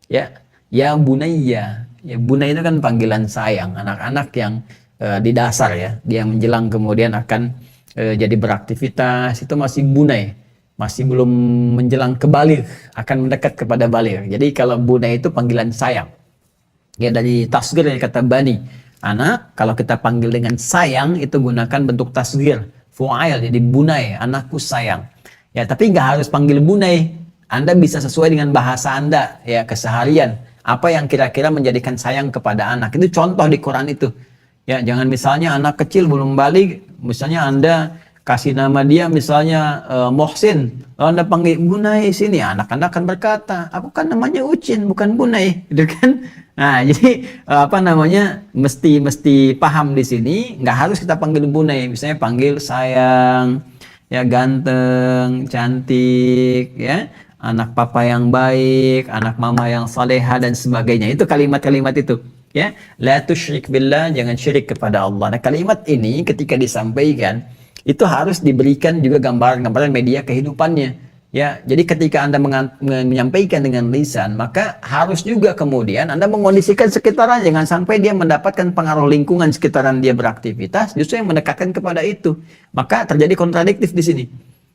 Ya bunayya. Ya bunayya itu kan panggilan sayang, anak-anak yang di dasar ya, dia menjelang kemudian akan jadi beraktivitas, itu masih bunay, masih belum menjelang ke baligh, akan mendekat kepada baligh. Jadi kalau bunay itu panggilan sayang. Ya, dari tasghir dari kata bani, anak. Kalau kita panggil dengan sayang itu gunakan bentuk tasghir, fu'ail, jadi bunay, anakku sayang. Ya, tapi nggak harus panggil bunay. Anda bisa sesuai dengan bahasa Anda ya, keseharian. Apa yang kira-kira menjadikan sayang kepada anak. Itu contoh di Quran itu. Ya, jangan misalnya anak kecil belum balik, misalnya Anda kasih nama dia misalnya Mohsin, kalau Anda panggil Bunai sini, anak-anak akan berkata, aku kan namanya Ucin, bukan Bunai, gitu kan? Nah, jadi mesti paham di sini, nggak harus kita panggil Bunai, misalnya panggil sayang, ya ganteng, cantik, ya anak papa yang baik, anak mama yang saleha dan sebagainya. Itu kalimat-kalimat itu. Ya, la tusyrik billah, jangan syirik kepada Allah. Nah, kalimat ini ketika disampaikan itu harus diberikan juga gambaran-gambaran media kehidupannya. Ya, jadi ketika Anda menyampaikan dengan lisan, maka harus juga kemudian Anda mengondisikan sekitaran, jangan sampai dia mendapatkan pengaruh lingkungan sekitaran dia beraktivitas, justru yang mendekatkan kepada itu. Maka terjadi kontradiktif di sini.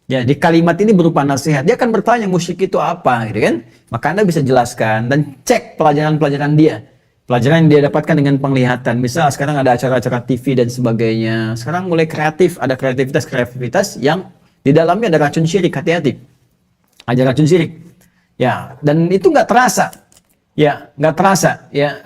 Ya, di kalimat ini berupa nasihat. Dia akan bertanya musyrik itu apa, gitu kan? Maka Anda bisa jelaskan dan cek pelajaran-pelajaran dia. Pelajaran yang dia dapatkan dengan penglihatan. Misal sekarang ada acara-acara TV dan sebagainya. Sekarang mulai kreatif, ada kreativitas yang di dalamnya ada racun syirik, hati-hati. Ada racun syirik. Ya, dan itu nggak terasa. Ya, nggak terasa. Ya,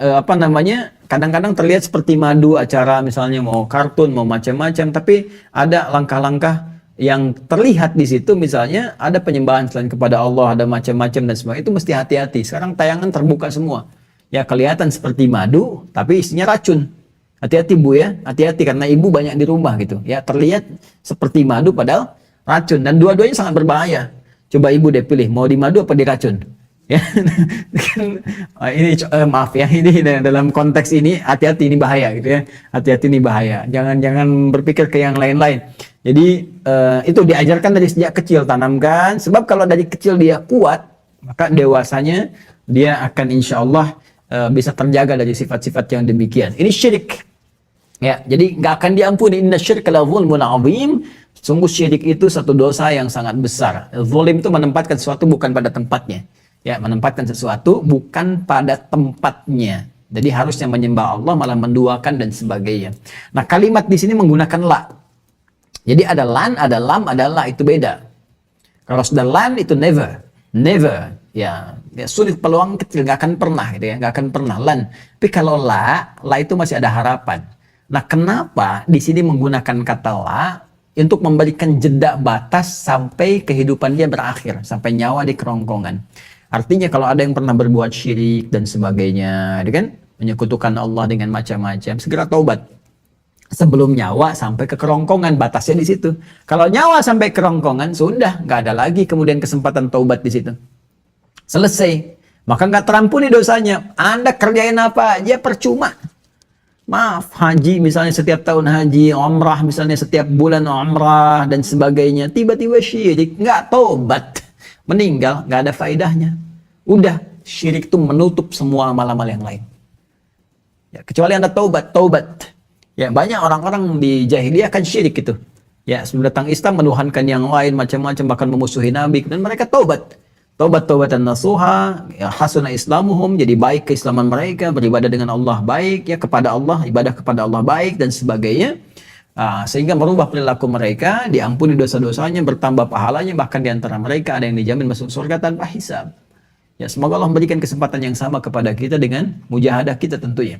kadang-kadang terlihat seperti madu acara, misalnya mau kartun, mau macam-macam, tapi ada langkah-langkah yang terlihat di situ, misalnya ada penyembahan selain kepada Allah, ada macam-macam dan sebagainya. Itu mesti hati-hati. Sekarang tayangan terbuka semua. Ya, kelihatan seperti madu, tapi isinya racun. Hati-hati Bu ya, hati-hati karena ibu banyak di rumah gitu. Ya, terlihat seperti madu padahal racun, dan dua-duanya sangat berbahaya. Coba ibu deh pilih, mau di madu apa di racun? Ya, ini maaf ya, ini dalam konteks ini hati-hati, ini bahaya gitu ya, hati-hati, ini bahaya. Jangan berpikir ke yang lain-lain. Jadi itu diajarkan dari sejak kecil, tanamkan. Sebab kalau dari kecil dia kuat, maka dewasanya dia akan insya Allah bisa terjaga dari sifat-sifat yang demikian. Ini syirik. Ya, jadi nggak akan diampuni. Inna syirka la dzulmun adzim. Sungguh syirik itu satu dosa yang sangat besar. Zalim itu menempatkan sesuatu bukan pada tempatnya. Ya, menempatkan sesuatu bukan pada tempatnya. Jadi harusnya menyembah Allah malah menduakan dan sebagainya. Nah, kalimat di sini menggunakan la. Jadi ada lan, ada lam, ada la, itu beda. Kalau sudah lan itu never, never. Ya sulit, peluang kecil, nggak akan pernah gitu ya, nggak akan pernah lan. Tapi kalau la itu masih ada harapan. Nah, kenapa di sini menggunakan kata la untuk memberikan jeda batas sampai kehidupan dia berakhir, sampai nyawa di kerongkongan. Artinya kalau ada yang pernah berbuat syirik dan sebagainya, kan menyekutukan Allah dengan macam-macam, segera taubat. Sebelum nyawa sampai ke kerongkongan, batasnya di situ. Kalau nyawa sampai kerongkongan, sudah nggak ada lagi kemudian kesempatan taubat di situ. Selesai. Maka nggak terampuni dosanya. Anda kerjain apa aja percuma. Maaf, haji misalnya setiap tahun haji, umrah misalnya setiap bulan umrah dan sebagainya, tiba-tiba syirik, nggak taubat, meninggal, nggak ada faedahnya. Udah, syirik itu menutup semua amal-amal yang lain. Ya, kecuali Anda taubat. Ya, banyak orang-orang di jahiliyah kan syirik itu. Ya, sebelum datang Islam menuhankan yang lain macam-macam, bahkan memusuhi Nabi, dan mereka taubat. Taubatan nasuha, ya, hasuna islamuhum, jadi baik keislaman mereka, beribadah dengan Allah baik, ya kepada Allah, ibadah kepada Allah baik dan sebagainya. Sehingga merubah perilaku mereka, diampuni dosa-dosanya, bertambah pahalanya, bahkan di antara mereka ada yang dijamin masuk surga tanpa hisab. Ya, semoga Allah memberikan kesempatan yang sama kepada kita dengan mujahadah kita tentunya.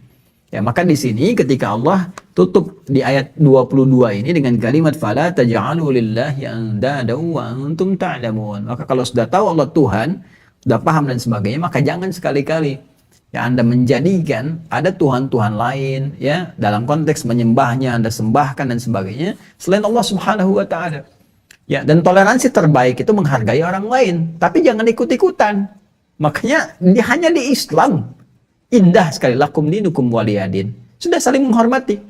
Ya, maka di sini ketika Allah tutup di ayat 22 ini dengan kalimat fala taj'alu lillahi andada wa antum ta'lamun. Maka kalau sudah tahu Allah Tuhan, sudah paham dan sebagainya, maka jangan sekali-kali ya Anda menjadikan ada Tuhan-Tuhan lain ya dalam konteks menyembahnya, Anda sembahkan dan sebagainya selain Allah Subhanahu wa taala. Ya, dan toleransi terbaik itu menghargai orang lain, tapi jangan ikut-ikutan. Makanya hanya di Islam indah sekali, lakum dinukum waliyadin. Sudah saling menghormati.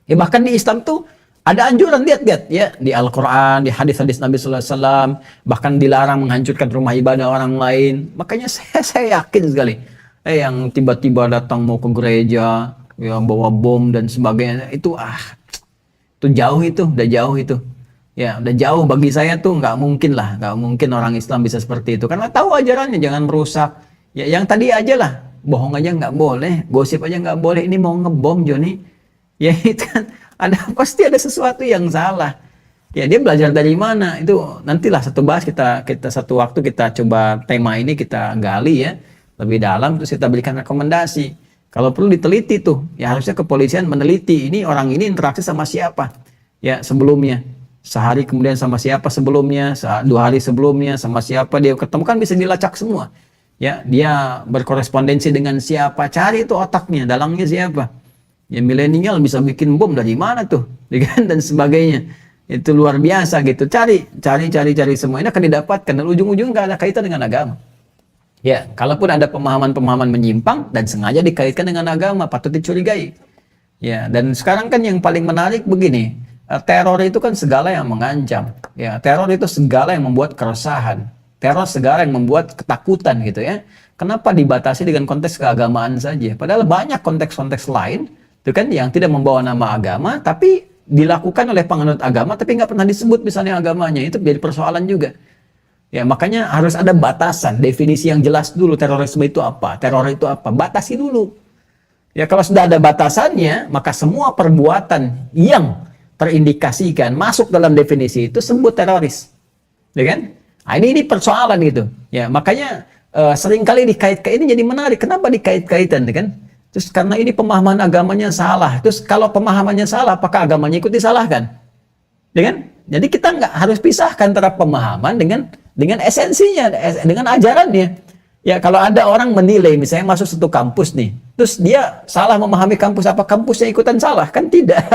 Ya, bahkan di Islam tuh ada anjuran, lihat ya, di Al-Quran, di hadis-hadis Nabi Sallallahu Alaihi Wasallam, bahkan dilarang menghancurkan rumah ibadah orang lain. Makanya saya yakin sekali, yang tiba-tiba datang mau ke gereja, yang bawa bom dan sebagainya, itu jauh itu, udah jauh itu. Ya, udah jauh bagi saya tuh nggak mungkin orang Islam bisa seperti itu. Karena tahu ajarannya, jangan merusak. Ya, yang tadi aja lah. Bohong aja nggak boleh, gosip aja nggak boleh. Ini mau ngebom Joni, ya itu kan pasti ada sesuatu yang salah. Ya, dia belajar dari mana? Itu nantilah satu bahas kita satu waktu kita coba tema ini kita gali ya lebih dalam, terus kita berikan rekomendasi. Kalau perlu diteliti tuh, ya harusnya kepolisian meneliti ini orang ini interaksi sama siapa, ya sebelumnya, sehari kemudian sama siapa sebelumnya, 2 hari sebelumnya sama siapa dia ketemu, kan bisa dilacak semua. Ya, dia berkorespondensi dengan siapa, cari itu otaknya, dalangnya siapa. Ya, milenial bisa bikin bom dari mana tuh, dan sebagainya. Itu luar biasa gitu. Cari semua ini akan didapatkan dan ujung-ujung nggak ada kaitan dengan agama. Ya, kalaupun ada pemahaman-pemahaman menyimpang dan sengaja dikaitkan dengan agama, patut dicurigai. Ya, dan sekarang kan yang paling menarik begini, teror itu kan segala yang mengancam. Ya, teror itu segala yang membuat keresahan. Teror segala yang membuat ketakutan gitu ya. Kenapa dibatasi dengan konteks keagamaan saja? Padahal banyak konteks-konteks lain itu kan yang tidak membawa nama agama, tapi dilakukan oleh penganut agama, tapi nggak pernah disebut misalnya agamanya. Itu jadi persoalan juga. Ya, makanya harus ada batasan, definisi yang jelas dulu. Terorisme itu apa? Teror itu apa? Batasi dulu. Ya, kalau sudah ada batasannya, maka semua perbuatan yang terindikasikan masuk dalam definisi itu sebut teroris. Ya kan? Nah, ini persoalan gitu. Ya, makanya seringkali dikait-kait, ini jadi menarik. Kenapa dikait-kaitan kan? Terus karena ini pemahaman agamanya salah. Terus kalau pemahamannya salah, apakah agamanya ikut disalahkan? Ya kan? Jadi kita nggak harus pisahkan antara pemahaman dengan esensinya, dengan ajarannya. Ya, kalau ada orang menilai misalnya masuk satu kampus nih, terus dia salah memahami kampus, apa kampusnya ikutan salah? Kan tidak.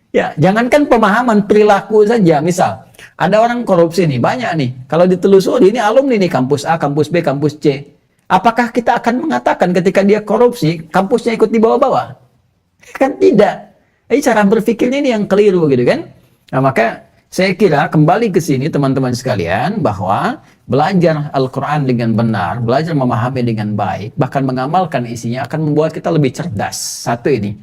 Ya, jangankan pemahaman, perilaku saja. Misal Ada orang korupsi nih, banyak nih. Kalau ditelusuri, ini alumni nih, kampus A, kampus B, kampus C. Apakah kita akan mengatakan ketika dia korupsi, kampusnya ikut dibawa-bawa? Kan tidak. Ini cara berpikirnya ini yang keliru gitu kan. Nah, maka saya kira kembali ke sini teman-teman sekalian, bahwa belajar Al-Quran dengan benar, belajar memahami dengan baik, bahkan mengamalkan isinya akan membuat kita lebih cerdas. Satu ini.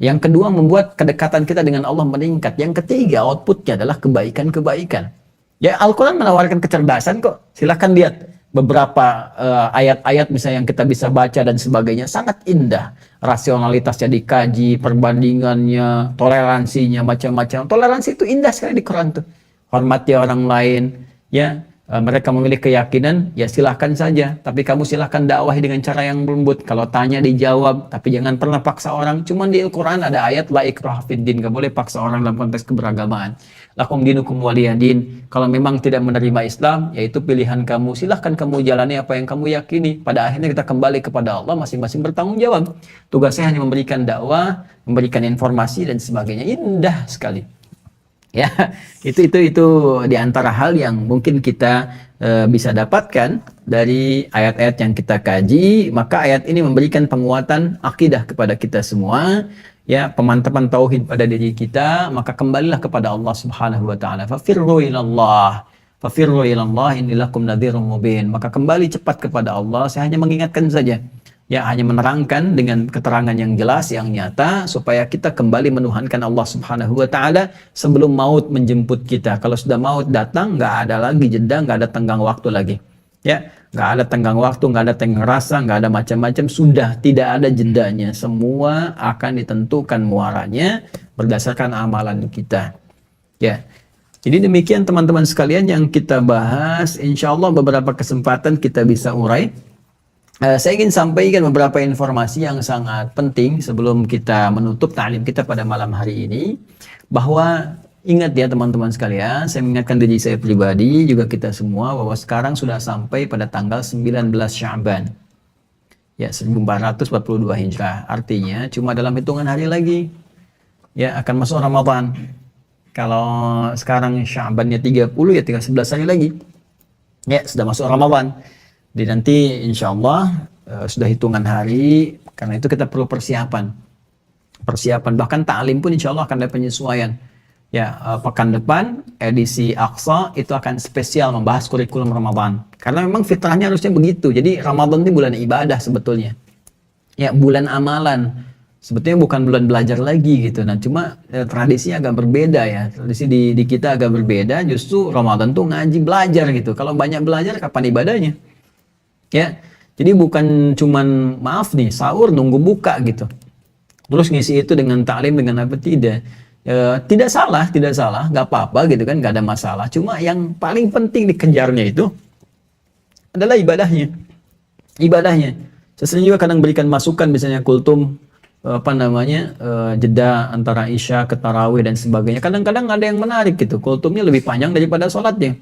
Yang kedua, membuat kedekatan kita dengan Allah meningkat. Yang ketiga, outputnya adalah kebaikan-kebaikan. Ya, Al-Quran menawarkan kecerdasan kok. Silahkan lihat beberapa ayat-ayat misalnya yang kita bisa baca dan sebagainya. Sangat indah. Rasionalitasnya dikaji, perbandingannya, toleransinya, macam-macam. Toleransi itu indah sekali di Quran tuh. Hormati orang lain, ya. Mereka memiliki keyakinan, ya silahkan saja. Tapi kamu silahkan dakwahi dengan cara yang lembut. Kalau tanya dijawab, tapi jangan pernah paksa orang. Cuman di Al-Quran ada ayat la ikraha fid din, gak boleh paksa orang dalam konteks keberagamaan. Lakum dinukum waliyadin. Kalau memang tidak menerima Islam, yaitu pilihan kamu. Silahkan kamu jalani apa yang kamu yakini. Pada akhirnya kita kembali kepada Allah, masing-masing bertanggung jawab. Tugasnya hanya memberikan dakwah, memberikan informasi dan sebagainya. Indah sekali. Ya, itu di antara hal yang mungkin kita bisa dapatkan dari ayat-ayat yang kita kaji. Maka ayat ini memberikan penguatan akidah kepada kita semua, ya, pemantapan tauhid pada diri kita. Maka kembalilah kepada Allah Subhanahu wa taala. Fafirru ilallah. Fafirru ilallah inni lakum nadhirum mubin. Maka kembali cepat kepada Allah. Saya hanya mengingatkan saja. Ya, hanya menerangkan dengan keterangan yang jelas, yang nyata, supaya kita kembali menuhankan Allah Subhanahu wa taala sebelum maut menjemput kita. Kalau sudah maut datang, nggak ada lagi jeda, nggak ada tenggang waktu lagi. Ya, nggak ada tenggang waktu, nggak ada tenggang rasa, nggak ada macam-macam, sudah tidak ada jedanya. Semua akan ditentukan muaranya berdasarkan amalan kita. Ya. Jadi demikian teman-teman sekalian yang kita bahas. Insya Allah beberapa kesempatan kita bisa urai. Saya ingin sampaikan beberapa informasi yang sangat penting sebelum kita menutup ta'lim kita pada malam hari ini. Bahwa ingat ya teman-teman sekalian, saya mengingatkan diri saya pribadi, juga kita semua, bahwa sekarang sudah sampai pada tanggal 19 Sya'ban. Ya, 1442 Hijrah. Artinya cuma dalam hitungan hari lagi, ya, akan masuk Ramadan. Kalau sekarang Sya'bannya 30, ya tinggal 11 hari lagi. Ya, sudah masuk Ramadan. Jadi nanti insya Allah sudah hitungan hari, karena itu kita perlu persiapan. Bahkan ta'lim pun insya Allah akan ada penyesuaian. Ya, pekan depan edisi Aqsa itu akan spesial membahas kurikulum Ramadan. Karena memang fitrahnya harusnya begitu. Jadi Ramadan itu bulan ibadah sebetulnya. Ya, bulan amalan. Sebetulnya bukan bulan belajar lagi gitu. Nah, cuma tradisinya agak berbeda ya. Tradisi di kita agak berbeda. Justru Ramadan tuh ngaji belajar gitu. Kalau banyak belajar, kapan ibadahnya? Ya, jadi bukan cuman maaf nih sahur nunggu buka gitu, terus ngisi itu dengan ta'lim dengan apa, tidak. Tidak salah, nggak apa-apa gitu kan, nggak ada masalah. Cuma yang paling penting dikejarnya itu adalah ibadahnya. Saya sering juga kadang berikan masukan, misalnya kultum jeda antara isya ke tarawih dan sebagainya. Kadang-kadang ada yang menarik gitu, kultumnya lebih panjang daripada sholatnya.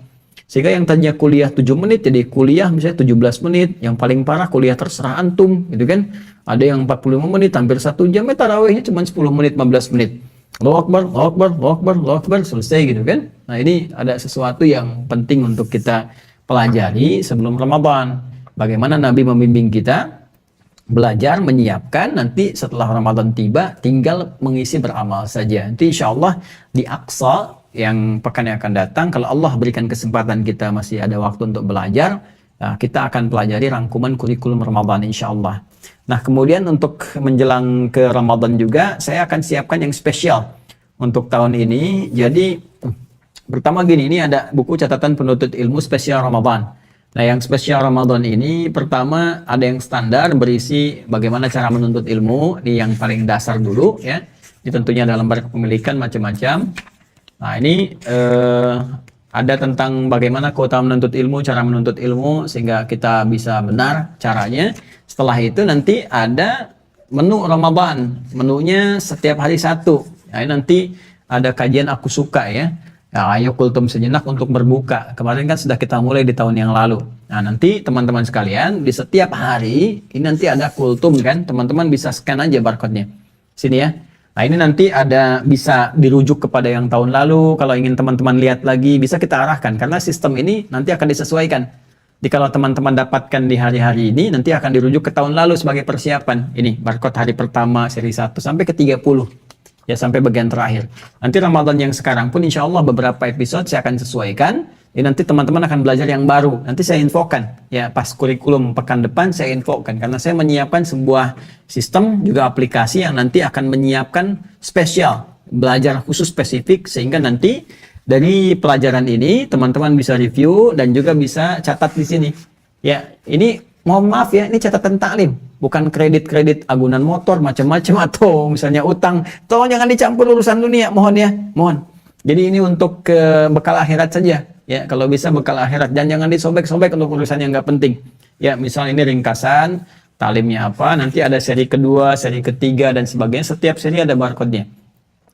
Sehingga yang tadinya kuliah 7 menit jadi kuliah misalnya 17 menit. Yang paling parah kuliah terserah antum gitu kan. Ada yang 45 menit, hampir 1 jam, tarawihnya cuma 10 menit, 15 menit. Allahu Akbar, Allahu Akbar, selesai gitu kan. Nah, ini ada sesuatu yang penting untuk kita pelajari sebelum Ramadan. Bagaimana Nabi membimbing kita belajar, menyiapkan, nanti setelah Ramadan tiba tinggal mengisi beramal saja. Nanti insya Allah di Aqsa yang pekan yang akan datang, kalau Allah berikan kesempatan, kita masih ada waktu untuk belajar, kita akan pelajari rangkuman kurikulum Ramadan insya Allah. Nah, kemudian untuk menjelang ke Ramadan juga saya akan siapkan yang spesial untuk tahun ini. Jadi pertama gini, ini ada buku catatan penuntut ilmu spesial Ramadan. Nah, yang spesial Ramadan ini pertama ada yang standar berisi bagaimana cara menuntut ilmu, ini yang paling dasar dulu ya. Ini tentunya dalam kepemilikan macam-macam. Nah, ini ada tentang bagaimana keutamaan menuntut ilmu, cara menuntut ilmu sehingga kita bisa benar caranya. Setelah itu nanti ada menu Ramadan, menunya setiap hari satu. Nah, nanti ada kajian aku suka ya. Ayo kultum sejenak untuk berbuka. Kemarin kan sudah kita mulai di tahun yang lalu. Nah, nanti teman-teman sekalian di setiap hari ini nanti ada kultum kan. Teman-teman bisa scan aja barcode-nya. Sini ya. Nah, ini nanti ada bisa dirujuk kepada yang tahun lalu. Kalau ingin teman-teman lihat lagi, bisa kita arahkan. Karena sistem ini nanti akan disesuaikan. Jadi kalau teman-teman dapatkan di hari-hari ini, nanti akan dirujuk ke tahun lalu sebagai persiapan. Ini, barcode hari pertama, seri 1, sampai ke 30. Ya, sampai bagian terakhir. Nanti Ramadan yang sekarang pun, insya Allah beberapa episode saya akan sesuaikan. Ya, nanti teman-teman akan belajar yang baru. Nanti saya infokan. Ya, pas kurikulum pekan depan saya infokan. Karena saya menyiapkan sebuah sistem, juga aplikasi yang nanti akan menyiapkan spesial. Belajar khusus spesifik. Sehingga nanti dari pelajaran ini, teman-teman bisa review dan juga bisa catat di sini. Ya, ini mohon maaf ya, ini catatan taklim. Bukan kredit-kredit agunan motor, macam-macam, atau misalnya utang. Tolong jangan dicampur urusan dunia, mohon ya. Mohon. Jadi ini untuk bekal akhirat saja. Ya, kalau bisa bekal akhirat, dan jangan disobek-sobek untuk urusan yang nggak penting. Ya, misalnya ini ringkasan, talimnya apa, nanti ada seri kedua, seri ketiga, dan sebagainya. Setiap seri ada barcode-nya.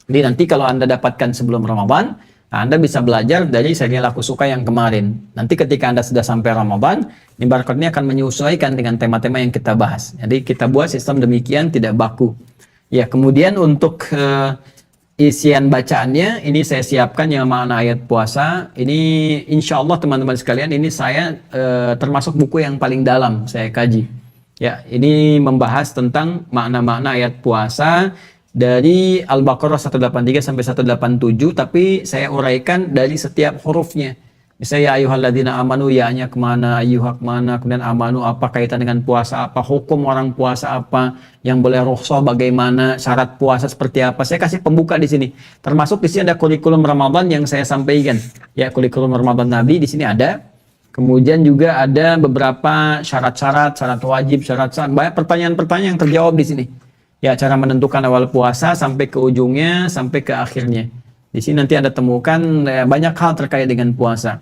Jadi nanti kalau Anda dapatkan sebelum Ramadan, Anda bisa belajar dari seri Laku Suka yang kemarin. Nanti ketika Anda sudah sampai Ramadan, ini barcode-nya akan menyesuaikan dengan tema-tema yang kita bahas. Jadi kita buat sistem demikian, tidak baku. Ya, kemudian untuk isian bacaannya, ini saya siapkan yang makna ayat puasa. Ini insya Allah teman-teman sekalian, ini saya termasuk buku yang paling dalam saya kaji. Ya, ini membahas tentang makna-makna ayat puasa dari Al-Baqarah 183 sampai 187, tapi saya uraikan dari setiap hurufnya. Misalnya ya ayyuhalladzina amanu, ya-nya kemana, ayyuha kemana, kemudian amanu apa kaitan dengan puasa, apa hukum orang puasa, apa yang boleh rukhsah, bagaimana syarat puasa seperti apa. Saya kasih pembuka di sini. Termasuk di sini ada kurikulum Ramadan yang saya sampaikan. Ya, kurikulum Ramadan Nabi di sini ada. Kemudian juga ada beberapa syarat-syarat, syarat wajib, syarat-syarat, banyak pertanyaan-pertanyaan yang terjawab di sini. Ya, cara menentukan awal puasa sampai ke ujungnya, sampai ke akhirnya. Di sini nanti Anda temukan banyak hal terkait dengan puasa.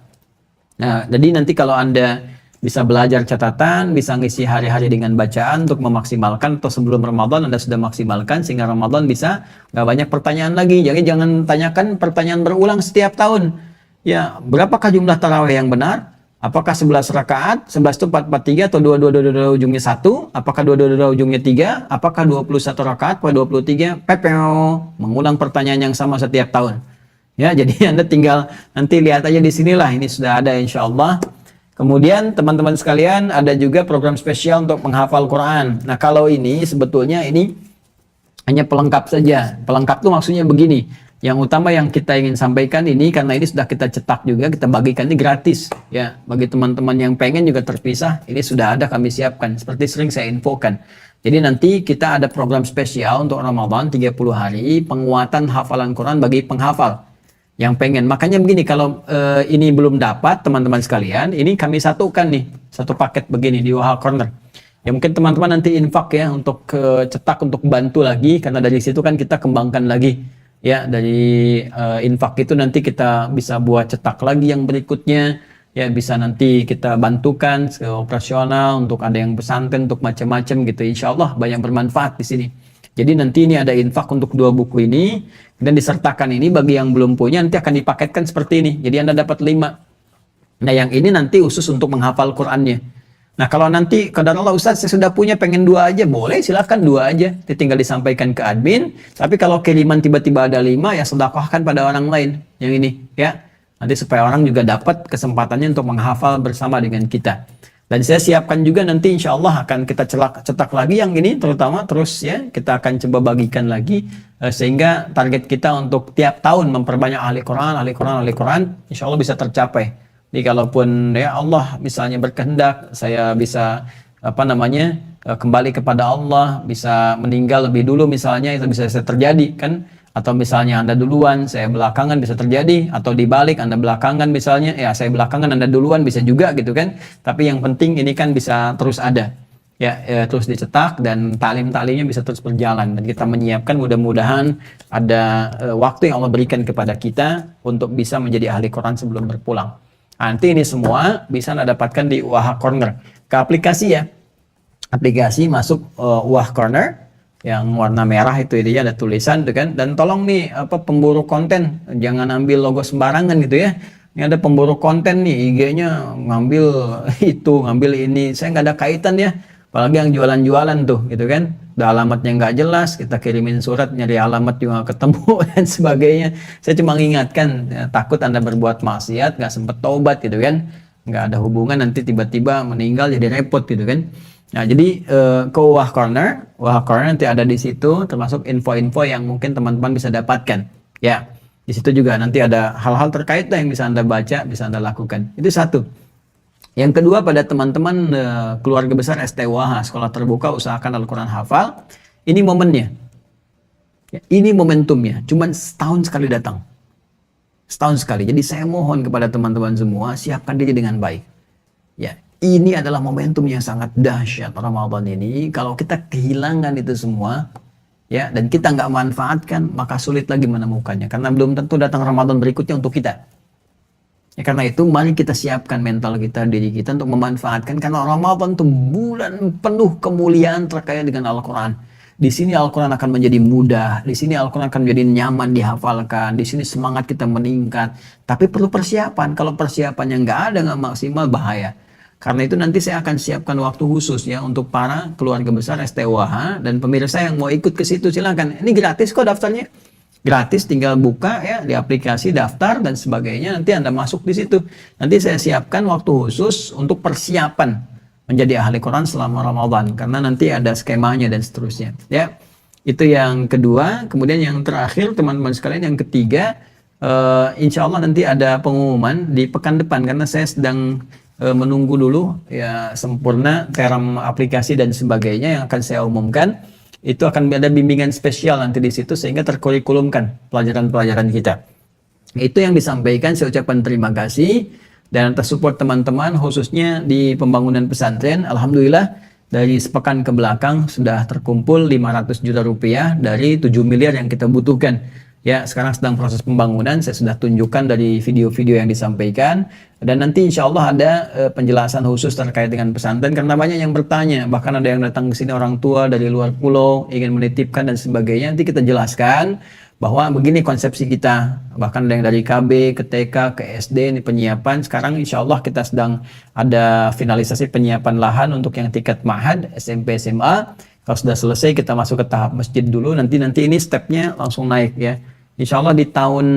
Nah, jadi nanti kalau Anda bisa belajar catatan, bisa ngisi hari-hari dengan bacaan untuk memaksimalkan, atau sebelum Ramadan Anda sudah maksimalkan, sehingga Ramadan bisa nggak banyak pertanyaan lagi. Jadi jangan tanyakan pertanyaan berulang setiap tahun. Ya, berapakah jumlah tarawih yang benar? Apakah 11 rakaat, 11 itu 443 atau 22 ujungnya 1? Apakah 22 ujungnya 3? Apakah 21 rakaat atau 23? Pepeo, mengulang pertanyaan yang sama setiap tahun. Ya, jadi Anda tinggal nanti lihat aja di sinilah, ini sudah ada insya Allah. Kemudian teman-teman sekalian, ada juga program spesial untuk menghafal Quran. Nah, kalau ini sebetulnya ini hanya pelengkap saja. Pelengkap itu maksudnya begini. Yang utama yang kita ingin sampaikan ini, karena ini sudah kita cetak juga, kita bagikan ini gratis. Ya, bagi teman-teman yang pengen juga terpisah, ini sudah ada kami siapkan. Seperti sering saya infokan. Jadi nanti kita ada program spesial untuk Ramadan 30 hari, penguatan hafalan Quran bagi penghafal yang pengen. Makanya begini, kalau ini belum dapat teman-teman sekalian, ini kami satukan nih, satu paket begini di WH Corner. Ya mungkin teman-teman nanti infak ya, untuk cetak, untuk bantu lagi, karena dari situ kan kita kembangkan lagi. Ya, dari infak itu nanti kita bisa buat cetak lagi yang berikutnya. Ya, bisa nanti kita bantukan ke operasional, untuk ada yang pesantren, untuk macam-macam gitu. Insya Allah banyak bermanfaat di sini. Jadi nanti ini ada infak untuk 2 buku ini, dan disertakan ini bagi yang belum punya nanti akan dipaketkan seperti ini. Jadi Anda dapat 5. Nah, yang ini nanti khusus untuk menghafal Qur'annya. Nah, kalau nanti qadarullah Ustaz saya sudah punya, pengen 2 aja, boleh, silahkan 2 aja. Tinggal disampaikan ke admin. Tapi kalau kiriman tiba-tiba ada 5, ya sedekahkan pada orang lain. Yang ini ya. Nanti supaya orang juga dapat kesempatannya untuk menghafal bersama dengan kita. Dan saya siapkan juga nanti insya Allah akan kita cetak lagi yang ini terutama, terus ya kita akan coba bagikan lagi sehingga target kita untuk tiap tahun memperbanyak ahli Quran, insya Allah bisa tercapai. Jadi kalaupun ya Allah misalnya berkehendak saya bisa kembali kepada Allah, bisa meninggal lebih dulu misalnya, itu bisa terjadi kan. Atau misalnya Anda duluan, saya belakangan, bisa terjadi. Atau dibalik, Anda belakangan misalnya, ya saya belakangan, Anda duluan, bisa juga gitu kan. Tapi yang penting ini kan bisa terus ada. Ya, terus dicetak dan taklim-taklimnya bisa terus berjalan. Dan kita menyiapkan mudah-mudahan ada waktu yang Allah berikan kepada kita untuk bisa menjadi ahli Quran sebelum berpulang. Nanti ini semua bisa Anda dapatkan di WH Corner. Ke aplikasi ya. Aplikasi masuk WH Corner. Yang warna merah itu dia ada tulisan tuh kan, dan tolong nih pemburu konten jangan ambil logo sembarangan gitu ya. Ini ada pemburu konten nih, IG-nya ngambil itu, ngambil ini, saya nggak ada kaitan ya. Apalagi yang jualan-jualan tuh gitu kan, udah alamatnya nggak jelas, kita kirimin surat nyari alamat juga nggak ketemu dan sebagainya. Saya cuma mengingatkan, ya, takut Anda berbuat maksiat nggak sempet taubat gitu kan, nggak ada hubungan nanti tiba-tiba meninggal jadi repot gitu kan. Nah, jadi ke Wah Corner nanti ada di situ, termasuk info-info yang mungkin teman-teman bisa dapatkan. Ya, di situ juga nanti ada hal-hal terkait yang bisa Anda baca, bisa Anda lakukan. Itu satu. Yang kedua, pada teman-teman keluarga besar STWH, Sekolah Terbuka Usahakan Al-Quran Hafal, ini momennya. Ya, ini momentumnya, cuman setahun sekali datang. Setahun sekali. Jadi saya mohon kepada teman-teman semua, siapkan diri dengan baik. Ya, ini adalah momentum yang sangat dahsyat Ramadan ini. Kalau kita kehilangan itu semua, ya, dan kita nggak manfaatkan, maka sulit lagi menemukannya. Karena belum tentu datang Ramadan berikutnya untuk kita. Ya, karena itu mari kita siapkan mental kita, diri kita untuk memanfaatkan, karena Ramadan itu bulan penuh kemuliaan terkait dengan Al-Quran. Di sini Al-Quran akan menjadi mudah, di sini Al-Quran akan menjadi nyaman dihafalkan, di sini semangat kita meningkat. Tapi perlu persiapan. Kalau persiapannya nggak ada, nggak maksimal, bahaya. Karena itu nanti saya akan siapkan waktu khusus ya untuk para keluarga besar STWH dan pemirsa yang mau ikut ke situ, silakan. Ini gratis kok daftarnya. Gratis, tinggal buka ya di aplikasi, daftar dan sebagainya, nanti Anda masuk di situ. Nanti saya siapkan waktu khusus untuk persiapan menjadi ahli Quran selama Ramadan, karena nanti ada skemanya dan seterusnya ya. Itu yang kedua. Kemudian yang terakhir teman-teman sekalian, yang ketiga, insya Allah nanti ada pengumuman di pekan depan, karena saya sedang menunggu dulu ya sempurna term aplikasi dan sebagainya yang akan saya umumkan. Itu akan ada bimbingan spesial nanti di situ sehingga terkurikulumkan pelajaran-pelajaran kita. Itu yang disampaikan, saya ucapkan terima kasih dan atas support teman-teman khususnya di pembangunan pesantren. Alhamdulillah dari sepekan ke belakang sudah terkumpul 500 juta rupiah dari 7 miliar yang kita butuhkan. Ya, sekarang sedang proses pembangunan, saya sudah tunjukkan dari video-video yang disampaikan. Dan nanti insya Allah ada penjelasan khusus terkait dengan pesantren, karena banyak yang bertanya, bahkan ada yang datang ke sini orang tua dari luar pulau, ingin menitipkan dan sebagainya. Nanti kita jelaskan bahwa begini konsepsi kita. Bahkan ada yang dari KB, ke TK, ke SD, ini penyiapan. Sekarang insya Allah kita sedang ada finalisasi penyiapan lahan untuk yang tingkat Ma'had, SMP, SMA. Kalau sudah selesai, kita masuk ke tahap masjid dulu. Nanti ini stepnya langsung naik ya. Insya Allah di tahun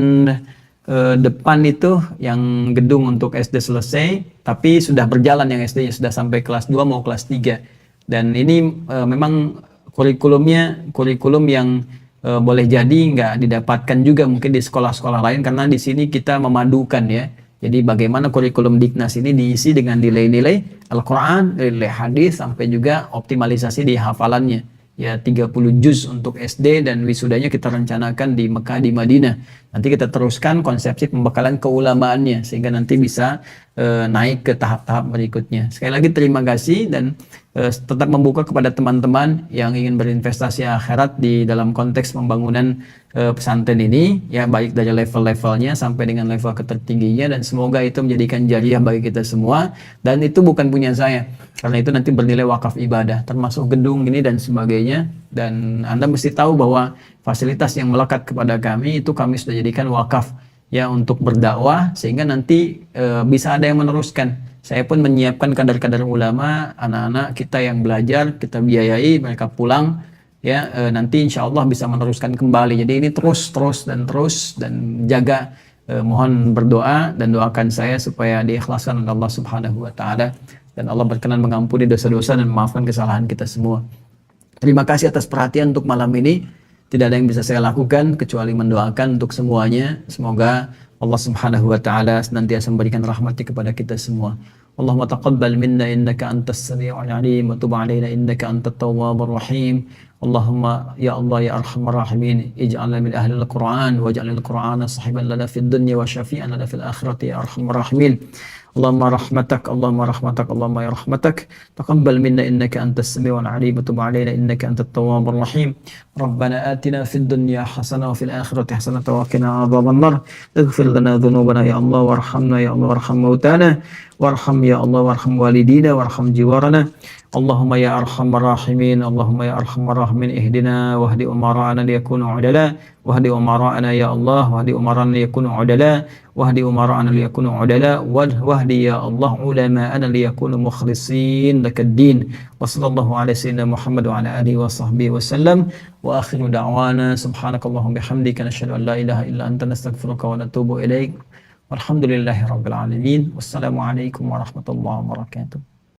depan itu yang gedung untuk SD selesai, tapi sudah berjalan yang SD-nya sudah sampai kelas 2 mau kelas 3. Dan ini memang kurikulum yang boleh jadi nggak didapatkan juga mungkin di sekolah-sekolah lain, karena di sini kita memadukan ya. Jadi bagaimana kurikulum Diknas ini diisi dengan nilai-nilai Al-Quran, nilai hadis, sampai juga optimalisasi di hafalannya. Ya 30 juz untuk SD dan wisudanya kita rencanakan di Mekah, di Madinah. Nanti kita teruskan konsepsi pembekalan keulamaannya sehingga nanti bisa naik ke tahap-tahap berikutnya. Sekali lagi terima kasih dan tetap membuka kepada teman-teman yang ingin berinvestasi akhirat di dalam konteks pembangunan pesantren ini ya, baik dari level-levelnya sampai dengan level ketertingginya, dan semoga itu menjadikan jariah bagi kita semua. Dan itu bukan punya saya, karena itu nanti bernilai wakaf ibadah termasuk gedung ini dan sebagainya. Dan Anda mesti tahu bahwa fasilitas yang melekat kepada kami itu kami sudah jadikan wakaf ya untuk berdakwah, sehingga nanti bisa ada yang meneruskan. Saya pun menyiapkan kadar-kadar ulama, anak-anak kita yang belajar, kita biayai, mereka pulang ya, nanti insya Allah bisa meneruskan kembali. Jadi ini terus dan jaga, mohon berdoa dan doakan saya supaya diikhlaskan oleh Allah Subhanahu wa taala dan Allah berkenan mengampuni dosa-dosa dan memaafkan kesalahan kita semua. Terima kasih atas perhatian untuk malam ini. Tidak ada yang bisa saya lakukan kecuali mendoakan untuk semuanya. Semoga Allah Subhanahu wa taala senantiasa memberikan rahmat kepada kita semua. Allahumma taqabbal minna innaka antas sami'ul 'alim wa tub 'alaina innaka antat tawwabur rahim. Allahumma ya Allah ya arhamar rahimin, ij'alna min ahli al-Qur'an waj'al al-Qur'ana sahiban lana fid dunya wa syafi'an lana fil akhirati ya arhamar rahimin. Allahumma rahmatak, Allahumma rahmatak, Allahumma ya rahmatak. Taqabbal minna innaka antas sami'ul 'alim wa tub 'alaina innaka antat tawwabur rahim. Rabbana atina fid dunya hasanah wa fil akhirati hasanah wa qina adzabannar. Ighfir lana dhunubana ya Allah warhamna ya Allah warham mautana warham ya Allah, warham walidina, warham jiwarana. Allahumma ya arhamar rahimin, Allahumma ya arhamar rahimin, ihdina wahdi umara'ana liyakunu udala, wahdi umara'ana ya Allah, wahdi umara'ana liyakunu udala, wahdi umara'ana liyakunu udala, wahdi ya Allah ulama'ana liyakunu mukhlisin lakaddin. Wa sallallahu ala sayyidina Muhammad wa ala alihi wa sahbihi wa sallam. Wa akhiru da'wana subhanakallahumma bihamdika nashhadu an la ilaha illa anta nastaghfiruka wa natubu ilaik. Walhamdulillahi rabbil alamin. Wassalamualaikum warahmatullahi wabarakatuh.